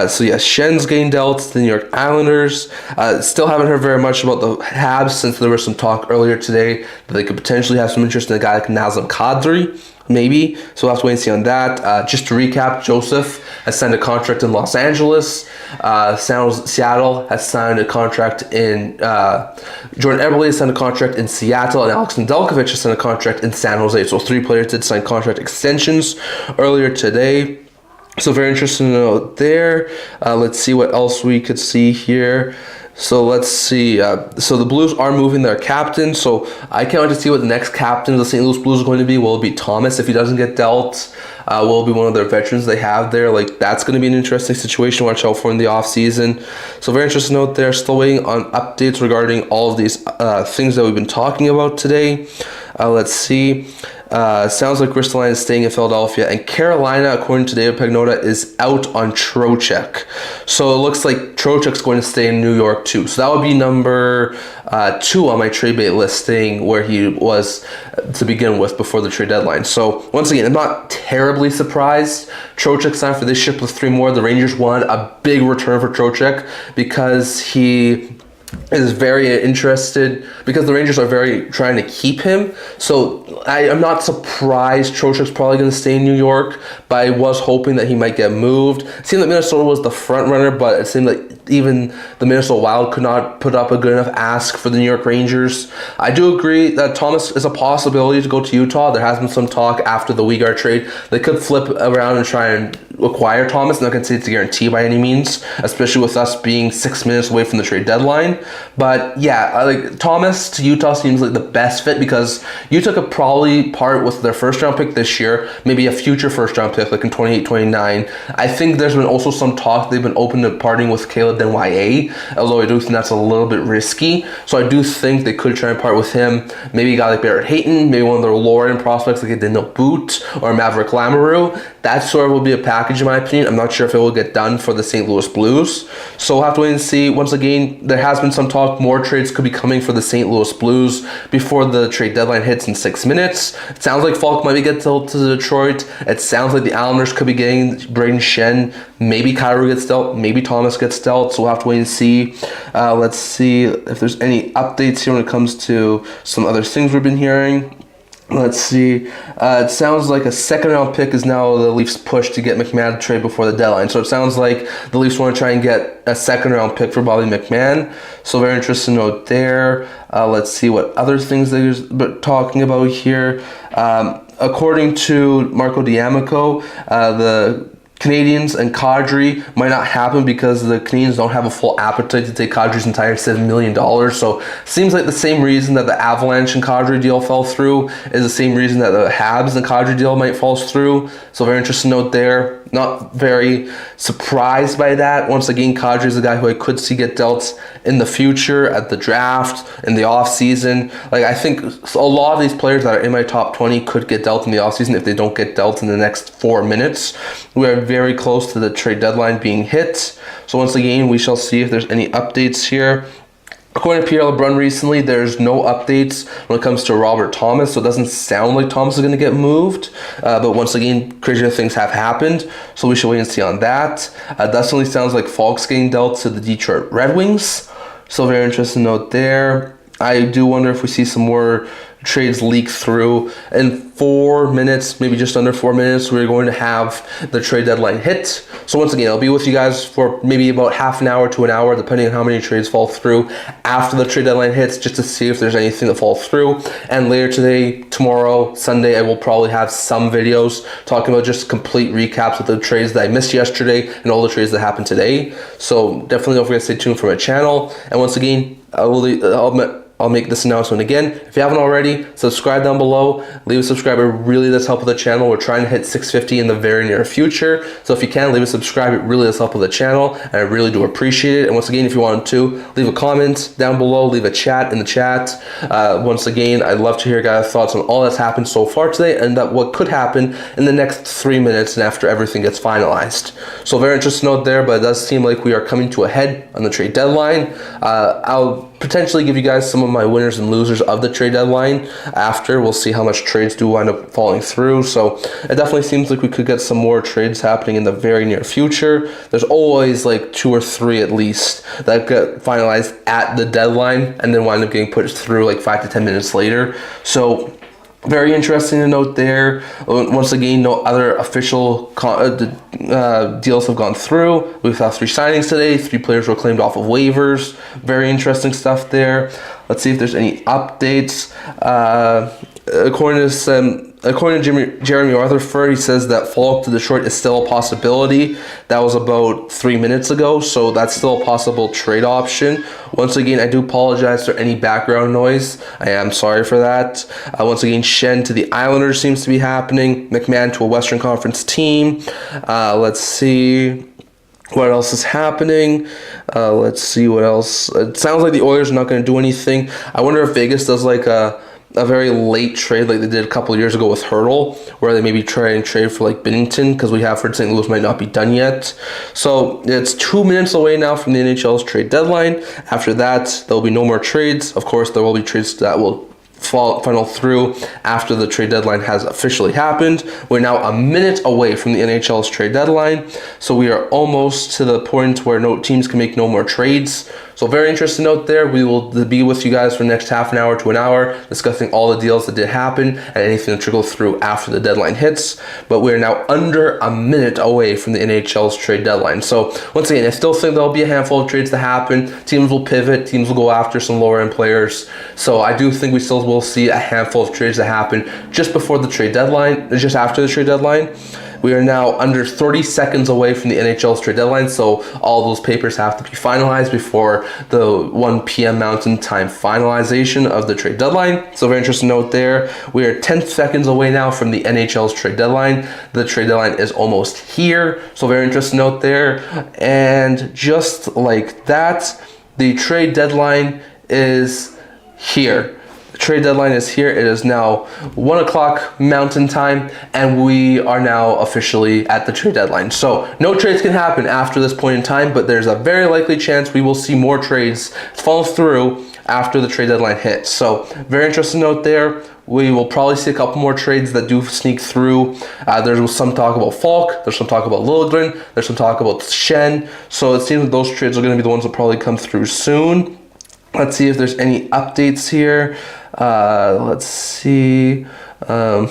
So yeah, Schenn's getting dealt to the New York Islanders. Still haven't heard very much about the Habs since there was some talk earlier today that they could potentially have some interest in a guy like Nazem Kadri, maybe. So we'll have to wait and see on that. Just to recap, Joseph has signed a contract in Los Angeles. Seattle has signed a contract in... Jordan Eberle has signed a contract in Seattle, and Alex Nedeljkovic has signed a contract in San Jose. So 3 players did sign contract extensions earlier today. So very interesting to note there. Let's see what else we could see here. So let's see. So the Blues are moving their captain. So I can't wait to see what the next captain of the St. Louis Blues is going to be. Will it be Thomas if he doesn't get dealt? Will it be one of their veterans they have there? Like, that's going to be an interesting situation to watch out for in the offseason. So very interesting note there. Still waiting on updates regarding all of these things that we've been talking about today. Let's see. Sounds like Ristolainen is staying in Philadelphia, and Carolina, according to David Pagnotta, is out on Trochek. So it looks like Trochek's going to stay in New York too. So that would be number 2 on my trade bait listing, where he was to begin with before the trade deadline. So once again, I'm not terribly surprised. Trochek signed for this ship with 3 more. The Rangers wanted a big return for Trochek because he is very interested, because the Rangers are very trying to keep him. So I'm not surprised Trochek's probably going to stay in New York, but I was hoping that he might get moved. It seemed like Minnesota was the front runner, but it seemed like even the Minnesota Wild could not put up a good enough ask for the New York Rangers. I do agree that Thomas is a possibility to go to Utah. There has been some talk after the Weegar trade. They could flip around and try and acquire Thomas. I'm not going to say it's a guarantee by any means, especially with us being 6 minutes away from the trade deadline. But yeah, like Thomas to Utah seems like the best fit because Utah could probably part with their first round pick this year, maybe a future first round pick like in 28, 29. I think there's been also some talk they've been open to parting with Caleb Denye, although I do think that's a little bit risky. So I do think they could try and part with him. Maybe a guy like Barrett Hayton, maybe one of their lower end prospects like a Daniel Boot or Maverick Lamoureux. That sort of will be a package in my opinion. I'm not sure if it will get done for the St. Louis Blues. So we'll have to wait and see. Once again, there has been some talk more trades could be coming for the St. Louis Blues before the trade deadline hits in 6 minutes. It sounds like Falk might be getting to Detroit. It sounds like the Islanders could be getting Brayden Schenn. Maybe Kadri gets dealt. Maybe Thomas gets dealt. So we'll have to wait and see. Let's see if there's any updates here when it comes to some other things we've been hearing. Let's see. It sounds like a second round pick is now the Leafs' push to get McMahon to trade before the deadline. So it sounds like the Leafs want to try and get a second round pick for Bobby McMahon. So very interesting note there. Let's see what other things they're talking about here. According to Marco D'Amico, the Canadians and Kadri might not happen because the Canadians don't have a full appetite to take Kadri's entire $7 million. So seems like the same reason that the Avalanche and Kadri deal fell through is the same reason that the Habs and Kadri deal might fall through. So very interesting note there. Not very surprised by that. Once again, Kadri is a guy who I could see get dealt in the future at the draft, in the offseason. Like I think a lot of these players that are in my top 20 could get dealt in the offseason if they don't get dealt in the next 4 minutes. We are very close to the trade deadline being hit. So once again, we shall see if there's any updates here. According to Pierre LeBrun recently, there's no updates when it comes to Robert Thomas, so it doesn't sound like Thomas is going to get moved. But once again, crazier things have happened, so we should wait and see on that. Definitely sounds like Falk's getting dealt to the Detroit Red Wings, so very interesting note there. I do wonder if we see some more trades leak through. In 4 minutes, maybe just under 4 minutes, we're going to have the trade deadline hit. So once again, I'll be with you guys for maybe about half an hour to an hour, depending on how many trades fall through after the trade deadline hits, just to see if there's anything that falls through. And later today, tomorrow, Sunday, I will probably have some videos talking about just complete recaps of the trades that I missed yesterday and all the trades that happened today. So definitely don't forget to stay tuned for my channel. And once again, I'll make this announcement again. If you haven't already, subscribe down below. Leave a subscribe. It really does help with the channel. We're trying to hit 650 in the very near future. So if you can, leave a subscribe. It really does help with the channel, and I really do appreciate it. And once again, if you want to, leave a comment down below. Leave a chat in the chat. Once again, I'd love to hear guys' thoughts on all that's happened so far today and that what could happen in the next 3 minutes and after everything gets finalized. So very interesting note there, but it does seem like we are coming to a head on the trade deadline. I'll potentially give you guys some of my winners and losers of the trade deadline after. We'll see how much trades do wind up falling through. So it definitely seems like we could get some more trades happening in the very near future. There's always like 2 or 3 at least that get finalized at the deadline and then wind up getting pushed through like 5 to 10 minutes later. So very interesting to note there. Once again, no other official deals have gone through. We've had 3 signings today. 3 players were claimed off of waivers. Very interesting stuff there. Let's see if there's any updates. According to Jeremy Rutherford, he says that Falk to Detroit is still a possibility. That was about 3 minutes ago, so that's still a possible trade option. Once again, I do apologize for any background noise. I am sorry for that. Once again, Schenn to the Islanders seems to be happening. McMahon to a Western Conference team. Let's see what else is happening. Let's see what else. It sounds like the Oilers are not going to do anything. I wonder if Vegas does like a very late trade like they did a couple of years ago with Hurdle, where they maybe try and trade for like Binnington, because we have heard St. Louis might not be done yet. So it's 2 minutes away now from the NHL's trade deadline. After that, there'll be no more trades. Of course, there will be trades that will funnel through after the trade deadline has officially happened. We're now a minute away from the NHL's trade deadline, so we are almost to the point where no teams can make no more trades. So very interesting note there. We will be with you guys for the next half an hour to an hour discussing all the deals that did happen and anything that trickled through after the deadline hits. But we're now under a minute away from the NHL's trade deadline. So once again, I still think there'll be a handful of trades to happen. Teams will pivot. Teams will go after some lower end players. So I do think we still will see a handful of trades that happen just before the trade deadline, just after the trade deadline. We are now under 30 seconds away from the NHL's trade deadline, so all those papers have to be finalized before the 1 p.m. Mountain Time finalization of the trade deadline. So very interesting note there. We are 10 seconds away now from the NHL's trade deadline. The trade deadline is almost here, so very interesting note there. And just like that, the trade deadline is here. The trade deadline is here. It is now 1 o'clock Mountain Time, and we are now officially at the trade deadline. So no trades can happen after this point in time, but there's a very likely chance we will see more trades fall through after the trade deadline hits. So very interesting note there. We will probably see a couple more trades that do sneak through. There's some talk about Falk. There's some talk about Liljegren. There's some talk about Schenn. So it seems that those trades are going to be the ones that probably come through soon. Let's see if there's any updates here. Let's see. When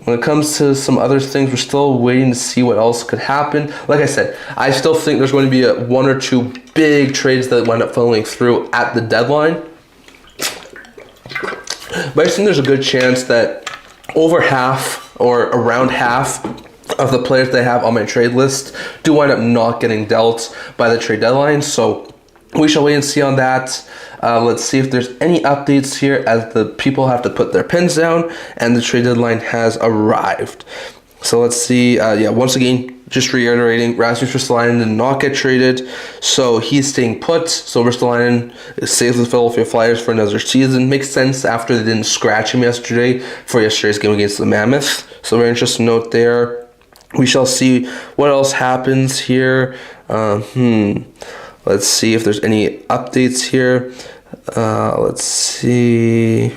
it comes to some other things, we're still waiting to see what else could happen. Like I said, I still think there's going to be one or two big trades that wind up funneling through at the deadline. But I think there's a good chance that over half or around half of the players they have on my trade list do wind up not getting dealt by the trade deadline. So we shall wait and see on that. Let's see if there's any updates here as the people have to put their pens down and the trade deadline has arrived. So let's see. Once again, just reiterating, Rasmus Ristolainen did not get traded, so he's staying put. So Ristolainen stays with the Philadelphia Flyers for another season. Makes sense after they didn't scratch him yesterday for yesterday's game against the Mammoth. So very interesting note there. We shall see what else happens here. Let's see if there's any updates here. Let's see.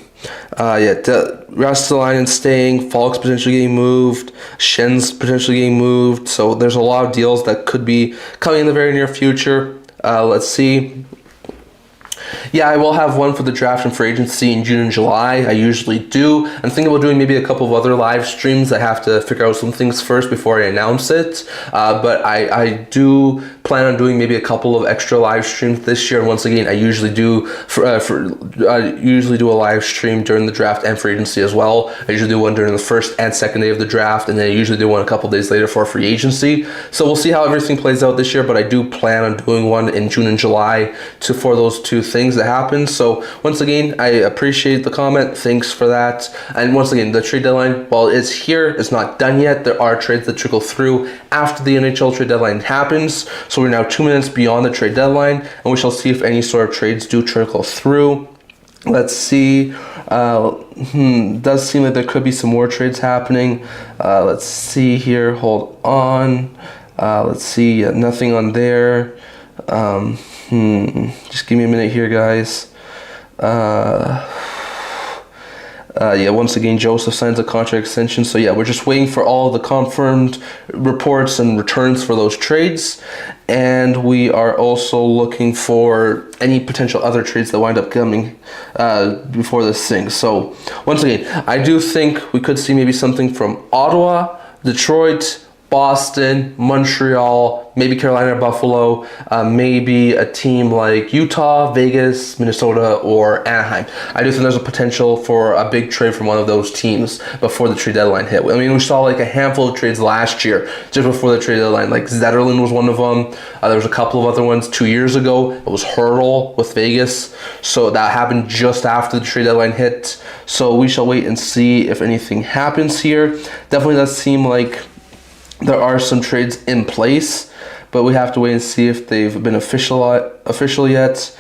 Ristolainen staying, Falk's potentially getting moved, Schenn's potentially getting moved. So there's a lot of deals that could be coming in the very near future. Let's see. Yeah, I will have one for the draft and free agency in June and July. I usually do. I'm thinking about doing maybe a couple of other live streams. I have to figure out some things first before I announce it. But I do plan on doing maybe a couple of extra live streams this year. And once again, I usually do a live stream during the draft and free agency as well. I usually do one during the first and second day of the draft, and then I usually do one a couple of days later for free agency. So we'll see how everything plays out this year, but I do plan on doing one in June and July for those two things that happen. So once again, I appreciate the comment. Thanks for that. And once again, the trade deadline, while it's here, it's not done yet. There are trades that trickle through after the NHL trade deadline happens. So we're now 2 minutes beyond the trade deadline, and we shall see if any sort of trades do trickle through. Let's see. Does seem like there could be some more trades happening. Let's see here. Hold on. Let's see. Nothing on there. Just give me a minute here, guys. Once again, Joseph signs a contract extension. So we're just waiting for all the confirmed reports and returns for those trades. And we are also looking for any potential other trades that wind up coming before this thing. So once again, I do think we could see maybe something from Ottawa, Detroit, Boston, Montreal, maybe Carolina or Buffalo, maybe a team like Utah, Vegas, Minnesota, or Anaheim. I do think there's a potential for a big trade from one of those teams before the trade deadline hit. I mean, we saw like a handful of trades last year just before the trade deadline. Like Zetterlund was one of them. There was a couple of other ones 2 years ago. It was Hurdle with Vegas. So that happened just after the trade deadline hit. So we shall wait and see if anything happens here. Definitely does seem like there are some trades in place, but we have to wait and see if they've been official yet.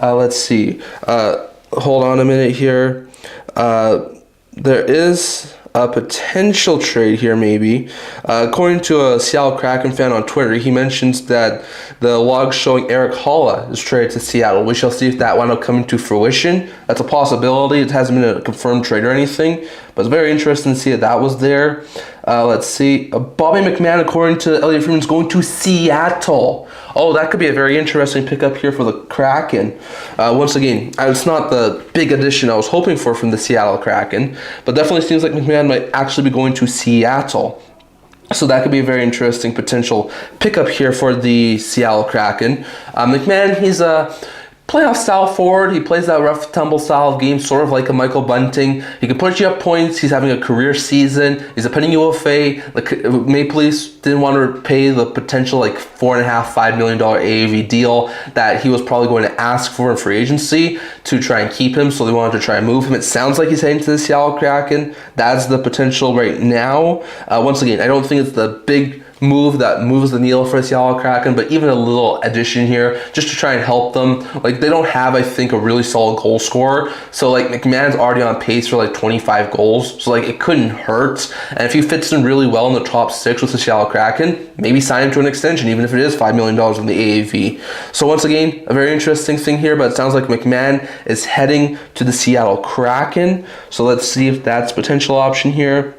Let's see. Hold on a minute here. There is a potential trade here, maybe. According to a Seattle Kraken fan on Twitter, he mentions that the logs showing Eric Holla is traded to Seattle. We shall see if that wound up coming to fruition. That's a possibility. It hasn't been a confirmed trade or anything, but it's very interesting to see that was there. Let's see. Bobby McMann, according to Elliot Friedman, is going to Seattle. Oh, that could be a very interesting pickup here for the Kraken. Once again, it's not the big addition I was hoping for from the Seattle Kraken, but definitely seems like McMann might actually be going to Seattle. So that could be a very interesting potential pickup here for the Seattle Kraken. McMann, he's a playoff style forward. He plays that rough tumble style of game, sort of like a Michael Bunting. He can put you up points. He's having a career season. He's a pending UFA. The Maple Leafs didn't want to pay the potential like $4.5 million AAV deal that he was probably going to ask for in free agency to try and keep him. So they wanted to try and move him. It sounds like he's heading to the Seattle Kraken. That's the potential right now. Once again, I don't think it's the big move that moves the needle for the Seattle Kraken, but even a little addition here just to try and help them. Like, they don't have, I think, a really solid goal scorer, so like McMann's already on pace for like 25 goals, so like it couldn't hurt. And if he fits in really well in the top 6 with the Seattle Kraken, maybe sign him to an extension, even if it is $5 million in the AAV. So once again, a very interesting thing here, but it sounds like McMann is heading to the Seattle Kraken, so let's see if that's a potential option here.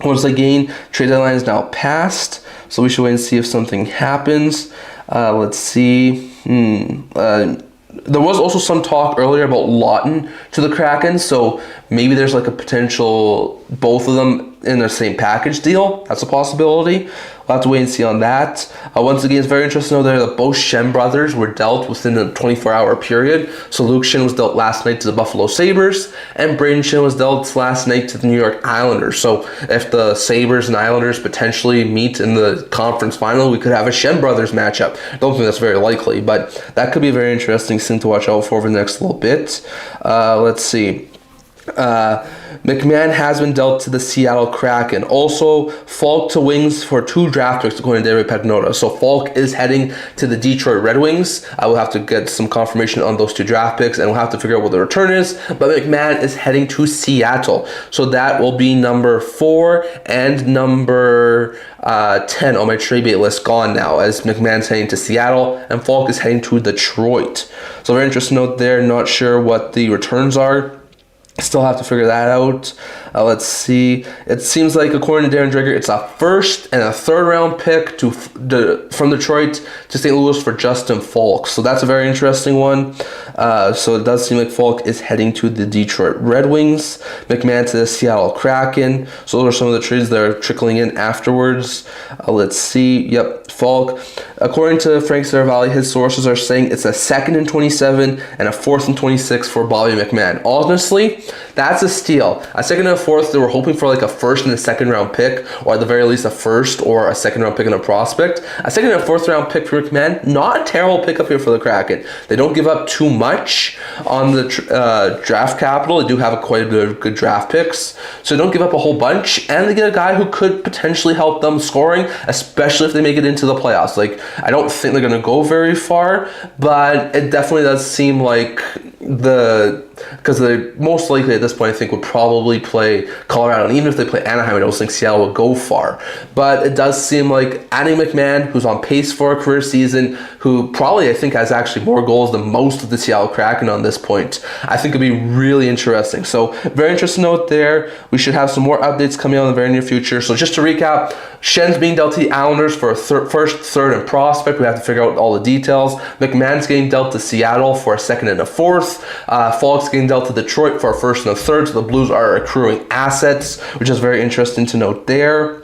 Once again, trade deadline is now passed, so we should wait and see if something happens. Let's see. There was also some talk earlier about Lawton to the Kraken, so maybe there's like a potential both of them in the same package deal. That's a possibility. We'll have to wait and see on that. Once again, it's very interesting to know there that both Schenn brothers were dealt within a 24-hour period. So Luke Schenn was dealt last night to the Buffalo Sabres, and Braden Schenn was dealt last night to the New York Islanders. So if the Sabres and Islanders potentially meet in the conference final, we could have a Schenn brothers matchup. I don't think that's very likely, but that could be a very interesting thing to watch out for over the next little bit. Let's see. McMann has been dealt to the Seattle Kraken. Also, Falk to Wings for 2 draft picks according to David Pagnotta. So Falk is heading to the Detroit Red Wings. I will have to get some confirmation on those 2 draft picks, and we'll have to figure out what the return is. But McMann is heading to Seattle. So that will be number 4 and number 10 on my trade bait list gone now, as McMann's heading to Seattle and Falk is heading to Detroit. So very interesting note there. Not sure what the returns are. Still have to figure that out. Let's see. It seems like, according to Darren Dreger, it's a 1st and a 3rd round pick from Detroit to St. Louis for Justin Falk. So that's a very interesting one. So it does seem like Falk is heading to the Detroit Red Wings. McMann to the Seattle Kraken. So those are some of the trades that are trickling in afterwards. Let's see. Yep, Falk. According to Frank Saravalli, his sources are saying it's a 2nd and 27 and a 4th and 26 for Bobby McMann. Honestly, that's a steal. A 2nd and a 4th, they were hoping for like a 1st and a 2nd round pick, or at the very least a 1st or a 2nd round pick and a prospect. A 2nd and a 4th round pick for McMann, not a terrible pickup here for the Kraken. They don't give up too much on the draft capital. They do have quite a bit of good draft picks, so they don't give up a whole bunch, and they get a guy who could potentially help them scoring, especially if they make it into the playoffs. Like, I don't think they're going to go very far, but it definitely does seem like because they most likely at this point I think would probably play Colorado, and even if they play Anaheim, I don't think Seattle would go far. But it does seem like adding McMann, who's on pace for a career season, who probably I think has actually more goals than most of the Seattle Kraken on this point, I think it'd be really interesting. So very interesting note there. We should have some more updates coming out in the very near future. So just to recap, Schenn's being dealt to the Islanders for a 1st, 3rd, and prospect. We have to figure out all the details. McMann's getting dealt to Seattle for a 2nd and a 4th. Falk's getting dealt to Detroit for a 1st and a 3rd. So the Blues are accruing assets, which is very interesting to note there.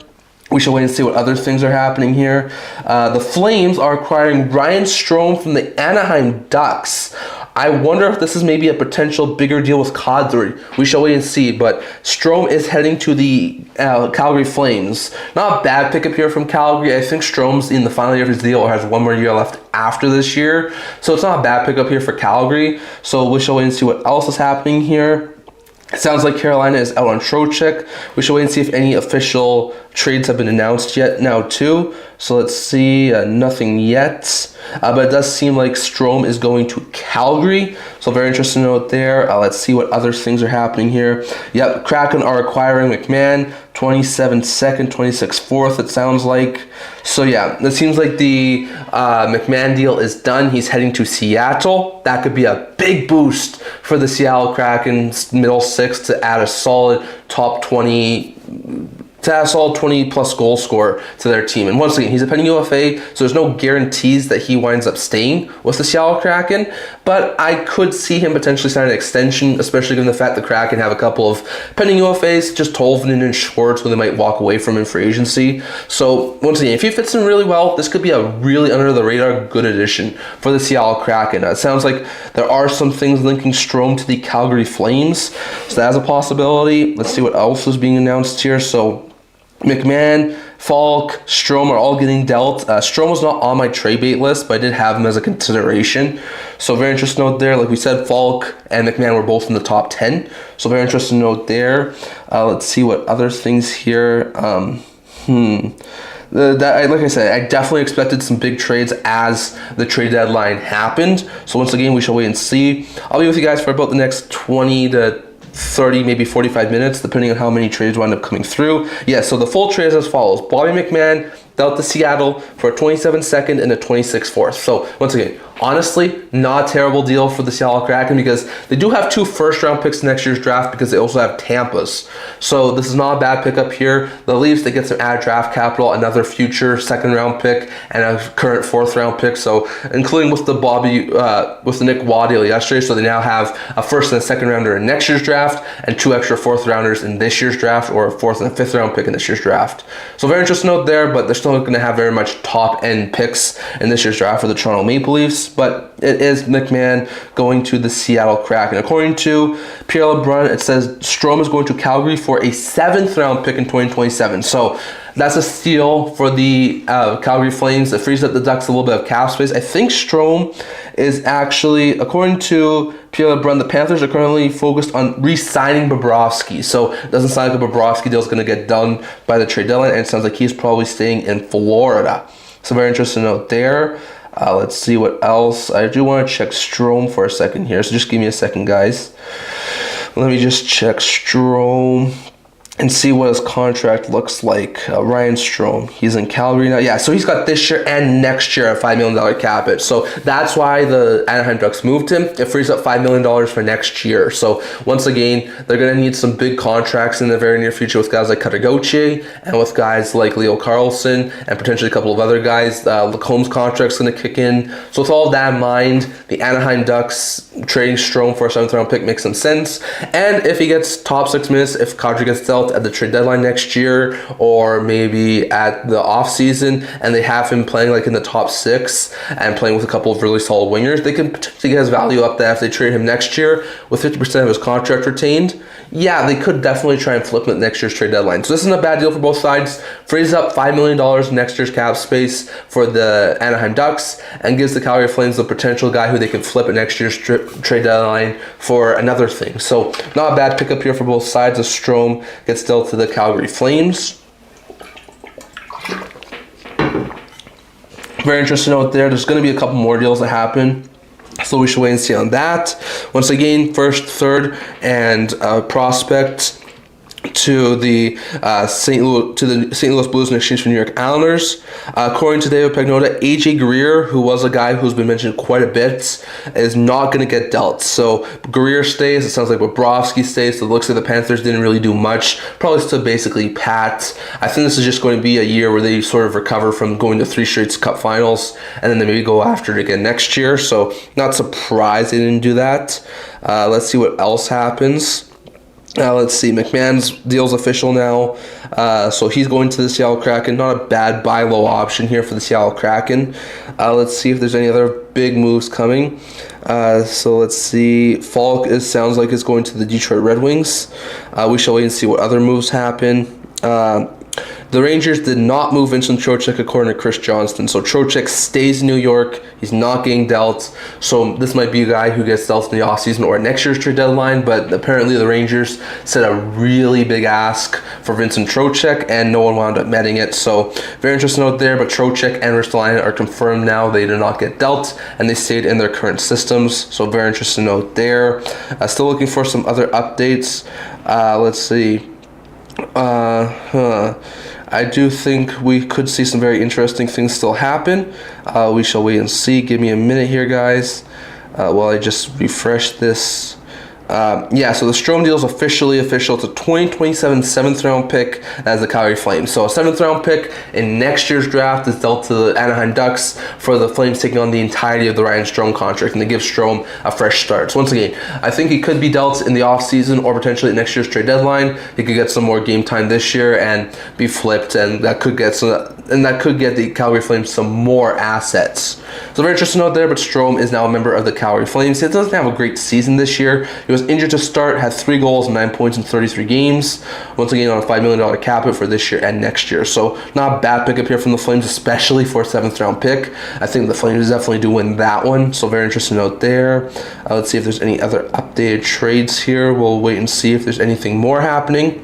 We shall wait and see what other things are happening here. The Flames are acquiring Ryan Strome from the Anaheim Ducks. I wonder if this is maybe a potential bigger deal with Kadri. We shall wait and see, but Strome is heading to the Calgary Flames. Not a bad pickup here from Calgary. I think Strome's in the final year of his deal or has 1 more year left after this year. So it's not a bad pickup here for Calgary. So we shall wait and see what else is happening here. It sounds like Carolina is out on Trochek. We shall wait and see if any official trades have been announced yet now too. So let's see, nothing yet. But it does seem like Strome is going to Calgary. So very interesting note there. Let's see what other things are happening here. Yep, Kraken are acquiring McMann, 27 2nd, 26 4th, it sounds like. So yeah, it seems like the McMann deal is done. He's heading to Seattle. That could be a big boost for the Seattle Kraken's middle 6 to add a solid top 20 to add a solid 20-plus goal scorer to their team. And once again, he's a pending UFA, so there's no guarantees that he winds up staying with the Seattle Kraken, but I could see him potentially sign an extension, especially given the fact the Kraken have a couple of pending UFAs, just Tolvanen and Schwartz, who they might walk away from in free agency. So once again, if he fits in really well, this could be a really under-the-radar good addition for the Seattle Kraken. It sounds like there are some things linking Strome to the Calgary Flames, so that's a possibility. Let's see what else is being announced here. So McMahon, Falk, Strome are all getting dealt. Strome was not on my trade bait list, but I did have him as a consideration. So very interesting note there. Like we said, Falk and McMahon were both in the top 10. So very interesting note there. Let's see what other things here. Like I said, I definitely expected some big trades as the trade deadline happened. So once again, we shall wait and see. I'll be with you guys for about the next 20 to 30, maybe 45 minutes, depending on how many trades wind up coming through. Yeah, so the full trade is as follows. Bobby McMahon dealt to Seattle for a 27 second and a 26 fourth. So once again, honestly, not a terrible deal for the Seattle Kraken because they do have 2 first-round picks in next year's draft because they also have Tampa's. So this is not a bad pickup here. The Leafs, they get some added draft capital, another future second-round pick, and a current fourth-round pick. So including with the with the Nick Waugh deal yesterday, so they now have a first and a second-rounder in next year's draft and 2 extra fourth-rounders in this year's draft, or a fourth and a fifth-round pick in this year's draft. So very interesting note there, but they're still not going to have very much top-end picks in this year's draft for the Toronto Maple Leafs. But it is McMahon going to the Seattle Kraken. According to Pierre LeBrun, it says Strome is going to Calgary for a 7th round pick in 2027. So that's a steal for the Calgary Flames. It frees up the Ducks a little bit of cap space. I think Strome is actually, according to Pierre LeBrun, the Panthers are currently focused on re-signing Bobrovsky. So it doesn't sound like a Bobrovsky deal is going to get done by the trade deadline, and it sounds like he's probably staying in Florida. So very interesting note there. Let's see what else. I do want to check Strome for a second here, so just give me a second, guys. Let me just check Strome and see what his contract looks like. Ryan Strome, he's in Calgary now. Yeah, so he's got this year and next year a $5 million cap hit. So that's why the Anaheim Ducks moved him. It frees up $5 million for next year. So once again, they're going to need some big contracts in the very near future with guys like Kadri and with guys like Leo Carlson and potentially a couple of other guys. Lacomb's contract's going to kick in. So with all that in mind, the Anaheim Ducks trading Strome for a 7th round pick makes some sense. And if he gets top 6 minutes, if Kadri gets dealt at the trade deadline next year or maybe at the off season, and they have him playing like in the top 6 and playing with a couple of really solid wingers, they can potentially get his value up there if they trade him next year with 50% of his contract retained. Yeah, they could definitely try and flip him at next year's trade deadline. So this isn't a bad deal for both sides. Frees up $5 million in next year's cap space for the Anaheim Ducks and gives the Calgary Flames the potential guy who they can flip at next year's trade deadline for another thing. So not a bad pickup here for both sides as Strome gets dealt to the Calgary Flames. Very interesting note there. There's going to be a couple more deals that happen, so we should wait and see on that. Once again, first, third, and prospect to the St. Louis Blues in exchange for New York Islanders. According to David Pagnotta, AJ Greer, who was a guy who's been mentioned quite a bit, is not going to get dealt. So Greer stays. It sounds like Bobrovsky stays. So it looks like the Panthers didn't really do much. Probably still basically pat. I think this is just going to be a year where they sort of recover from going to 3 straight Cup finals, and then they maybe go after it again next year. So not surprised they didn't do that. Let's see what else happens. Let's see, McMahon's deal's official now, so he's going to the Seattle Kraken. Not a bad buy low option here for the Seattle Kraken. Let's see if there's any other big moves coming. So let's see, Falk sounds like it's going to the Detroit Red Wings. We shall wait and see what other moves happen. The Rangers did not move Vincent Trochek according to Chris Johnston. So Trochek stays in New York. He's not getting dealt. So this might be a guy who gets dealt in the offseason or next year's trade deadline. But apparently the Rangers set a really big ask for Vincent Trochek, and no one wound up meeting it. So very interesting note there. But Trochek and Ristolainen are confirmed now. They did not get dealt, and they stayed in their current systems. So very interesting note there. Still looking for some other updates. Let's see. I do think we could see some very interesting things still happen. We shall wait and see. Give me a minute here, guys, while I just refresh this So the Strome deal is officially official. It's a 2027 7th round pick as the Calgary Flames. So a 7th round pick in next year's draft is dealt to the Anaheim Ducks for the Flames taking on the entirety of the Ryan Strome contract, and they give Strome a fresh start. So once again, I think he could be dealt in the offseason or potentially at next year's trade deadline. He could get some more game time this year and be flipped, and that could get the Calgary Flames some more assets. So very interesting note there, but Strome is now a member of the Calgary Flames. He doesn't have a great season this year. He was injured to start, had 3 goals and 9 points in 33 games. Once again, on a $5 million cap hit for this year and next year. So not a bad pickup here from the Flames, especially for a 7th round pick. I think the Flames definitely do win that one. So very interesting note there. Let's see if there's any other updated trades here. We'll wait and see if there's anything more happening.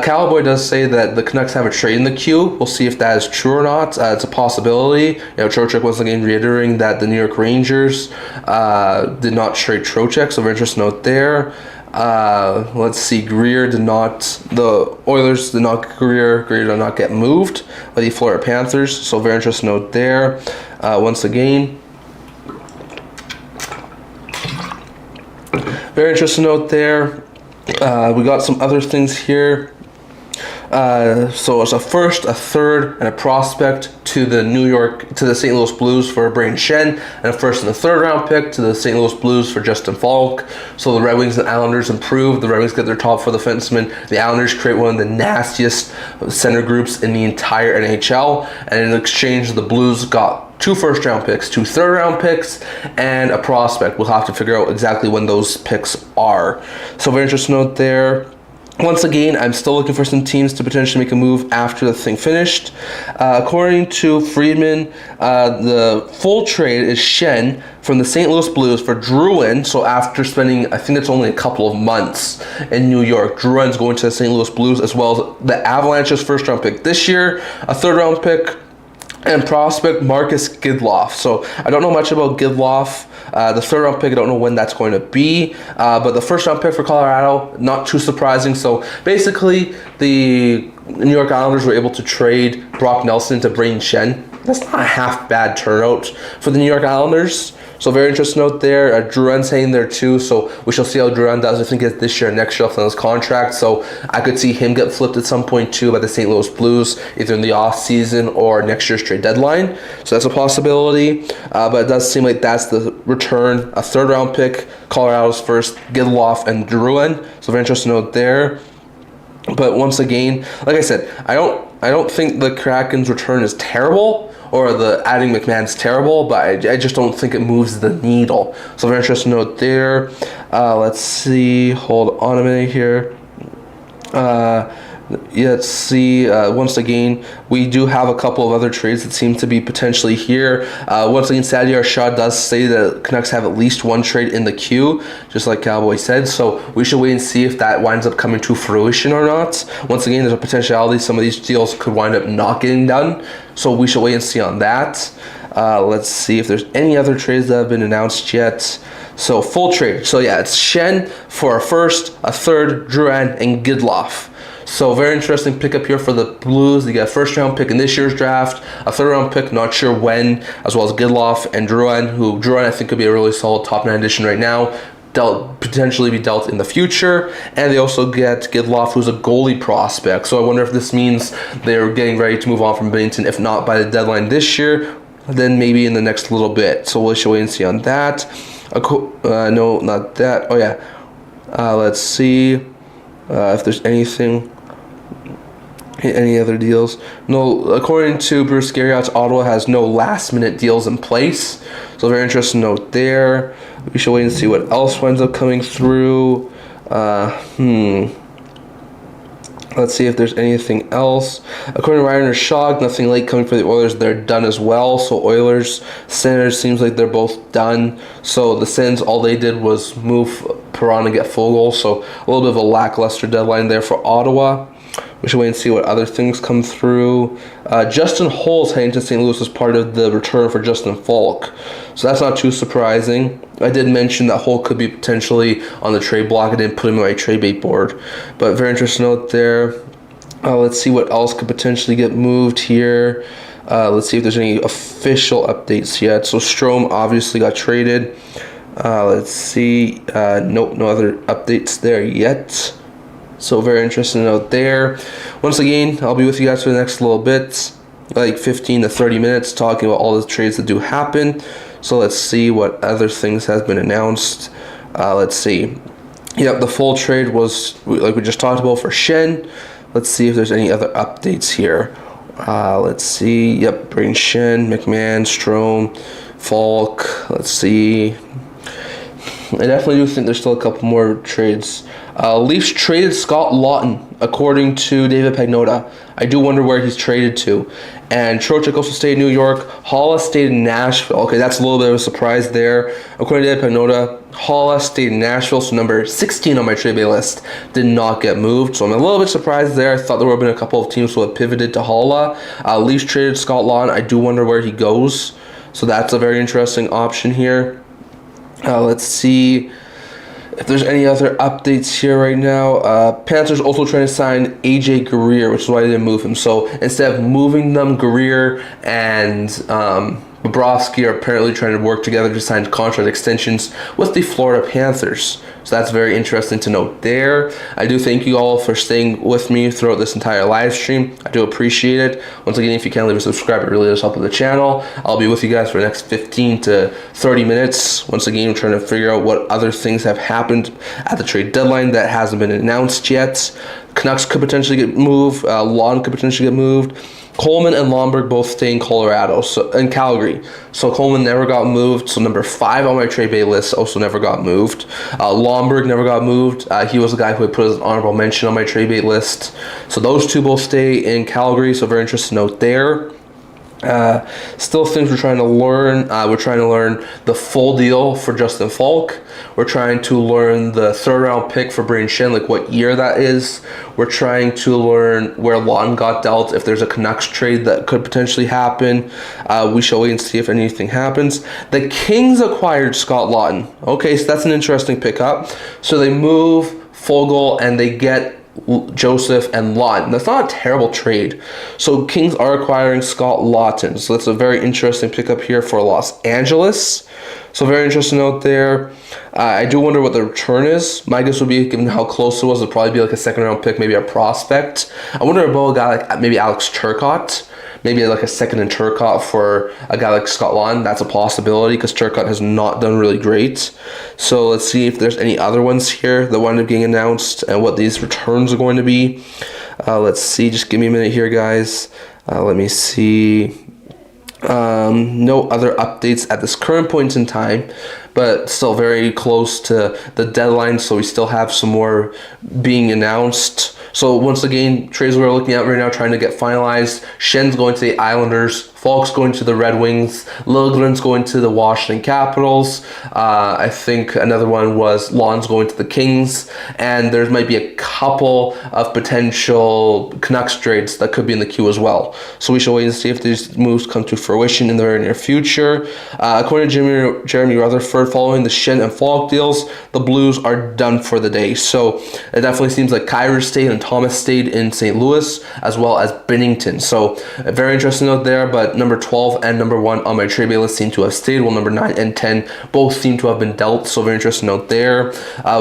Cowboy does say that the Canucks have a trade in the queue. We'll see if that is true or not. It's a possibility. Trochek once again reiterating that the New York Rangers did not trade Trochek, so very interesting note there. Let's see, the Oilers did not, Greer did not get moved by the Florida Panthers, so very interesting note there. Once again, very interesting note there. We got some other things here. So it's a first, a third, and a prospect to the St. Louis Blues for Brayden Schenn, and a first and a third round pick to the St. Louis Blues for Justin Falk. So the Red Wings and Islanders improve. The Red Wings get their top for the defenseman. The Islanders create one of the nastiest center groups in the entire NHL, and in exchange, the Blues got 2 first-round picks, 2 third-round picks, and a prospect. We'll have to figure out exactly when those picks are. So very interesting note there. Once again, I'm still looking for some teams to potentially make a move after the thing finished. According to Friedman, the full trade is Schenn from the St. Louis Blues for Drouin. So after spending, I think it's only a couple of months in New York, Drouin's going to the St. Louis Blues, as well as the Avalanche's first-round pick this year, a third-round pick, and prospect Marcus Gidloff. So I don't know much about Gidloff. The third round pick, I don't know when that's going to be. But the first round pick for Colorado, not too surprising. So basically, the New York Islanders were able to trade Brock Nelson to Brayden Schenn. That's not a half bad turnout for the New York Islanders. So very interesting note there. Drouin's hanging there too, so we shall see how Drouin does. I think it's this year and next year on his contract, so I could see him get flipped at some point too by the St. Louis Blues, either in the off season or next year's trade deadline. So that's a possibility, but it does seem like that's the return. A third round pick, Colorado's first, Gidloff and Drouin. So very interesting note there. But once again, like I said, I don't think the Kraken's return is terrible, or the adding McMahon's terrible, but I just don't think it moves the needle. So very interesting note there. Let's see. Hold on a minute here. Let's see. Once again, we do have a couple of other trades that seem to be potentially here. Once again, Sadia Shah does say that Canucks have at least one trade in the queue, just like Cowboy said. So we should wait and see if that winds up coming to fruition or not. Once again, there's a potentiality some of these deals could wind up not getting done. So we should wait and see on that. Let's see if there's any other trades that have been announced yet. So full trade. So yeah, it's Schenn for a first, a third, Drouin, and Gidloff. So very interesting pickup here for the Blues. They get a first-round pick in this year's draft, a third-round pick, not sure when, as well as Gidloff and Drouin, who Drouin I think could be a really solid top 9 addition right now, potentially be dealt in the future. And they also get Gidloff, who's a goalie prospect. So I wonder if this means they're getting ready to move on from Binnington, if not by the deadline this year, then maybe in the next little bit. So we'll wait and see on that. No, not that. Oh yeah. Let's see if there's anything. Any other deals? No, according to Bruce Garriott's, Ottawa has no last-minute deals in place. So very interesting note there. We should wait and see what else winds up coming through. Let's see if there's anything else. According to Ryan Rishaug, nothing late coming for the Oilers. They're done as well. So Oilers, Senators, seems like they're both done. So the Sens, all they did was move Perron and get Foligno. So a little bit of a lackluster deadline there for Ottawa. We should wait and see what other things come through. Justin Holl's heading to St. Louis as part of the return for Justin Falk. So that's not too surprising. I did mention that Holl could be potentially on the trade block. I didn't put him on my trade bait board. But very interesting note there. Let's see what else could potentially get moved here. Let's see if there's any official updates yet. So Strome obviously got traded. Let's see. Nope, no other updates there yet. So very interesting note there. Once again, I'll be with you guys for the next little bit, like 15 to 30 minutes, talking about all the trades that do happen. So let's see what other things has been announced. Let's see. Yep, the full trade was, like we just talked about, for Schenn. Let's see if there's any other updates here. Let's see. Yep, Braden Schenn, McMahon, Strome, Falk. Let's see. I definitely do think there's still a couple more trades. Leafs traded Scott Laughton, according to David Pagnotta. I do wonder where he's traded to. And Trochek also stayed in New York. Haula stayed in Nashville. Okay, that's a little bit of a surprise there. According to David Pagnotta, Haula stayed in Nashville, so number 16 on my trade bay list did not get moved. So I'm a little bit surprised there. I thought there would have been a couple of teams who have pivoted to Haula. Leafs traded Scott Laughton. I do wonder where he goes. So that's a very interesting option here. Let's see if there's any other updates here right now. Panthers also trying to sign AJ Greer, which is why they didn't move him. So instead of moving them, Greer and Bobrovsky are apparently trying to work together to sign contract extensions with the Florida Panthers. So that's very interesting to note there. I do thank you all for staying with me throughout this entire live stream. I do appreciate it. Once again, if you can leave a subscribe, it really does help with the channel. I'll be with you guys for the next 15 to 30 minutes. Once again, I'm trying to figure out what other things have happened at the trade deadline that hasn't been announced yet. Canucks could potentially get moved. Lawn could potentially get moved. Coleman and Lomberg both stay in Colorado, so in Calgary. So Coleman never got moved. So number 5 on my trade bay list also never got moved. Lomberg never got moved. He was the guy who had put as an honorable mention on my trade bay list. So those two both stay in Calgary. So very interesting note there. Still things we're trying to learn. We're trying to learn the full deal for Justin Falk. We're trying to learn the 3rd round pick for Braden Schenn, like what year that is. We're trying to learn where Laughton got dealt, if there's a Canucks trade that could potentially happen. We shall wait and see if anything happens. The Kings acquired Scott Laughton. Okay, so that's an interesting pickup. So they move Foligno and they get Joseph and Laughton. That's not a terrible trade. So Kings are acquiring Scott Laughton. So that's a very interesting pickup here for Los Angeles. So very interesting note there. I do wonder what the return is. My guess would be, given how close it was, it'd probably be like a 2nd round pick, maybe a prospect. I wonder about a guy like maybe Alex Turcotte. Maybe like a 2nd in Turcotte for a guy like Scott Laughton. That's a possibility because Turcotte has not done really great. So let's see if there's any other ones here that wind up getting announced and what these returns are going to be. Let's see. Just give me a minute here, guys. Let me see. No other updates at this current point in time, but still very close to the deadline, so we still have some more being announced. So once again, trades we're looking at right now trying to get finalized. Schenn's going to the Islanders. Falk's going to the Red Wings. Liljegren's going to the Washington Capitals. I think another one was Lawn's going to the Kings. And there might be a couple of potential Canucks trades that could be in the queue as well. So we shall wait and see if these moves come to fruition in the very near future. According to Jeremy Rutherford, following the Schenn and Falk deals, the Blues are done for the day. So it definitely seems like Kyrie stayed and Thomas stayed in St. Louis, as well as Binnington. So a very interesting note there, but number 12 and number 1 on my trade bay list seem to have stayed, while number 9 and 10 both seem to have been dealt. So very interesting note there.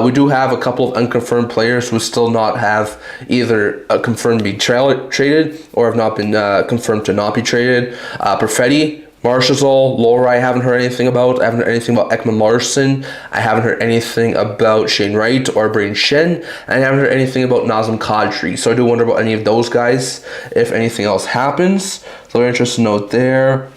We do have a couple of unconfirmed players who still not have either confirmed to be traded or have not been confirmed to not be traded. Perfetti, Marchessault, Lowry, I haven't heard anything about. I haven't heard anything about Ekman Larsson. I haven't heard anything about Shane Wright or Braden Schenn. And I haven't heard anything about Nazem Kadri. So I do wonder about any of those guys if anything else happens. So very interesting note there.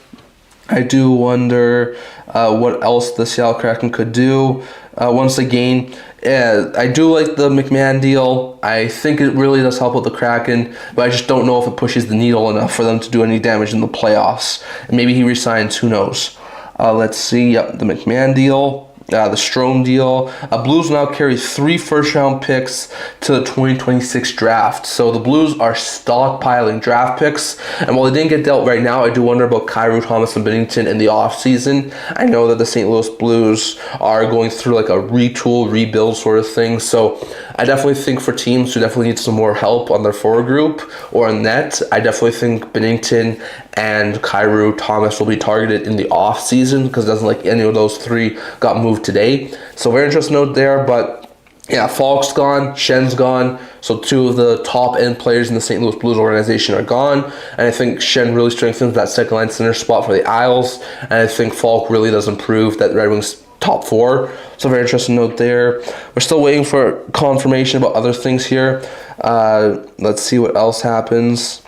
I do wonder what else the Seattle Kraken could do. Once again, I do like the McMahon deal. I think it really does help with the Kraken, but I just don't know if it pushes the needle enough for them to do any damage in the playoffs. And maybe he resigns, who knows. Let's see, yep, the McMahon deal. The Strome deal. Blues now carry 3 first-round picks to the 2026 draft. So the Blues are stockpiling draft picks. And while they didn't get dealt right now, I do wonder about Kyrou, Thomas, and Binnington in the offseason. I know that the St. Louis Blues are going through like a retool, rebuild sort of thing. So I definitely think for teams who definitely need some more help on their forward group or on net, I definitely think Binnington and Kyrou Thomas will be targeted in the off season because it doesn't like any of those three got moved today. So very interesting note there, but yeah, Falk's gone, Schenn's gone, so two of the top end players in the St. Louis Blues organization are gone, and I think Schenn really strengthens that second line center spot for the Isles, and I think Falk really does improve that Red Wings top four. So very interesting note there. We're still waiting for confirmation about other things here. Let's see what else happens.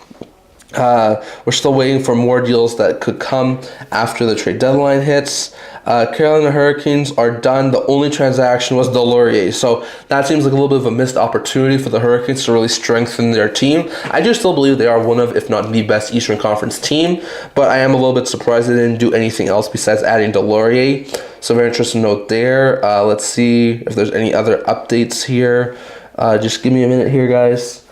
We're still waiting for more deals that could come after the trade deadline hits. Carolina Hurricanes are done. The only transaction was Delorier. So that seems like a little bit of a missed opportunity for the Hurricanes to really strengthen their team. I do still believe they are one of, if not the best Eastern Conference team, but I am a little bit surprised they didn't do anything else besides adding Delorier. So very interesting note there. Let's see if there's any other updates here. Just give me a minute here, guys.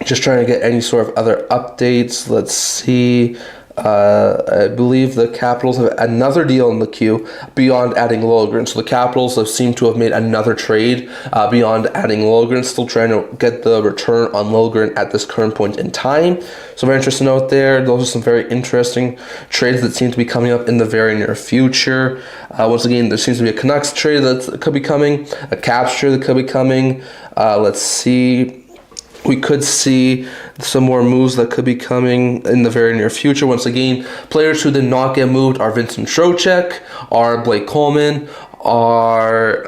Just trying to get any sort of other updates. Let's see. I believe the Capitals have another deal in the queue beyond adding Liljegren. So the Capitals have seemed to have made another trade beyond adding Liljegren. Still trying to get the return on Liljegren at this current point in time. So very interesting note there. Those are some very interesting trades that seem to be coming up in the very near future. Once again, there seems to be a Canucks trade that could be coming, a Caps trade that could be coming. Let's see. We could see some more moves that could be coming in the very near future. Once again, players who did not get moved are Vincent Trochek, are Blake Coleman, are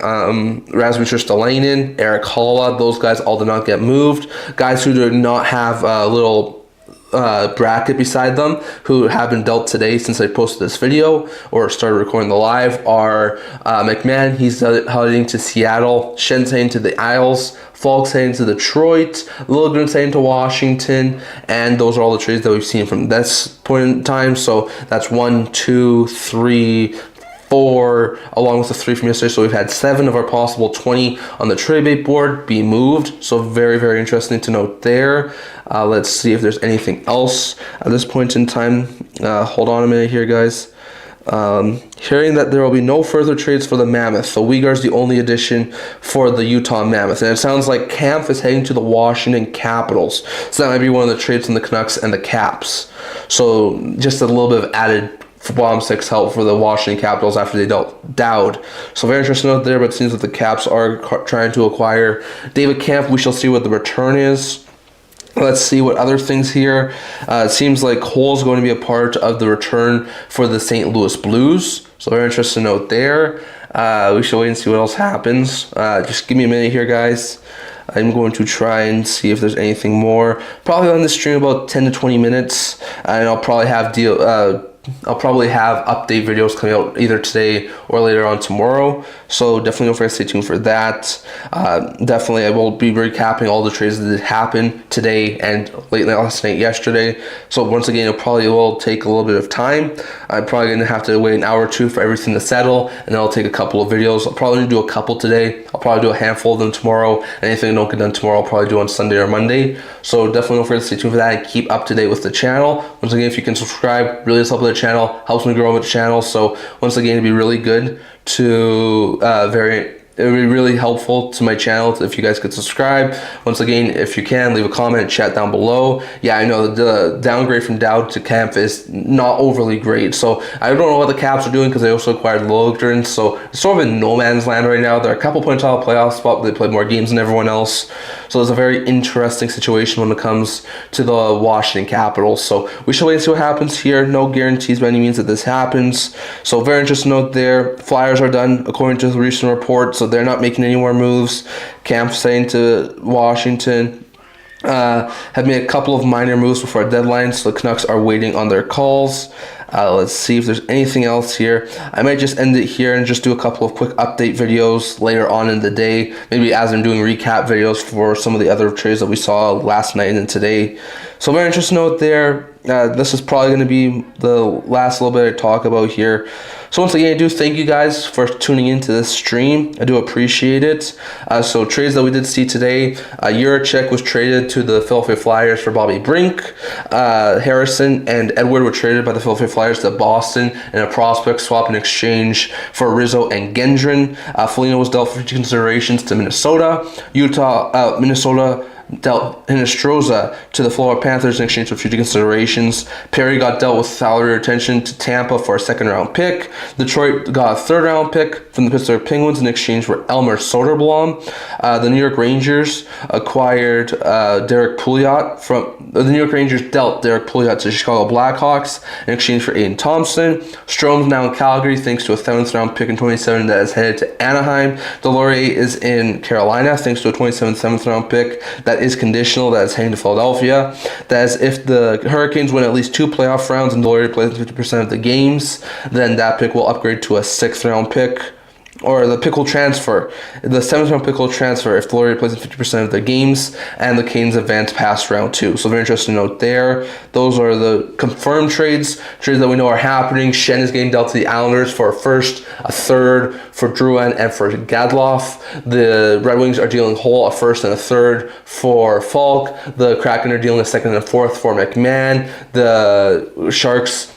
Rasmus Ristolainen, Eric Holla. Those guys all did not get moved. Guys who did not have a little bracket beside them who have been dealt today since I posted this video or started recording the live are McMahon. He's heading to Seattle. Schenn's heading to the Isles. Falk's heading to Detroit. Liljegren's heading to Washington. And those are all the trades that we've seen from this point in time. So that's 1, 2, 3, 4, along with the 3 from yesterday. So we've had 7 of our possible 20 on the trade bait board be moved. So very, very interesting to note there. Let's see if there's anything else at this point in time. Hold on a minute here, guys. Hearing that there will be no further trades for the Mammoth. So Uyghur's the only addition for the Utah Mammoth. And it sounds like Kampf is heading to the Washington Capitals. So that might be one of the trades from the Canucks and the Caps. So just a little bit of added bottom six help for the Washington Capitals after they dealt Dowd. So very interesting note there, but it seems that the Caps are trying to acquire David Kampf. We shall see what the return is. Let's see what other things here. It seems like Cole's going to be a part of the return for the St. Louis Blues. So very interesting note there. We shall wait and see what else happens. Just give me a minute here, guys. I'm going to try and see if there's anything more. Probably on the stream about 10 to 20 minutes. And I'll probably have update videos coming out either today or later on tomorrow. So definitely don't forget to stay tuned for that. Definitely I will be recapping all the trades that did happen today and late last night yesterday. So once again, it probably will take a little bit of time. I'm probably going to have to wait an hour or two for everything to settle, and then I'll take a couple of videos. I'll probably do a couple today. I'll probably do a handful of them tomorrow. Anything I don't get done tomorrow, I'll probably do on Sunday or Monday. So definitely don't forget to stay tuned for that and keep up to date with the channel. Once again, if you can subscribe, really does help with the channel, helps me grow with the channel. So once again, it'd be really good to it would be really helpful to my channel if you guys could subscribe. Once again, if you can, leave a comment, chat down below. Yeah, I know the downgrade from Dowd to Kampf is not overly great. So I don't know what the Caps are doing because they also acquired Liljegren. So it's sort of in no man's land right now. They're a couple points out of the playoff spot, but they played more games than everyone else. So it's a very interesting situation when it comes to the Washington Capitals. So we shall wait and see what happens here. No guarantees by any means that this happens. So very interesting note there. Flyers are done according to the recent report. So they're not making any more moves. Kampf saying to Washington. Have made a couple of minor moves before a deadline, so the Canucks are waiting on their calls. Let's see if there's anything else here. I might just end it here and just do a couple of quick update videos later on in the day, maybe as I'm doing recap videos for some of the other trades that we saw last night and today. So very interesting note there. This is probably going to be the last little bit I talk about here So once again, I do thank you guys for tuning into this stream. I do appreciate it. So trades that we did see today, Trochek was traded to the Philadelphia Flyers for Bobby Brink. Harrison and Edward were traded by the Philadelphia Flyers to Boston in a prospect swap in exchange for Rizzo and Gendron. Foligno was dealt for future considerations to Minnesota. Minnesota dealt Hinostroza to the Florida Panthers in exchange for future considerations. Perry got dealt with salary retention to Tampa for a second-round pick. Detroit got a third-round pick from the Pittsburgh Penguins in exchange for Elmer Soderblom. The New York Rangers acquired Derek Pouliot from the New York Rangers dealt Derek Pouliot to the Chicago Blackhawks in exchange for Aiden Thompson. Strome's now in Calgary thanks to a 7th-round pick in 2027 that is headed to Anaheim. Delorier is in Carolina thanks to a 27th 7th-round pick that is conditional, that is heading to Philadelphia. That is if the Hurricanes win at least 2 playoff rounds and Delorier plays 50% of the games, then that pick will upgrade to a 6th-round pick. Or the pick will transfer. The 7th-round pick will transfer if Delorier plays in 50% of the games and the Canes advance past round 2. So very interesting note there. Those are the confirmed trades that we know are happening. Schenn is getting dealt to the Islanders for a first, a third for Drouin and for Gadloff. The Red Wings are dealing whole a first and a third for Falk. The Kraken are dealing a second and a fourth for McMahon. The Sharks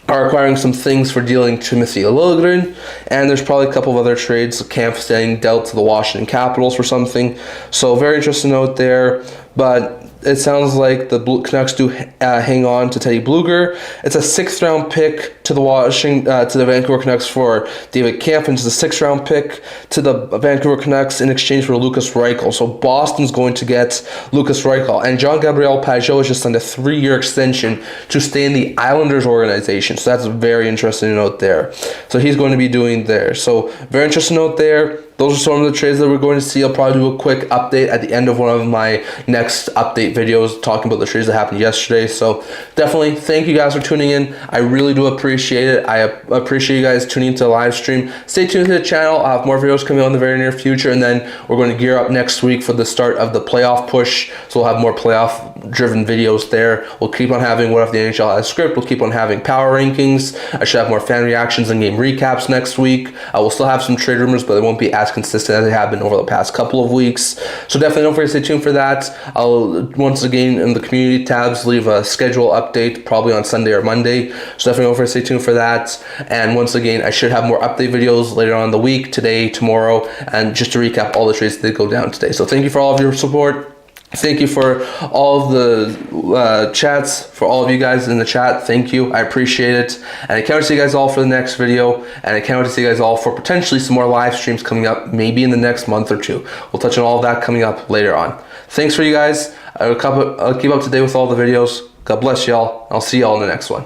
are acquiring some things for dealing Timothy Liljegren, and there's probably a couple of other trades. Camp getting dealt to the Washington Capitals for something. So very interesting note there, but it sounds like the Canucks do hang on to Teddy Bluger. It's a 6th-round pick to the Vancouver Canucks for David Kampf, and it's a 6th-round pick to the Vancouver Canucks in exchange for Lucas Reichel. So Boston's going to get Lucas Reichel, and Jean-Gabriel Pageau has just signed a 3-year extension to stay in the Islanders organization. So that's a very interesting note there. So he's going to be doing there. So very interesting note there. Those are some of the trades that we're going to see. I'll probably do a quick update at the end of one of my next update videos talking about the trades that happened yesterday. So definitely thank you guys for tuning in. I really do appreciate it. I appreciate you guys tuning into the live stream. Stay tuned to the channel. I'll have more videos coming out in the very near future, and then we're going to gear up next week for the start of the playoff push. So we'll have more playoff driven videos there. We'll keep on having What If the NHL Has Script. We'll keep on having power rankings. I should have more fan reactions and game recaps next week. I will still have some trade rumors, but they won't be as consistent as they have been over the past couple of weeks. So definitely don't forget to stay tuned for that. I'll once again in the community tabs leave a schedule update probably on Sunday or Monday. So definitely don't forget to stay tuned for that. And once again, I should have more update videos later on in the week, today, tomorrow, and just to recap all the trades that go down today. So thank you for all of your support. Thank you for all of the chats, for all of you guys in the chat. Thank you. I appreciate it. And I can't wait to see you guys all for the next video. And I can't wait to see you guys all for potentially some more live streams coming up, maybe in the next month or two. We'll touch on all of that coming up later on. Thanks for you guys. I'll keep up to date with all the videos. God bless y'all. I'll see y'all in the next one.